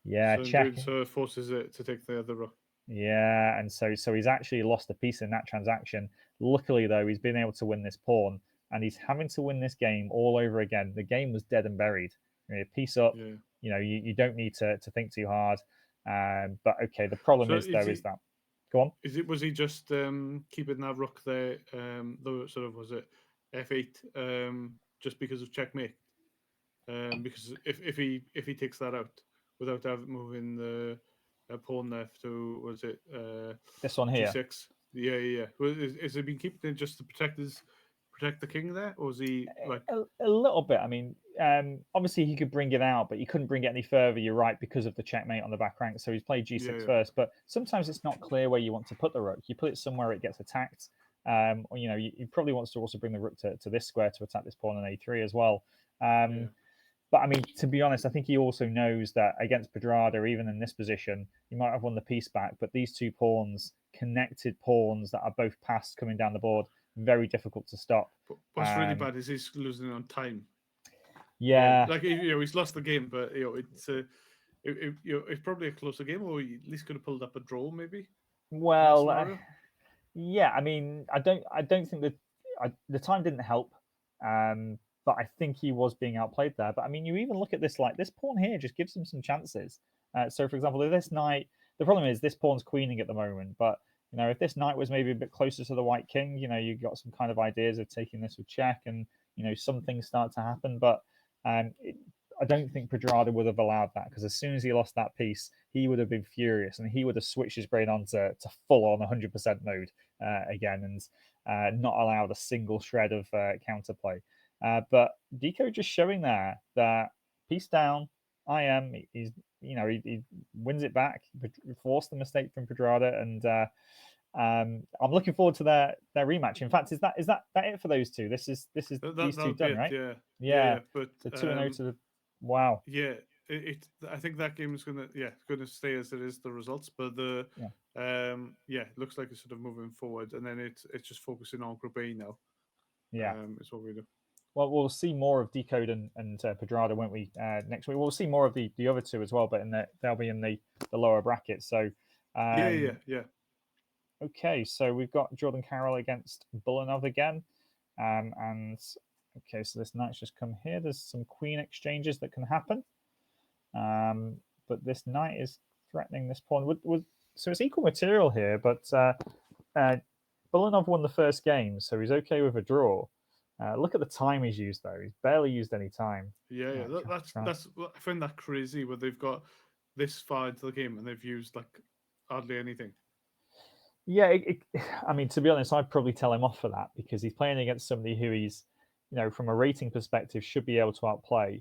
A: Check.
B: So it forces it to take the other rook.
A: Yeah, and so he's actually lost a piece in that transaction. Luckily, though, he's been able to win this pawn, and he's having to win this game all over again. The game was dead and buried. Piece up. Yeah. You don't need to think too hard. But okay, the problem is that. Go on.
B: Was he just keeping that rook there? Though sort of was it f8 just because of checkmate? Because if he takes that out without moving the pawn there to
A: this one here?
B: G6. Yeah. Has he been keeping it just to protect the king there, or is he like
A: a little bit? I mean, obviously he could bring it out, but he couldn't bring it any further. You're right, because of the checkmate on the back rank. So he's played G6 first, but sometimes it's not clear where you want to put the rook. You put it somewhere it gets attacked. Or he probably wants to also bring the rook to this square to attack this pawn on A3 as well. But I mean, to be honest, I think he also knows that against Pedrada, even in this position, he might have won the piece back. But these two pawns, connected pawns that are both passed coming down the board, very difficult to stop.
B: But what's really bad is he's losing on time.
A: Yeah,
B: Like he's lost the game, but it's probably a closer game, or he at least could have pulled up a draw, maybe.
A: well, yeah. I mean, I don't think that the time didn't help, but I think he was being outplayed there. But I mean, you even look at this, like this pawn here just gives him some chances. So, for example, if this knight, the problem is this pawn's queening at the moment, but if this knight was maybe a bit closer to the white king, you got some kind of ideas of taking this with check, and some things start to happen. But I don't think Pedrada would have allowed that, because as soon as he lost that piece, he would have been furious, and he would have switched his brain on to full on 100% mode again, and not allowed a single shred of counterplay. But Deco just showing there that piece down, he's he wins it back, forced the mistake from Pedrada, and I'm looking forward to their rematch. In fact, is that it for those two? This is these two done, right?
B: Yeah. But
A: so 2-0 to the wow.
B: Yeah, I think that game is gonna stay as it is, the results, but it looks like it's sort of moving forward, and then it's just focusing on Group A now.
A: Yeah,
B: is what we do.
A: Well, we'll see more of Decode and Pedrada, won't we? Next week we'll see more of the other two as well, but they'll be in the lower bracket. So
B: yeah.
A: Okay, so we've got Jordan Carroll against Bulanov again, and okay, so this knight's just come here. There's some queen exchanges that can happen, but this knight is threatening this pawn. So it's equal material here, but Bulanov won the first game, so he's okay with a draw. Look at the time he's used, though. He's barely used any time.
B: Yeah. That's I find that crazy, where they've got this far into the game and they've used like hardly anything.
A: Yeah, I mean, to be honest, I'd probably tell him off for that, because he's playing against somebody who he's, from a rating perspective, should be able to outplay,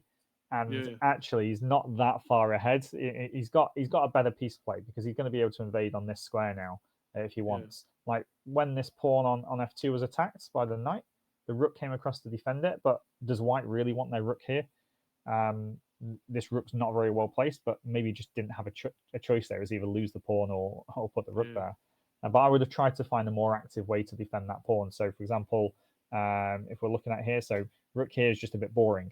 A: and actually he's not that far ahead. He's got a better piece play, because he's going to be able to invade on this square now if he wants. Like when this pawn on f2 was attacked by the knight, the rook came across to defend it. But does white really want their rook here? This rook's not very well placed, but maybe just didn't have a choice there. It was either lose the pawn or put the rook there. But I would have tried to find a more active way to defend that pawn. So, for example, if we're looking at here, so rook here is just a bit boring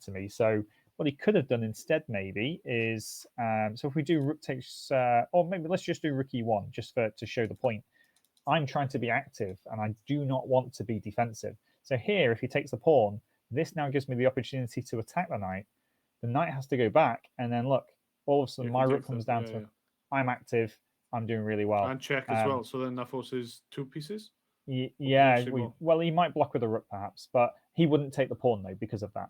A: to me. So what he could have done instead maybe is, so if we do rook takes, or maybe let's just do rook e1 just to show the point. I'm trying to be active, and I do not want to be defensive. So here, if he takes the pawn, this now gives me the opportunity to attack the knight. The knight has to go back, and then look, all of a sudden my rook comes down to I'm active. I'm doing really well.
B: And check as well. So then that forces two pieces?
A: Yeah. Well, he might block with a rook perhaps, but he wouldn't take the pawn though because of that.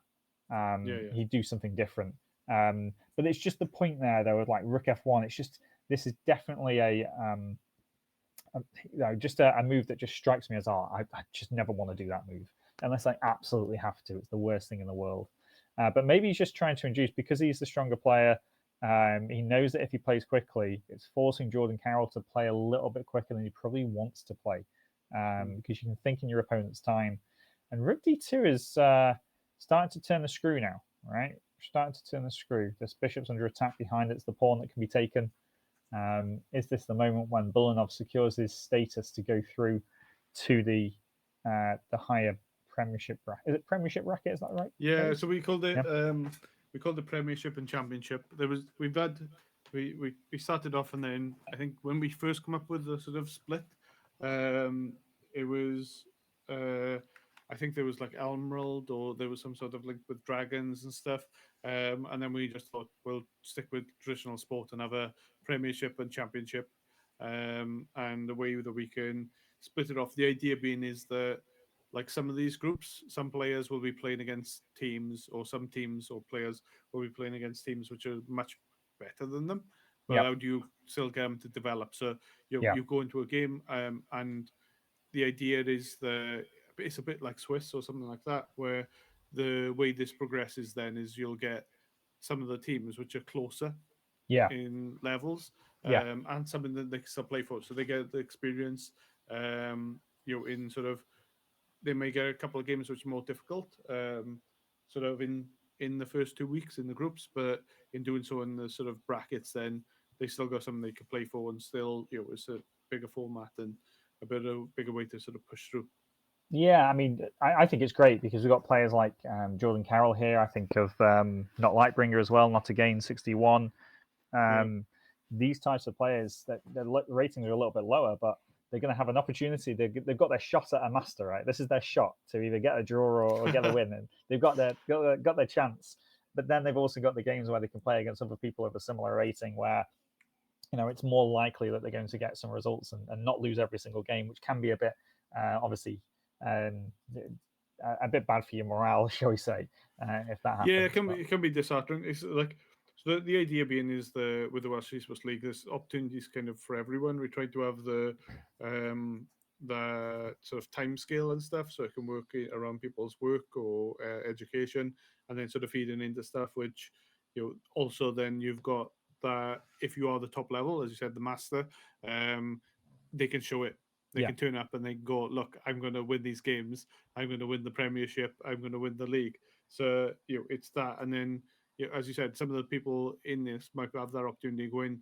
A: He'd do something different. But it's just the point there though, with like rook f1. It's just, this is definitely just a move that just strikes me as, I just never want to do that move unless I absolutely have to. It's the worst thing in the world. But maybe he's just trying to induce, because he's the stronger player. He knows that if he plays quickly, it's forcing Jordan Carroll to play a little bit quicker than he probably wants to play, because you can think in your opponent's time. And rook d2 is starting to turn the screw now, right? Starting to turn the screw. This bishop's under attack behind it. It's the pawn that can be taken. Is this the moment when Bulanov secures his status to go through to the higher Premiership bracket? Is it Premiership bracket? Is that right?
B: Yeah. So we called it. We called it Premiership and Championship. We started off, and then I think when we first come up with the sort of split, it was I think there was like Emerald, or there was some sort of link with dragons and stuff. And then we just thought we'll stick with traditional sport and have a Premiership and Championship, and the way that we can split it off. The idea being is that, like, some of these groups, some players will be playing against teams, or some teams or players will be playing against teams which are much better than them. But how do you still get them to develop? So you go into a game, and the idea is that it's a bit like Swiss or something like that, where the way this progresses then is you'll get some of the teams which are closer in levels, and something that they can still play for. So they get the experience, in sort of, they may get a couple of games which are more difficult, sort of in the first 2 weeks in the groups, but in doing so in the sort of brackets, then they still got something they can play for, and still, it's a bigger format and a bigger way to sort of push through.
A: Yeah, I mean, I think it's great because we've got players like Jordan Carroll here. I think of not Lightbringer as well, not again 61. These types of players that their ratings are a little bit lower, but they're going to have an opportunity. They've got their shot at a master, right? This is their shot to either get a draw or get the win, and they've got their chance. But then they've also got the games where they can play against other people of a similar rating, where it's more likely that they're going to get some results and not lose every single game, which can be a bit obviously a bit bad for your morale, shall we say, if that happens.
B: Yeah, it can be disheartening. It's like so the idea being is with the Welsh Esports League, there's opportunities kind of for everyone. We try to have the sort of time scale and stuff, so it can work around people's work or education, and then sort of feeding into stuff which also then you've got that if you are the top level, as you said, the master, they can show it. They can turn up and they go, look, I'm going to win these games. I'm going to win the Premiership. I'm going to win the league. So it's that, and then as you said, some of the people in this might have that opportunity going.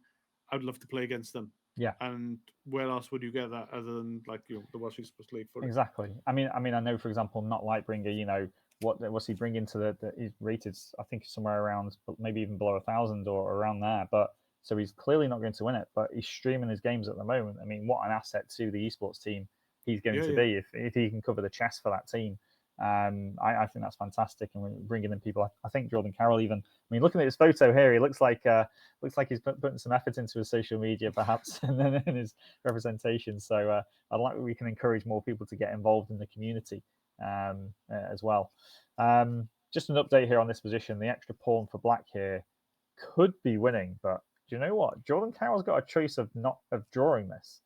B: I'd love to play against them.
A: Yeah.
B: And where else would you get that other than like the Welsh Esports League?
A: Exactly. I mean, I know, for example, not Lightbringer. What's he bringing to the? He's rated, I think, somewhere around maybe even below 1,000 or around there. But so he's clearly not going to win it. But he's streaming his games at the moment. I mean, what an asset to the esports team he's going to be if he can cover the chest for that team. I think that's fantastic, and we're bringing in people. I think Jordan Carroll even. I mean, looking at his photo here, he looks like he's putting some effort into his social media, perhaps, and then in his representation. So I'd like we can encourage more people to get involved in the community as well. Just an update here on this position. The extra pawn for Black here could be winning, but do you know what? Jordan Carroll's got a choice of drawing this.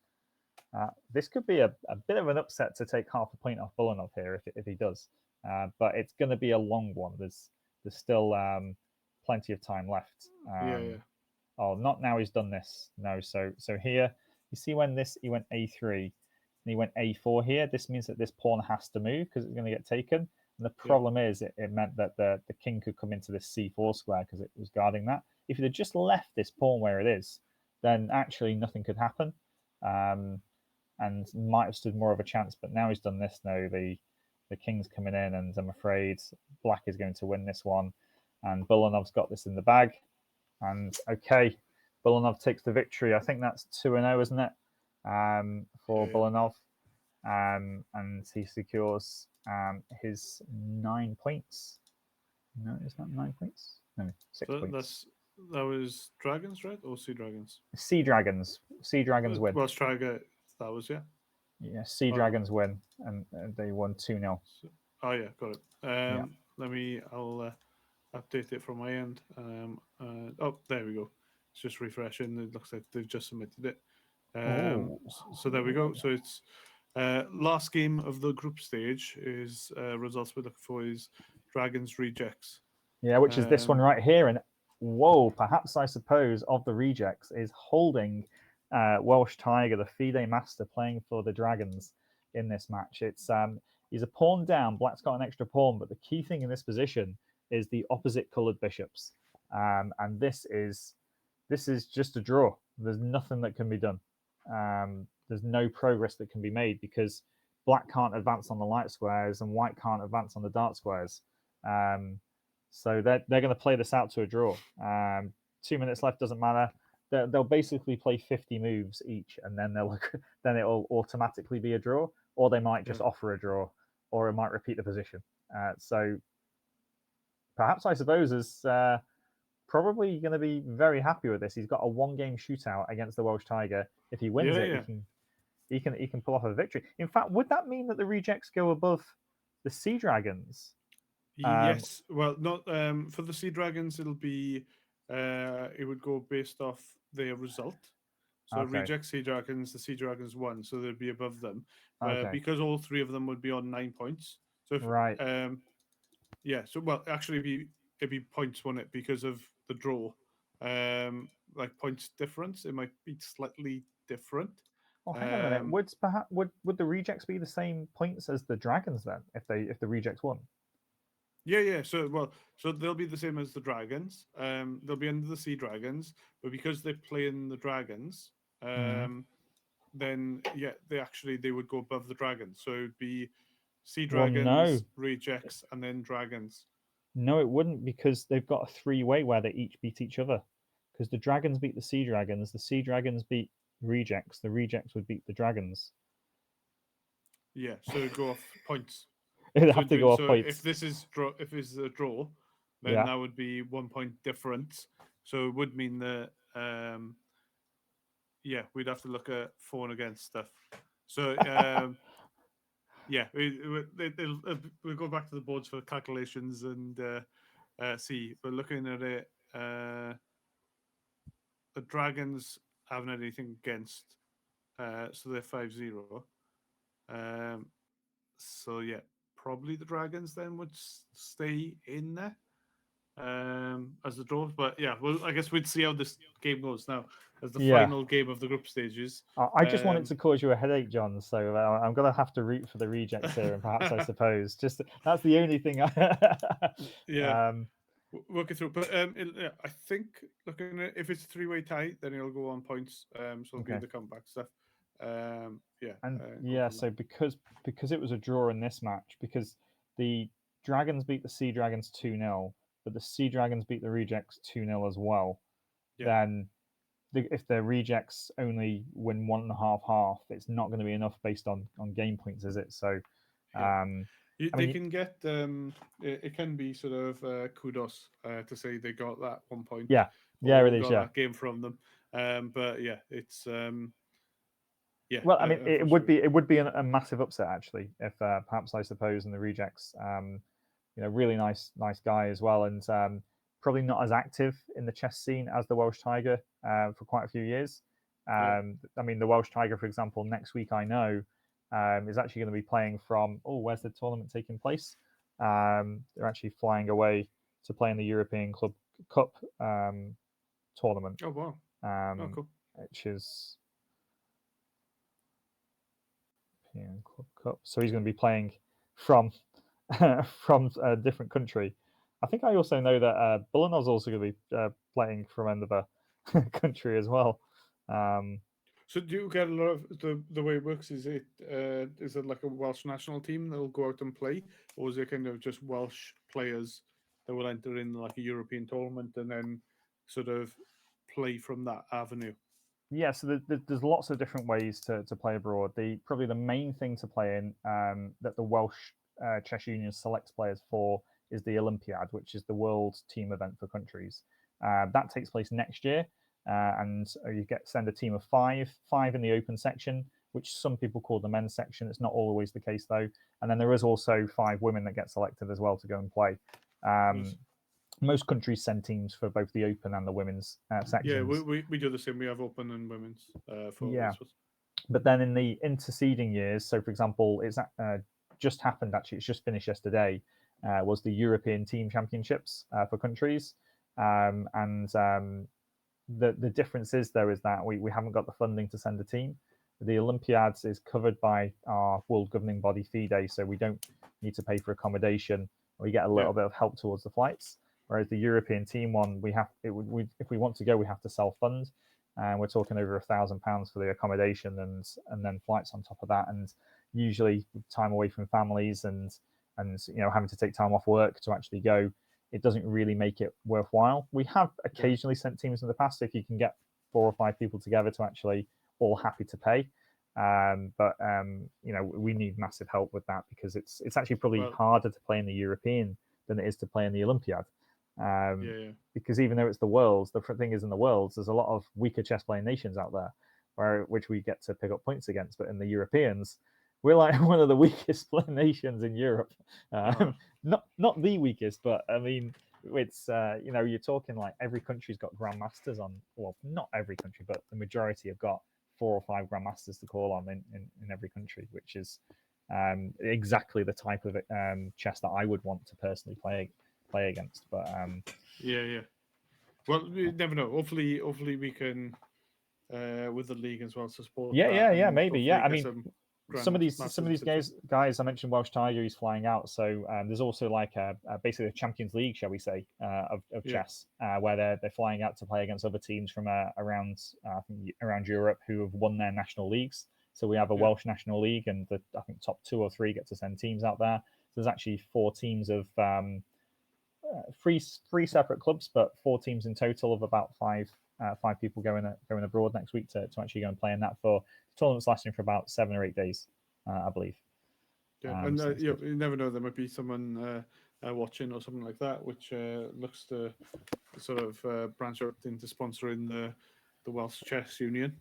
A: This could be a bit of an upset to take half a point off Bulanov here if he does, but it's going to be a long one. There's still plenty of time left. Oh, not now he's done this. No, so here you see when he went a3 and he went a4 here. This means that this pawn has to move because it's going to get taken. And the problem is it meant that the king could come into this c4 square because it was guarding that. If you'd have just left this pawn where it is, then actually nothing could happen. And might have stood more of a chance, but now he's done this. Now the king's coming in, and I'm afraid Black is going to win this one. And Bulanov's got this in the bag. And okay, Bulanov takes the victory. I think that's 2-0, isn't it? For Bulanov. And he secures his 9 points. No, it's not 9 points. No, 6 points.
B: That was Dragons, right? Or Sea Dragons?
A: Sea Dragons. Sea Dragons win.
B: Welsh Tiger, that was,
A: Yeah, Sea Dragons win, and they won 2-0.
B: Oh, yeah, got it. I'll update it from my end. Oh, there we go. It's just refreshing. It looks like they've just submitted it. So there we go. So it's last game of the group stage is results we're looking for is Dragons Rejects.
A: Yeah, which is this one right here. And whoa, perhaps I suppose of the rejects is holding Welsh Tiger, the FIDE master, playing for the Dragons in this match. It's he's a pawn down. Black's got an extra pawn, but the key thing in this position is the opposite coloured bishops, and this is just a draw. There's nothing that can be done. There's no progress that can be made because Black can't advance on the light squares and White can't advance on the dark squares. So they're going to play this out to a draw. 2 minutes left, doesn't matter. They'll basically play 50 moves each, and then then it'll automatically be a draw, or they might just offer a draw, or it might repeat the position. So perhaps I suppose is probably going to be very happy with this. He's got a 1-game shootout against the Welsh Tiger. If he wins he can pull off a victory. In fact, would that mean that the rejects go above the Sea Dragons?
B: Yes. Well, not for the Sea Dragons. It'll be it would go based off their result. So reject Sea Dragons, the Sea Dragons won, so they'd be above them because all 3 of them would be on 9 points. So so well, actually, it'd be points, wouldn't it? Because of the draw, like points difference, it might be slightly different.
A: Oh, hang on a minute. Would the rejects be the same points as the Dragons then, if the rejects won?
B: Yeah. So they'll be the same as the Dragons. They'll be under the Sea Dragons, but because they're playing the Dragons, then they would go above the Dragons. So it would be Sea
A: Well,
B: Dragons,
A: no.
B: Rejects, and then Dragons.
A: No, it wouldn't, because they've got a three-way where they each beat each other. Because the Dragons beat the Sea Dragons beat Rejects, the Rejects would beat the Dragons.
B: Yeah, so it'd go off points.
A: It'd
B: So,
A: have to go off
B: so
A: points.
B: if this is if it's a draw, then
A: Yeah.
B: that would be 1 point difference. So it would mean that yeah, we'd have to look at for and against stuff. So yeah, we'll go back to the boards for calculations and see. But looking at it, the Dragons haven't had anything against, so they're 5-0. So yeah, probably the Dragons then would stay in there as the draw. But yeah, well, I guess we'd see how this game goes now as the final game of the group stages.
A: I just wanted to cause you a headache, John. So I'm gonna have to root for the Rejects here, and perhaps I suppose just that's the only thing.
B: Yeah. Work it through, but I think looking at if it's a three-way tie, then it'll go on points. So it'll be the comeback stuff. Yeah,
A: and so because it was a draw in this match, because the Dragons beat the Sea Dragons 2-0, but the Sea Dragons beat the Rejects 2-0 as well. Yeah. Then if the Rejects only win 1.5-1/2, it's not going to be enough based on game points, is it? So.
B: They can get it can be sort of kudos to say they got that 1 point.
A: Yeah, it is.
B: Got that game from them. But yeah, it's yeah.
A: Well, I mean, it would be a massive upset actually if perhaps I suppose in the Rejects, really nice guy as well, and probably not as active in the chess scene as the Welsh Tiger for quite a few years. I mean, the Welsh Tiger, for example, next week I know. Is actually going to be playing from where's the tournament taking place? They're actually flying away to play in the European Club Cup tournament.
B: Oh wow! Cool.
A: Which is European Club Cup. So he's going to be playing from from a different country. I think I also know that Bullinar's also going to be playing from another country as well.
B: So do you get a lot of the way it works? Is it like a Welsh national team that will go out and play, or is it kind of just Welsh players that will enter in like a European tournament and then sort of play from that avenue?
A: Yeah, so there's lots of different ways to play abroad. Probably the main thing to play in that the Welsh Chess Union selects players for is the Olympiad, which is the world team event for countries. That takes place next year. And you send a team of five in the open section, which some people call the men's section. It's not always the case though. And then there is also 5 women that get selected as well to go and play. Nice. Most countries send teams for both the open and the women's sections.
B: Yeah, we do the same. We have open and women's for Esports.
A: But then in the interceding years, so for example, it's just happened actually. It's just finished yesterday. Was the European Team Championships for countries, the difference is that we haven't got the funding to send a team. The Olympiads is covered by our world governing body FIDE, so we don't need to pay for accommodation. We get a little bit of help towards the flights. Whereas the European team one, if we want to go, we have to self-fund, and we're talking over £1,000 for the accommodation and then flights on top of that, and usually time away from families and having to take time off work to actually go. It doesn't really make it worthwhile. We have occasionally sent teams in the past if you can get 4 or 5 people together to actually all happy to pay. But we need massive help with that because it's actually probably harder to play in the European than it is to play in the Olympiad. Because even though it's the Worlds, the thing is in the Worlds, there's a lot of weaker chess playing nations out there, which we get to pick up points against. But in the Europeans, we're like one of the weakest playing nations in Europe. Not the weakest, but I mean, it's you're talking like every country's got grandmasters on. Well, not every country, but the majority have got 4 or 5 grandmasters to call on in every country, which is exactly the type of chess that I would want to personally play against. But
B: well, we never know. Hopefully we can with the league as well to support.
A: Maybe. I mean, some of these guys I mentioned, Welsh Tiger, he's flying out. So there's also like basically a Champions League, shall we say, of chess, where they're flying out to play against other teams from around Europe who have won their national leagues. So we have a Welsh National League, and I think top 2 or 3 get to send teams out there. So there's actually 4 teams of three separate clubs, but 4 teams in total of about 5 people going abroad next week to actually go and play in that for tournaments lasting for about 7 or 8 days, I believe.
B: Yeah, and you never know, there might be someone watching or something like that, which looks to sort of branch out into sponsoring the Welsh Chess Union.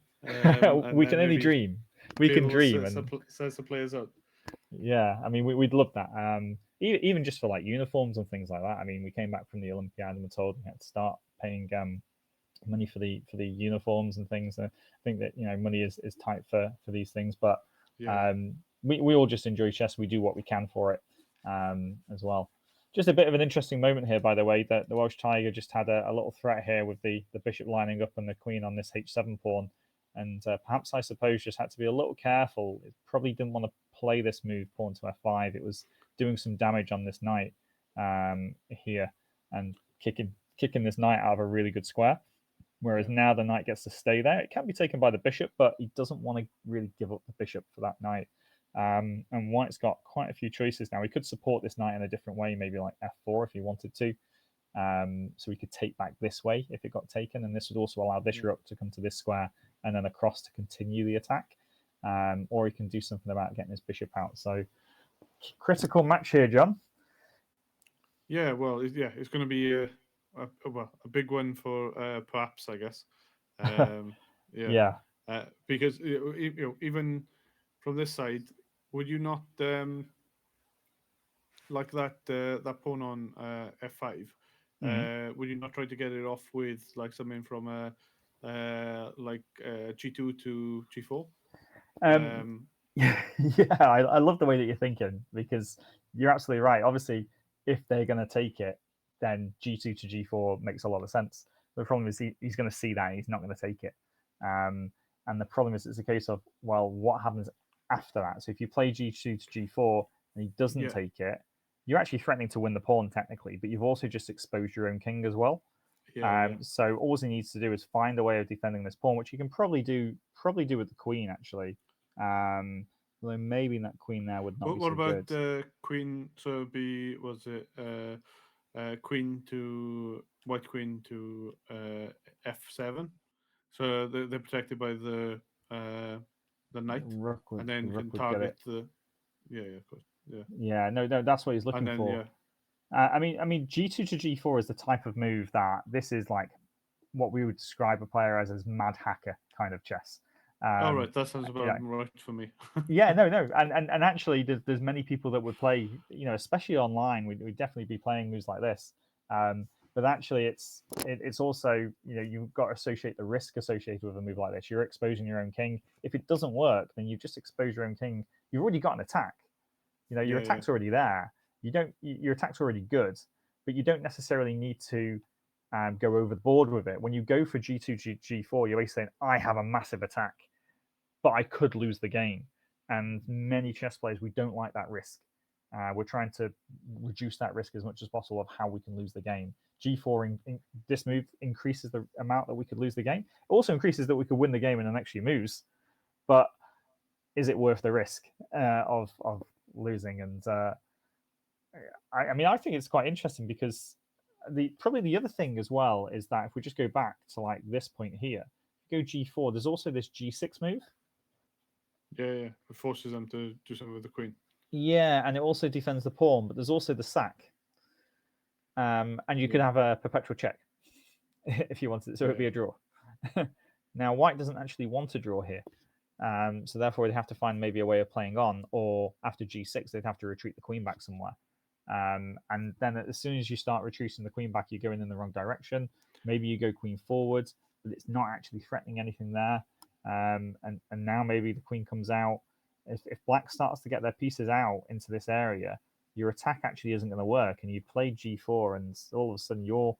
A: We can only dream. We can dream
B: and says the players out.
A: Yeah, I mean, we'd love that. Even just for like uniforms and things like that. I mean, we came back from the Olympiad and were told we had to start paying money for the uniforms and things. And I think that money is tight for these things, but we all just enjoy chess. We do what we can for it as well. Just a bit of an interesting moment here, by the way, that the Welsh Tiger just had a little threat here with the bishop lining up and the queen on this h7 pawn. And perhaps, I suppose, just had to be a little careful. It probably didn't want to play this move, pawn to f5. It was doing some damage on this knight here and kicking this knight out of a really good square. Whereas now the knight gets to stay there. It can be taken by the bishop, but he doesn't want to really give up the bishop for that knight. And White's got quite a few choices now. He could support this knight in a different way, maybe like f4 if he wanted to. So he could take back this way if it got taken, and this would also allow this rook to come to this square and then across to continue the attack. Or he can do something about getting his bishop out. So critical match here, John.
B: Yeah, well, it's going to be a big one for perhaps, I guess. Because even from this side, would you not like that pawn on f5? Would you not try to get it off with like something from g2 to g4?
A: I love the way that you're thinking, because you're absolutely right. Obviously, if they're going to take it, then g2 to g4 makes a lot of sense. The problem is he's going to see that and he's not going to take it. And the problem is it's a case of, well, what happens after that? So if you play g2 to g4 and he doesn't take it, you're actually threatening to win the pawn technically, but you've also just exposed your own king as well. So all he needs to do is find a way of defending this pawn, which he can probably do with the queen, actually. Although maybe that queen there would not be so good.
B: What about queen? So queen to white queen to f7. So they're protected by the knight, and then can target the. Of course.
A: No, that's what he's looking for. I mean, g2 to g4 is the type of move that this is like what we would describe a player as mad hacker kind of chess.
B: Right, that sounds about right for me.
A: And actually, there's many people that would play, especially online. We'd definitely be playing moves like this. But actually, it's also, you've got to associate the risk associated with a move like this. You're exposing your own king. If it doesn't work, then you've just exposed your own king. You've already got an attack. Your attack's already there. Your attack's already good, but you don't necessarily need to go over the board with it. When you go for g2, g4, you're basically saying, I have a massive attack, but I could lose the game. And many chess players, we don't like that risk. We're trying to reduce that risk as much as possible of how we can lose the game. G4, this move increases the amount that we could lose the game. It also increases that we could win the game in the next few moves. But is it worth the risk of losing? And I think it's quite interesting, because probably the other thing as well is that if we just go back to like this point here, go g4, there's also this g6 move.
B: It forces them to do something with the queen. And
A: it also defends the pawn, but there's also the sack. And you could have a perpetual check if you wanted it, so it'd be a draw. Now, White doesn't actually want to draw here. So therefore, they'd have to find maybe a way of playing on, or after g6, they'd have to retreat the queen back somewhere. And then as soon as you start retreating the queen back, you're going in the wrong direction. Maybe you go queen forward, but it's not actually threatening anything there. And now maybe the queen comes out. If black starts to get their pieces out into this area, your attack actually isn't going to work, and you play g4, and all of a sudden your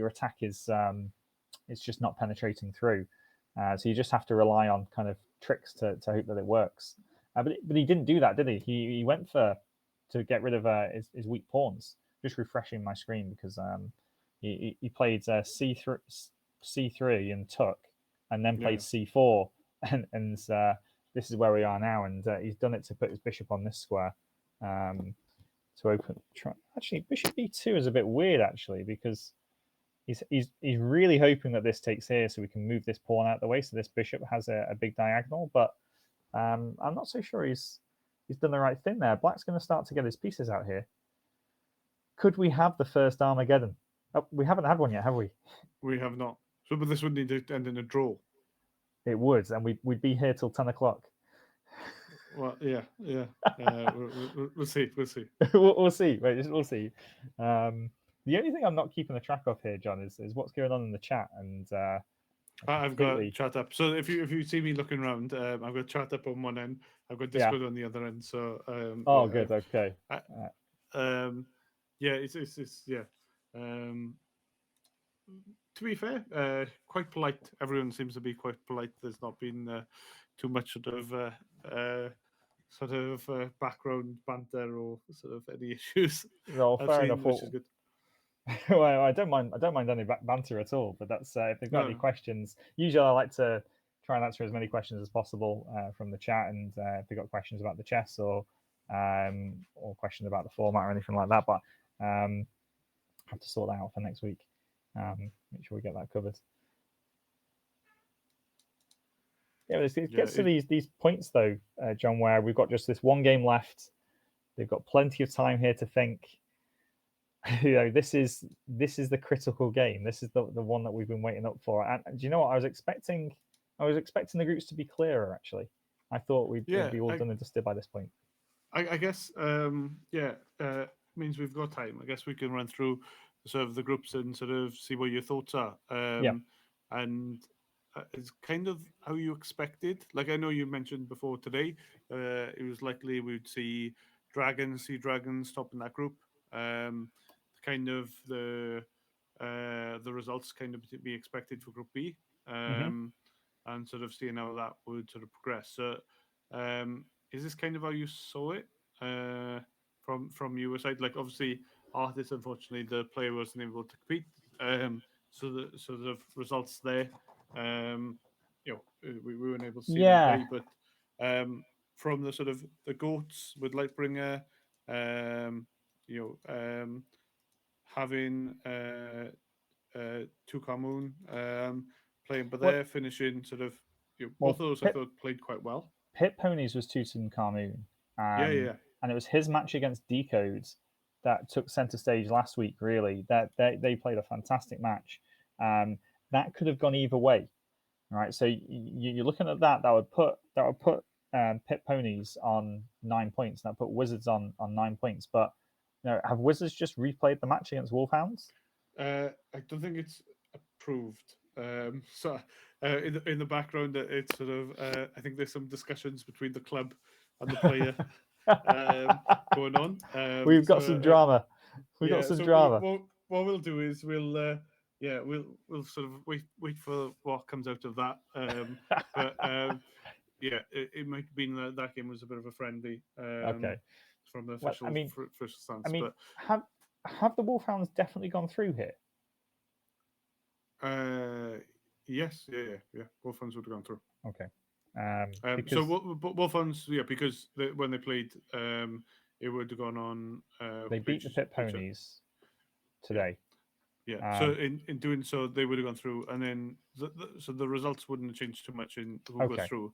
A: attack is it's just not penetrating through. So you just have to rely on kind of tricks to hope that it works. But he didn't do that, did he? He went to get rid of his weak pawns. Just refreshing my screen, because he played c3 and took, and then played c4 and this is where we are now, and he's done it to put his bishop on this square to open. Actually, bishop b2 is a bit weird actually, because he's really hoping that this takes here so we can move this pawn out of the way, so this bishop has a big diagonal. But I'm not so sure he's done the right thing there. Black's going to start to get his pieces out here. Could we have the first Armageddon? Oh, we haven't had one yet, have we?
B: We have not. So, but this would need to end in a draw.
A: It would, and we'd be here till 10 o'clock.
B: Well, yeah. We'll see.
A: we'll see. We'll see. The only thing I'm not keeping the track of here, John, is what's going on in the chat. And
B: I've got chat up. So if you see me looking around, I've got chat up on one end. I've got Discord on the other end. So
A: good. Okay.
B: It's to be fair, quite polite. Everyone seems to be quite polite. There's not been too much sort of background banter or sort of any issues.
A: Well, fair enough.
B: Which is good.
A: Well, I don't mind any banter at all. But that's if they've got any questions. Usually, I like to try and answer as many questions as possible from the chat, and if they've got questions about the chess or questions about the format or anything like that. But I have to sort that out for next week. Make sure we get that covered. Yeah, it gets to these points though, John, where we've got just this one game left. They've got plenty of time here to think. This is the critical game. This is the one that we've been waiting up for. And do you know what? I was expecting the groups to be clearer. Actually, I thought we'd be all done and dusted by this point.
B: I guess means we've got time. I guess we can run through sort of the groups and sort of see what your thoughts are. And it's kind of how you expected. Like I know you mentioned before today, it was likely we'd see dragons top in that group. Kind of the results kind of be expected for Group B, and sort of seeing how that would sort of progress. So, is this kind of how you saw it from your side? Like obviously, Arthas, unfortunately, the player wasn't able to compete. So the results there, we weren't able to see them play. But from the sort of the goats with Lightbringer, having Tukamoon playing, but they're finishing sort of. Both of those I thought played quite well.
A: Pit Ponies was Tutankhamun. And it was his match against Decodes that took center stage last week. Really, that they played a fantastic match. That could have gone either way, right? So you're looking at that. That would put Pit Ponies on 9 points. That put Wizards on 9 points. But have Wizards just replayed the match against Wolfhounds?
B: I don't think it's approved. So in the background, it's sort of I think there's some discussions between the club and the player going on.
A: We've got some drama. We've got some drama.
B: What we'll do is we'll sort of wait for what comes out of that. It might have been that game was a bit of a friendly. From the official first stance. But
A: have the Wolfhounds definitely gone through here?
B: Yes, yeah. Wolfhounds would have gone through.
A: Okay.
B: Wolfhounds, because when they played, it would have gone on.
A: They beat the Pit Ponies today.
B: Yeah. So in doing so, they would have gone through, and then so the results wouldn't have changed too much in who goes through.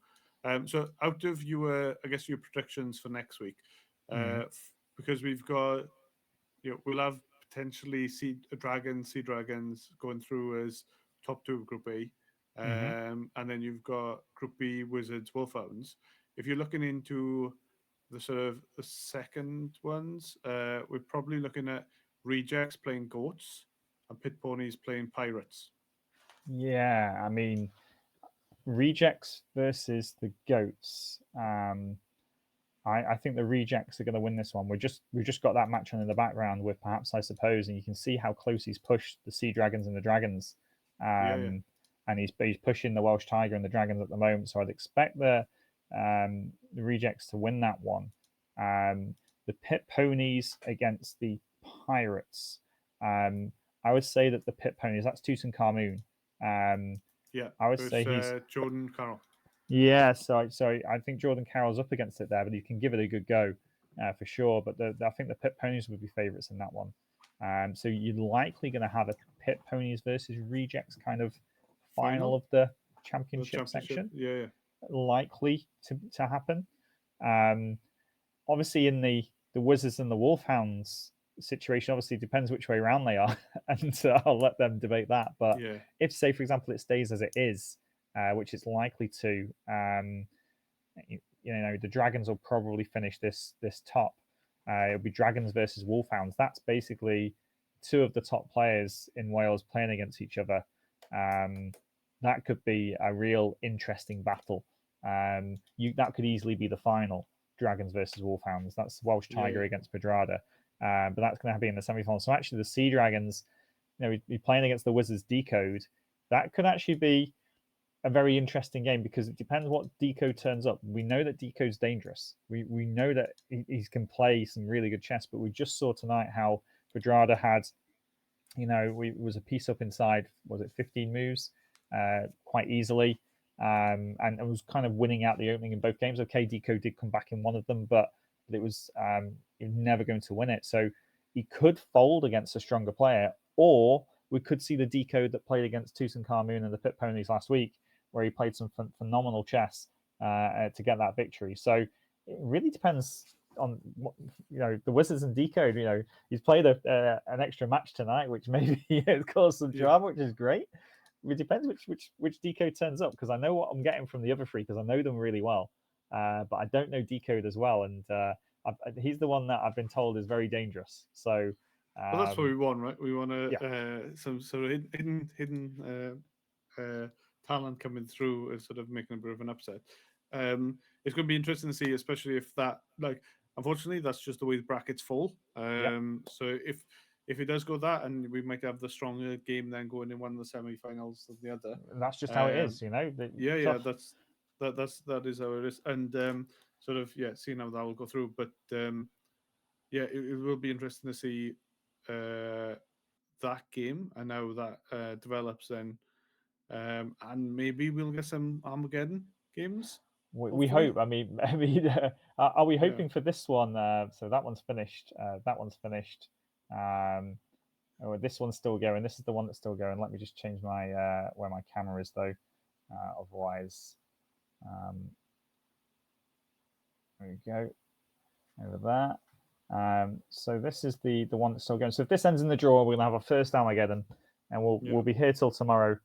B: So out of your, I guess your predictions for next week, because we've got, we'll have potentially Sea Dragons going through as top two of Group A. And then you've got Group B, Wizards, Wolfhounds. If you're looking into the sort of the second ones, we're probably looking at Rejects playing Goats and Pit Ponies playing Pirates.
A: Yeah, I mean, Rejects versus the Goats. I think the Rejects are going to win this one. We've just got that match on in the background with Perhaps I Suppose, and you can see how close he's pushed the Sea Dragons and the Dragons. And he's pushing the Welsh Tiger and the Dragons at the moment. So I'd expect the Rejects to win that one. The Pit Ponies against the Pirates. I would say that the Pit Ponies, that's Tutankhamun. I would say he's
B: Jordan Carroll.
A: Yeah, so I think Jordan Carroll's up against it there, but he can give it a good go for sure. But I think the Pit Ponies would be favourites in that one. So you're likely going to have a Pit Ponies versus Rejects kind of final of the championship section.
B: Yeah.
A: Likely to happen. Obviously, in the Wizards and the Wolfhounds situation, obviously it depends which way around they are, and I'll let them debate that. But if, say, for example, it stays as it is, which it's likely to, the Dragons will probably finish this top. It'll be Dragons versus Wolfhounds. That's basically two of the top players in Wales playing against each other. That could be a real interesting battle. That could easily be the final. Dragons versus Wolfhounds. That's Welsh Tiger against Pedrada. But that's going to be in the semi-final. So actually, the Sea Dragons, be playing against the Wizards Decode. That could actually be a very interesting game because it depends what Decode turns up. We know that Decode's dangerous. We know that he can play some really good chess, but we just saw tonight how Pedrada had, was a piece up inside, was it 15 moves, quite easily. And was kind of winning out the opening in both games. Okay, Decode did come back in one of them, but it was never going to win it. So he could fold against a stronger player, or we could see the Decode that played against Tutankhamun and the Pit Ponies last week, where he played some phenomenal chess to get that victory. So it really depends on what, the Wizards and Decode. He's played an extra match tonight, which maybe has caused some drama, which is great. It depends which Decode turns up, because I know what I'm getting from the other three, because I know them really well, but I don't know Decode as well, and he's the one that I've been told is very dangerous. So
B: well, that's what we want, right? We want some sort of hidden talent coming through and sort of making a bit of an upset. It's going to be interesting to see, especially if that, unfortunately, that's just the way the brackets fall. So if it does go that, and we might have the stronger game then going in one of the semi-finals than the other.
A: And that's just how it is,
B: that is how it is, and seeing how that will go through. But it will be interesting to see that game and how that develops then, and maybe we'll get some Armageddon games.
A: We hope. I mean, are we hoping for this one? So that one's finished. That one's finished. This one's still going. This is the one that's still going. Let me just change my where my camera is, though. Otherwise, there we go. Over there. So this is the one that's still going. So if this ends in the draw, we're gonna have our first Armageddon, and we'll be here till tomorrow,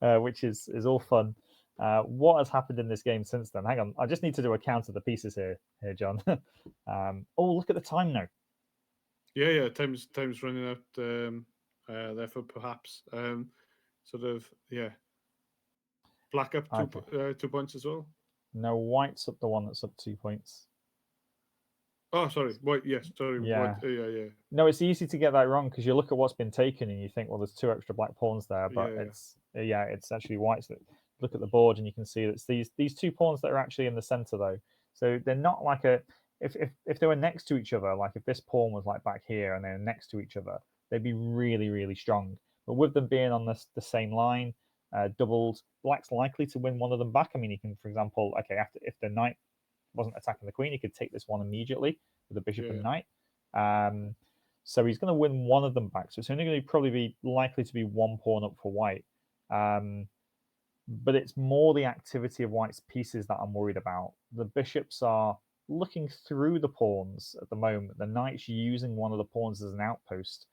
A: which is all fun. What has happened in this game since then? Hang on, I just need to do a count of the pieces here, John. Look at the time now.
B: Yeah. Time's running out. Therefore, perhaps Black up 2 points as well.
A: No, White's up the one that's up 2 points.
B: Oh, sorry. White, yes. Sorry.
A: Yeah.
B: White, yeah.
A: No, it's easy to get that wrong because you look at what's been taken and you think, well, there's 2 extra black pawns there, but it's actually White's that. Look at the board and you can see that it's these 2 pawns that are actually in the center, though. So they're not like if they were next to each other, like if this pawn was like back here and they're next to each other, they'd be really, really strong. But with them being on the same line, doubled, Black's likely to win one of them back. I mean, he can, for example, if the knight wasn't attacking the queen, he could take this one immediately with the bishop and knight. So he's going to win one of them back. So it's only going to probably be likely to be 1 pawn up for White. But it's more the activity of White's pieces that I'm worried about. The bishops are looking through the pawns at the moment. The knight's using one of the pawns as an outpost.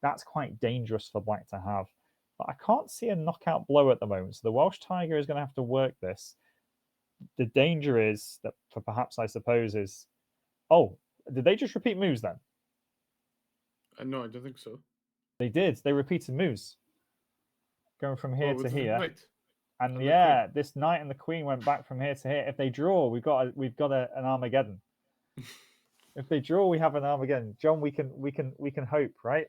A: That's quite dangerous for Black to have. But I can't see a knockout blow at the moment. So the Welsh Tiger is going to have to work this. The danger is that, for perhaps, I suppose, is... Oh, did they just repeat moves then?
B: No, I don't think so.
A: They did. They repeated moves. Going from here to here.
B: Knight.
A: And this knight and the queen went back from here to here. If they draw, we've got an Armageddon. If they draw, we have an Armageddon. John, we can hope, right?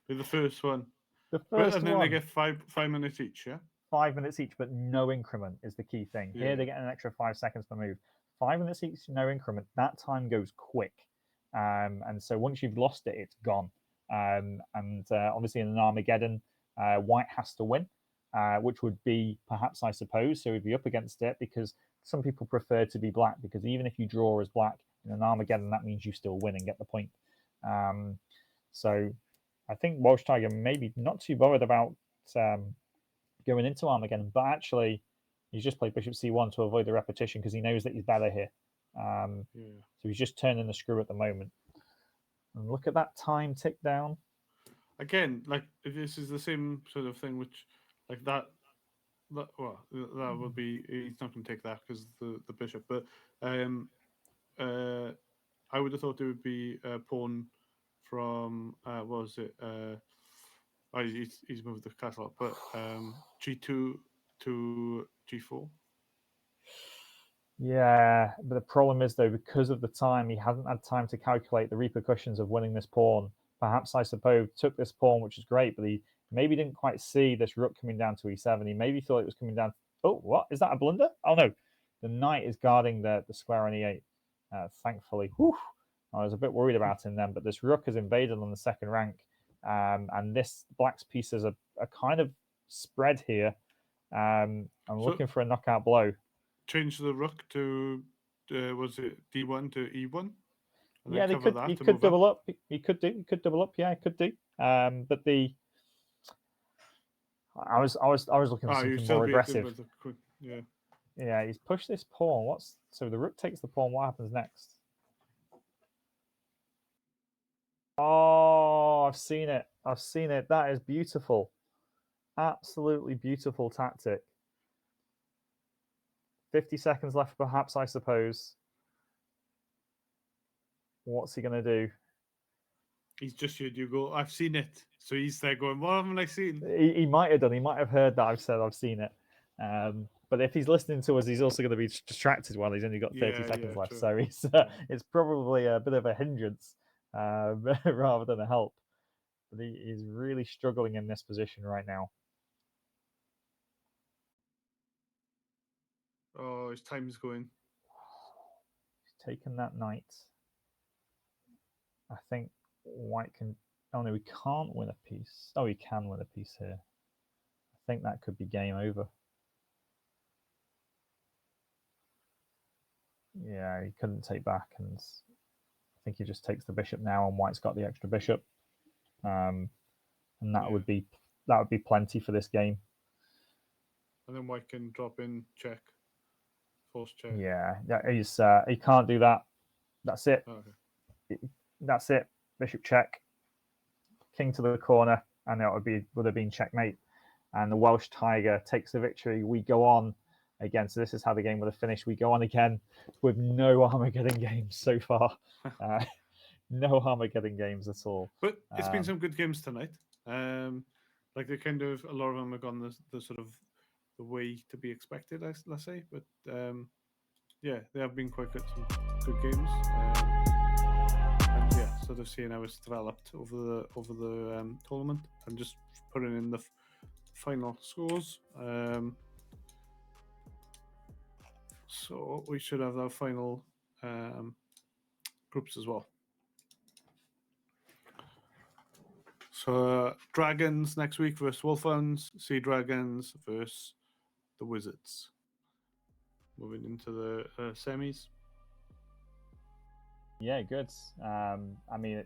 B: Be the first one.
A: The first
B: and then
A: one.
B: they get 5 minutes each, yeah?
A: 5 minutes each, but no increment is the key thing. Here they get an extra 5 seconds per move. 5 minutes each, no increment. That time goes quick. And so once you've lost it, it's gone. Obviously in an Armageddon, White has to win. which would be perhaps, I suppose, so we'd be up against it because some people prefer to be black because even if you draw as black in an Armageddon, that means you still win and get the point. So I think Welsh Tiger maybe not too bothered about going into Armageddon, but actually he's just played Bishop C1 to avoid the repetition because he knows that he's better here. So he's just turning the screw at the moment. And look at that time tick down.
B: Again, like this is the same sort of thing, which like that would be, he's not going to take that because the bishop, but I would have thought it would be a pawn from what was it? He's moved the castle up, but G2 to G4.
A: Yeah, but the problem is though, because of the time, he hasn't had time to calculate the repercussions of winning this pawn. Perhaps, I suppose, took this pawn, which is great, but he maybe didn't quite see this rook coming down to e7. He maybe thought it was coming down. Oh, what? Is that a blunder? Oh, no. The knight is guarding the square on e8, thankfully. Whew. I was a bit worried about him then, but this rook has invaded on the second rank, and this black's pieces are kind of spread here. I'm looking for a knockout blow.
B: Change the rook to, was it D1 to E1?
A: Yeah, he could double up. He could double up. Yeah, he could do. But I was looking for something more aggressive. Yeah, he's pushed this pawn. So the rook takes the pawn. What happens next? Oh, I've seen it. That is beautiful. Absolutely beautiful tactic. 50 seconds left, perhaps, I suppose. What's he going to do?
B: He's just heard you go, I've seen it. So he's there going, what haven't I seen?
A: He might have done. He might have heard that I've said I've seen it. But if he's listening to us, he's also going to be distracted while he's only got 30 seconds left. True. So it's probably a bit of a hindrance rather than a help. But he's really struggling in this position right now.
B: Oh, his time is going.
A: He's taken that knight. I think white can... Oh, no, we can't win a piece. Oh, he can win a piece here. I think that could be game over. Yeah, he couldn't take back, and I think he just takes the bishop now, and white's got the extra bishop. And that would be plenty for this game.
B: And then white can drop in check. Force check.
A: Yeah, he can't do that. That's it. Okay. That's it. Bishop check. King to the corner, and it would have been checkmate. And the Welsh Tiger takes the victory. We go on again. So this is how the game would have finished. We go on again with no Armageddon games so far. No Armageddon games at all.
B: But it's been some good games tonight. Like they kind of, a lot of them have gone the sort of the way to be expected, let's say. But yeah, they have been quite good, some good games. And yeah, sort of seeing how it's developed over the tournament, and just putting in the final scores. So we should have our final groups as well. So Dragons next week versus Wolfhounds, Sea Dragons versus the Wizards. Moving into the semis.
A: Yeah, good. I mean,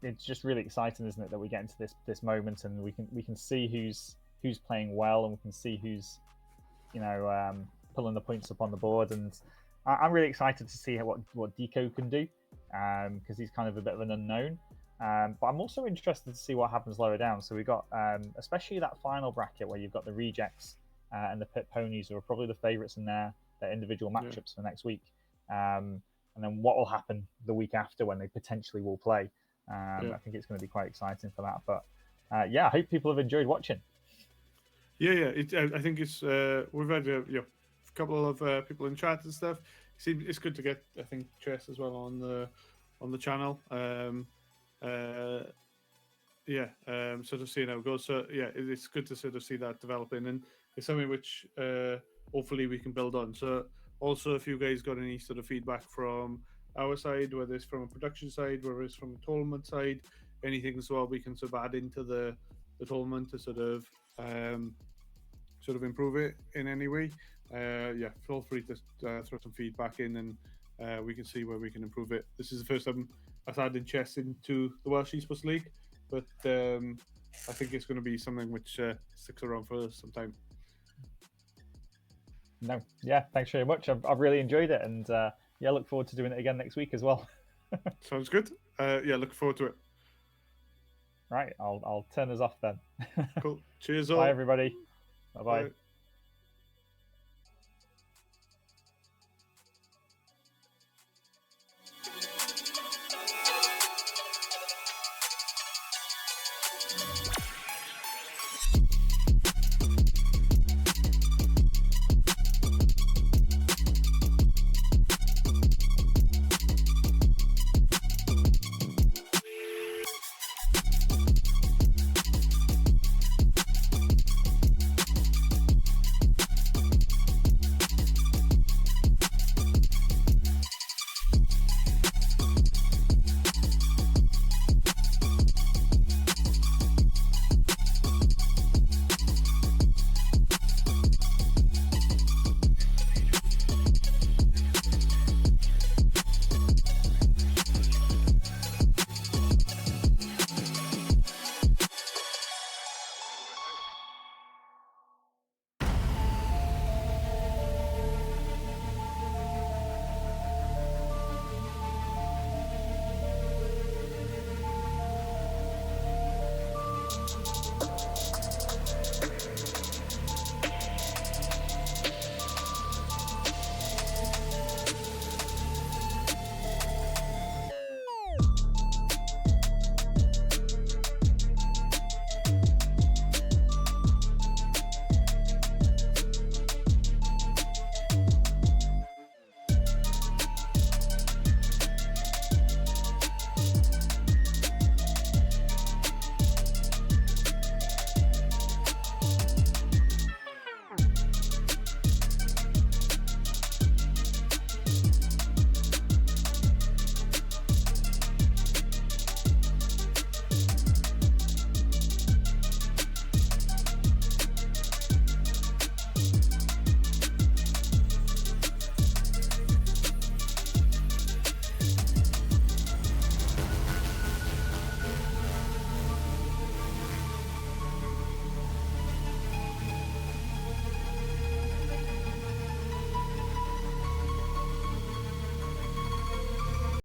A: it's just really exciting, isn't it, that we get into this moment, and we can see who's playing well, and we can see who's pulling the points up on the board. And I'm really excited to see what Deco can do, because he's kind of a bit of an unknown. But I'm also interested to see what happens lower down. So we got especially that final bracket where you've got the rejects and the pit ponies, who are probably the favourites in their individual matchups for next week. And then what will happen the week after when they potentially will play. I think it's going to be quite exciting for that. But yeah, I hope people have enjoyed watching.
B: Yeah. I think it's we've had a couple of people in chat and stuff. It's good to get, I think, chess as well on the channel. Sort of seeing how it goes. So yeah, it's good to sort of see that developing, and it's something which hopefully we can build on. So also, if you guys got any sort of feedback from our side, whether it's from a production side, whether it's from a tournament side, anything as well, we can sort of add into the tournament to sort of sort of improve it in any way, yeah, feel free to throw some feedback in, and we can see where we can improve it. This is the first time I've added chess into the Welsh Esports League, but I think it's going to be something which sticks around for some time.
A: No, yeah, thanks very much. I've really enjoyed it, and yeah, look forward to doing it again next week as well.
B: Sounds good. Yeah, looking forward to it.
A: Right, I'll turn us off then.
B: Cool. Cheers all.
A: Bye, everybody. Bye-bye.
B: Bye.